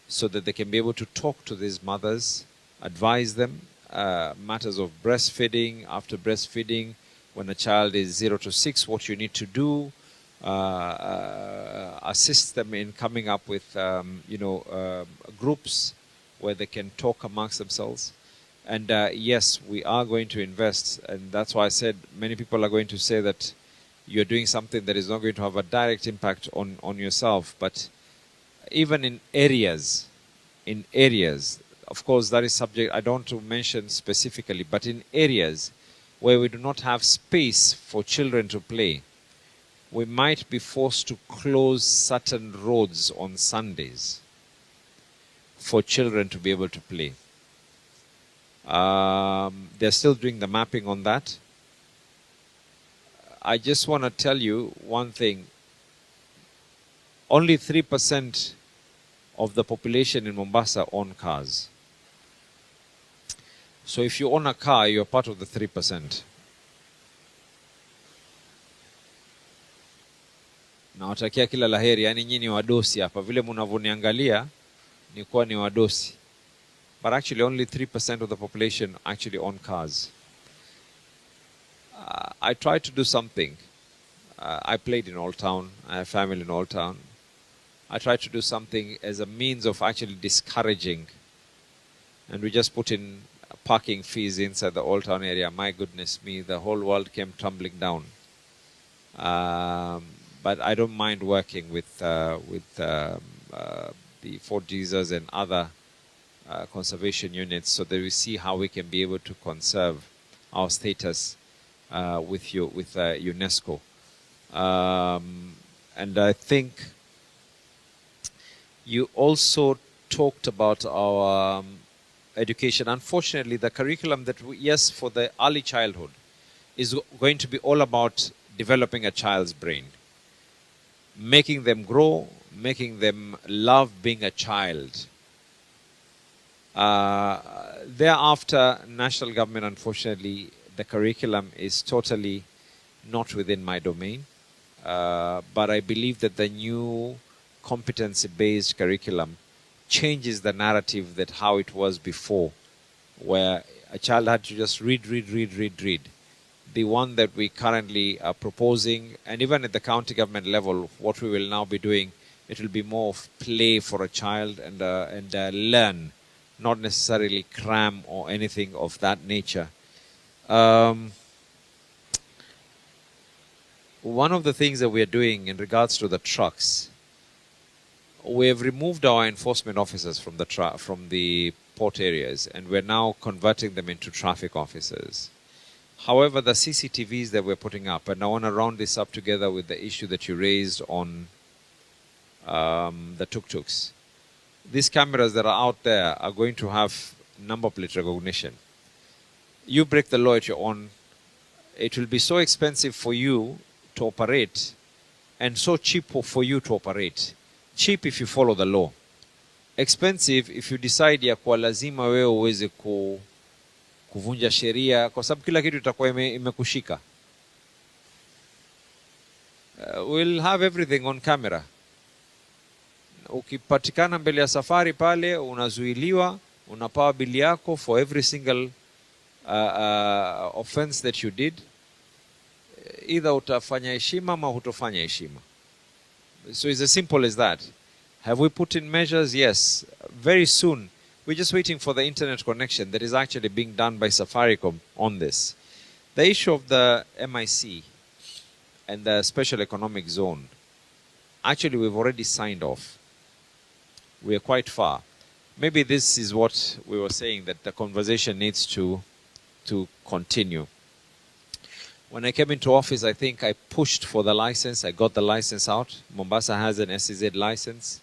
so that they can be able to talk to these mothers, advise them, matters of breastfeeding, after breastfeeding, when a child is 0 to 6, what you need to do, assist them in coming up with, groups where they can talk amongst themselves. And yes, we are going to invest, and that's why I said many people are going to say that you're doing something that is not going to have a direct impact on yourself, but even in areas, of course that is subject, I don't want to mention specifically, but in areas where we do not have space for children to play, we might be forced to close certain roads on Sundays for children to be able to play. They're still doing the mapping on that. I just want to tell you one thing. Only 3% of the population in Mombasa own cars. So if you own a car, you're part of the 3%. nawatakia kila laheri. Yani nyinyi wadosi hapa, vile mnavoniangalia ni kuwa ni wadosi, but actually only 3% of the population actually own cars. I tried to do something. I played in Old Town. I have family in Old Town. I tried to do something as a means of actually discouraging, and we just put in parking fees inside the Old Town area. My goodness me, the whole world came tumbling down. But I don't mind working with the Fort Jesus and other conservation units, so that we see how we can be able to conserve our status with UNESCO. And I think you also talked about our education. Unfortunately, the curriculum that yes, for the early childhood is going to be all about developing a child's brain, making them grow, making them love being a child. Thereafter, national government, unfortunately, the curriculum is totally not within my domain. But I believe that the new competency-based curriculum changes the narrative that how it was before, where a child had to just read. The one that we currently are proposing, and even at the county government level, what we will now be doing, it will be more of play for a child and learn, not necessarily cram or anything of that nature. One of the things that we are doing in regards to the trucks, we have removed our enforcement officers from the port areas, and we're now converting them into traffic officers. However, the CCTVs that we're putting up, and I want to round this up together with the issue that you raised on the tuk-tuks. These cameras that are out there are going to have number plate recognition. You break the law at your own. It will be so expensive for you to operate and so cheap for you to operate. Cheap if you follow the law. Expensive if you decide ya kwa lazima wewe uweze kuvunja sheria kwa sababu kila kitu itakuwa imekushika. We'll have everything on camera. Ukipatikana mbele ya safari pale unazuiliwa, unapawa bili yako for every single offense that you did. Either utafanya heshima ama hutofanya heshima. So it's as simple as that. Have we put in measures? Yes. Very soon. We're just waiting for the internet connection that is actually being done by Safaricom on this. The issue of the MIC and the Special Economic Zone, actually we've already signed off. We are quite far. Maybe this is what we were saying, that the conversation needs to continue. When I came into office, I think I pushed for the license. I got the license out. Mombasa has an SEZ license.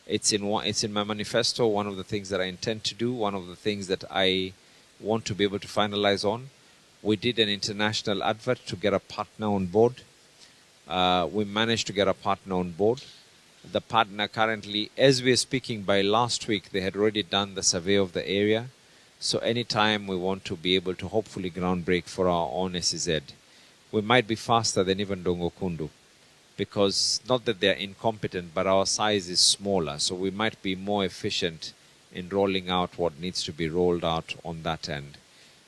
It's in my manifesto, one of the things that I intend to do, one of the things that I want to be able to finalize on. We did an international advert to get a partner on board. We managed to get a partner on board. The partner currently, as we are speaking, by last week, they had already done the survey of the area. So anytime we want to be able to hopefully ground break for our own SEZ, we might be faster than even Dongo Kundu. Because not that they're incompetent, but our size is smaller. So we might be more efficient in rolling out what needs to be rolled out on that end.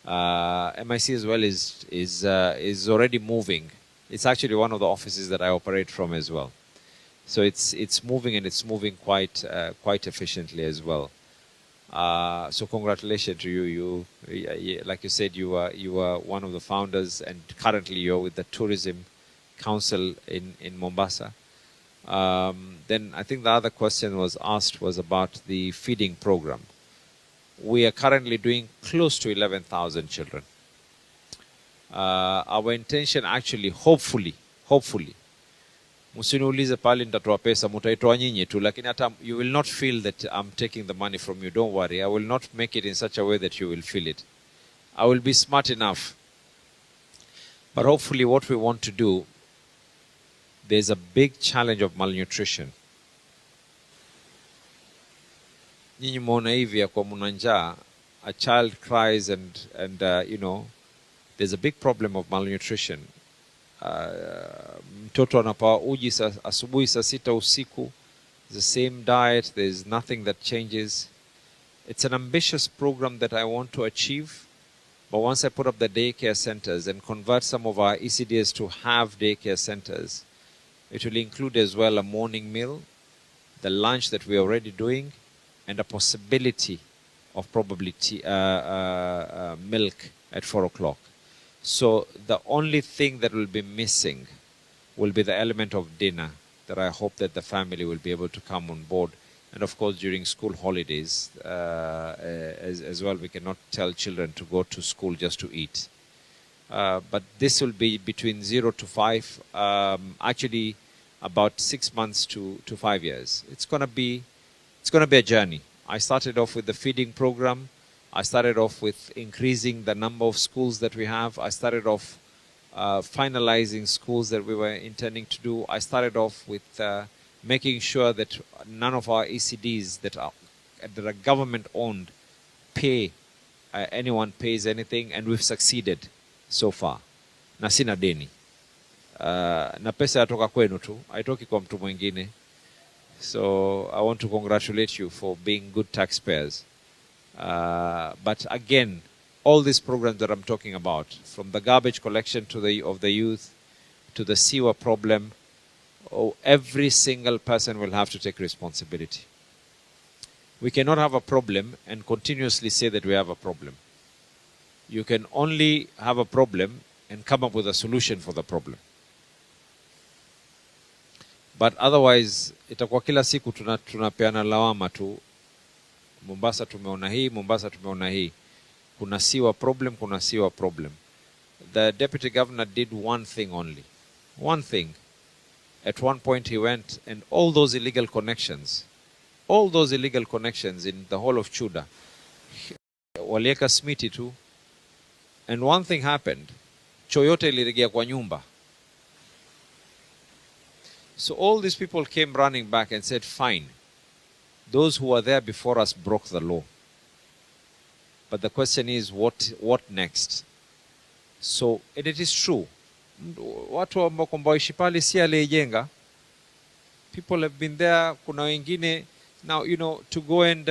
MIC as well is already moving. It's actually one of the offices that I operate from as well. So it's moving, and it's moving quite efficiently as well. So congratulations to you. Like you said, you are one of the founders, and currently you're with the Tourism Council in Mombasa. Then I think the other question was asked was about the feeding program. We are currently doing close to 11,000 children. Our intention actually, hopefully, msiniulize pale nitatoa pesa, mutaitoa nyinyi tu, lakini hata you will not feel that I'm taking the money from you. Don't worry. I will not make it in such a way that you will feel it. I will be smart enough. But hopefully what we want to do, there's a big challenge of malnutrition. Nyinyi muona hivi ya kwa muna njaa, a child cries and you know, there's a big problem of malnutrition. mtoto anapewa uji asubuhi saa 6 usiku, the same diet, there's nothing that changes. It's an ambitious program that I want to achieve, but once I put up the daycare centers and convert some of our ECDs to have daycare centers, it will include as well a morning meal, the lunch that we're already doing, and a possibility of probably milk at 4 o'clock. So the only thing that will be missing will be the element of dinner, that I hope that the family will be able to come on board. And of course, during school holidays as well, we cannot tell children to go to school just to eat. But this will be between 0 to 5, actually about 6 months to 5 years. It's gonna be a journey. I started off with the feeding program. I started off with increasing the number of schools that we have. I started off finalizing schools that we were intending to do. I started off with making sure that none of our ECDs that are government owned anyone pays anything, and we've succeeded so far. Na sina deni. Na pesa yatoka kwenu tu, haitoki kwa mtu mwingine. So I want to congratulate you for being good taxpayers. But again, all these programs that I'm talking about, from the garbage collection of the youth, to the sewer problem, every single person will have to take responsibility. We cannot have a problem and continuously say that we have a problem. You can only have a problem and come up with a solution for the problem. But otherwise, itakuwa kila siku tunapeana lawama tu. Mombasa tumeona hii, Mombasa tumeona hii. Kuna siwa problem, kuna siwa problem. The deputy governor did one thing only. One thing. At one point he went, and all those illegal connections in the whole of Chuda, walieka smiti tu. And one thing happened. Choyote ilirejea kwa nyumba. So all these people came running back and said, fine, those who were there before us broke the law. But the question is, what next? So, and it is true. Watu ambao kwamba waishi pale si aliyejenga. People have been there. Kuna wengine now, to go and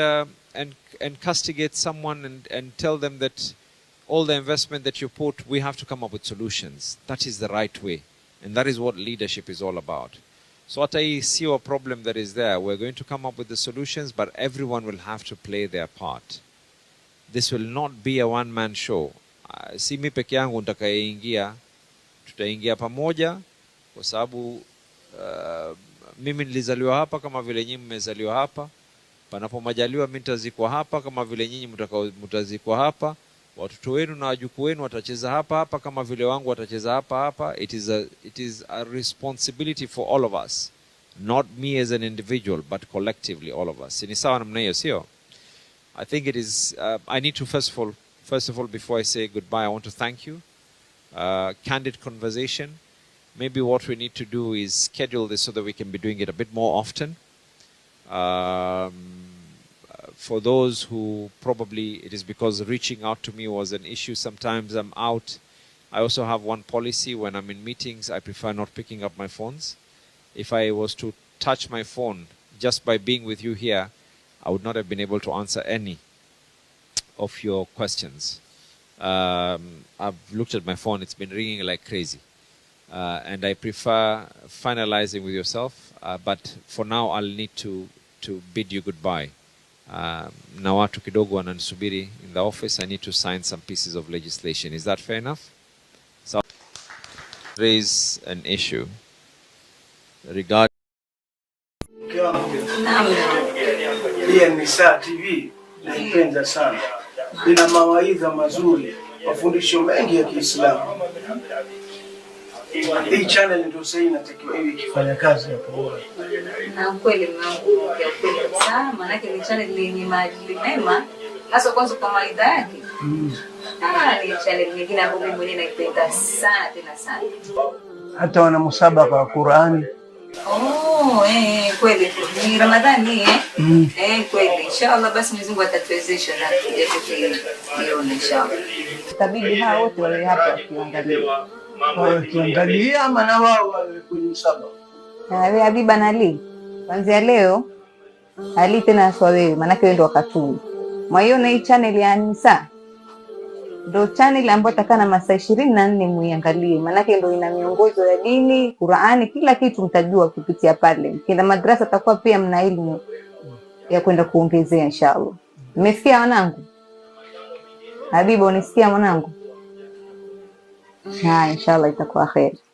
castigate someone and tell them that all the investment that you put, we have to come up with solutions. That is the right way. And that is what leadership is all about. So what I see a problem that is there, we're going to come up with the solutions, but everyone will have to play their part. This will not be a one-man show. Si mimi peke yangu nitakayeingia, tutaingia pamoja kwa sababu mimi nilizaliwa hapa kama vile nyinyi mmezaliwa hapa. Panapo majaliwa mimi nitazikwa hapa kama vile nyinyi mtazikwa hapa. Watoto wenu na wajukuu wenu watacheza hapa kama vile wangu watacheza hapa. It is a responsibility for all of us, not me as an individual, but collectively all of us. Ni sawa namna hiyo, sio? I think it is. I need to first of all, before I say goodbye, I want to thank you. Candid conversation. Maybe what we need to do is schedule this so that we can be doing it a bit more often. For those who probably it is because reaching out to me was an issue. Sometimes I'm out. I also have one policy: when I'm in meetings, I prefer not picking up my phones. If I was to touch my phone just by being with you here, I would not have been able to answer any of your questions. I've looked at my phone, it's been ringing like crazy. And I prefer finalizing with yourself, but for now I'll need to bid you goodbye. Na watu kidogo wananisubiri in the office. I need to sign some pieces of legislation. Is that fair enough? So raise an issue regarding Hii An-Nisa TV naipenda sana. Ina mawaidha mazuri, mafundisho mengi ya Kiislamu. Hii channel ndio sasa inatakiwa iwe ikifanya kazi hapo bora. Na kweli mwangu ya kweli sana, maana ni channel yenye maadili mema, hasa kwanza kwa mawaidha yake. Ni channel nyingine ambayo mimi mwenyewe naipenda sana tena sana. Hata wana musabaka wa Qur'ani. Kweli ni Ramadhani kweli inshallah basi Mwenyezi Mungu atatuwezesha na tuje tukiona inshallah. Tabibi hao wote wale hapa wakiangalia Wakiangalia ama na wao wawe kwenye msaba. Wewe Habiba na Ali, kuanzia leo Ali tena aswa wewe, maanake wewe ndo wakatuni. Mwaiona hii channel ya Anisa? Ndo channel ambayo takana masaa 24 muiangalie, maanake ndo ina miongozo ya dini, Qur'ani, kila kitu mtajua kupitia pale. Kila madrasa takuwa pia mna elimu ya kwenda kuongezea inshallah. Mmesikia wanangu? Habiba, unisikia mwanangu? Inshallah itakuwa khair.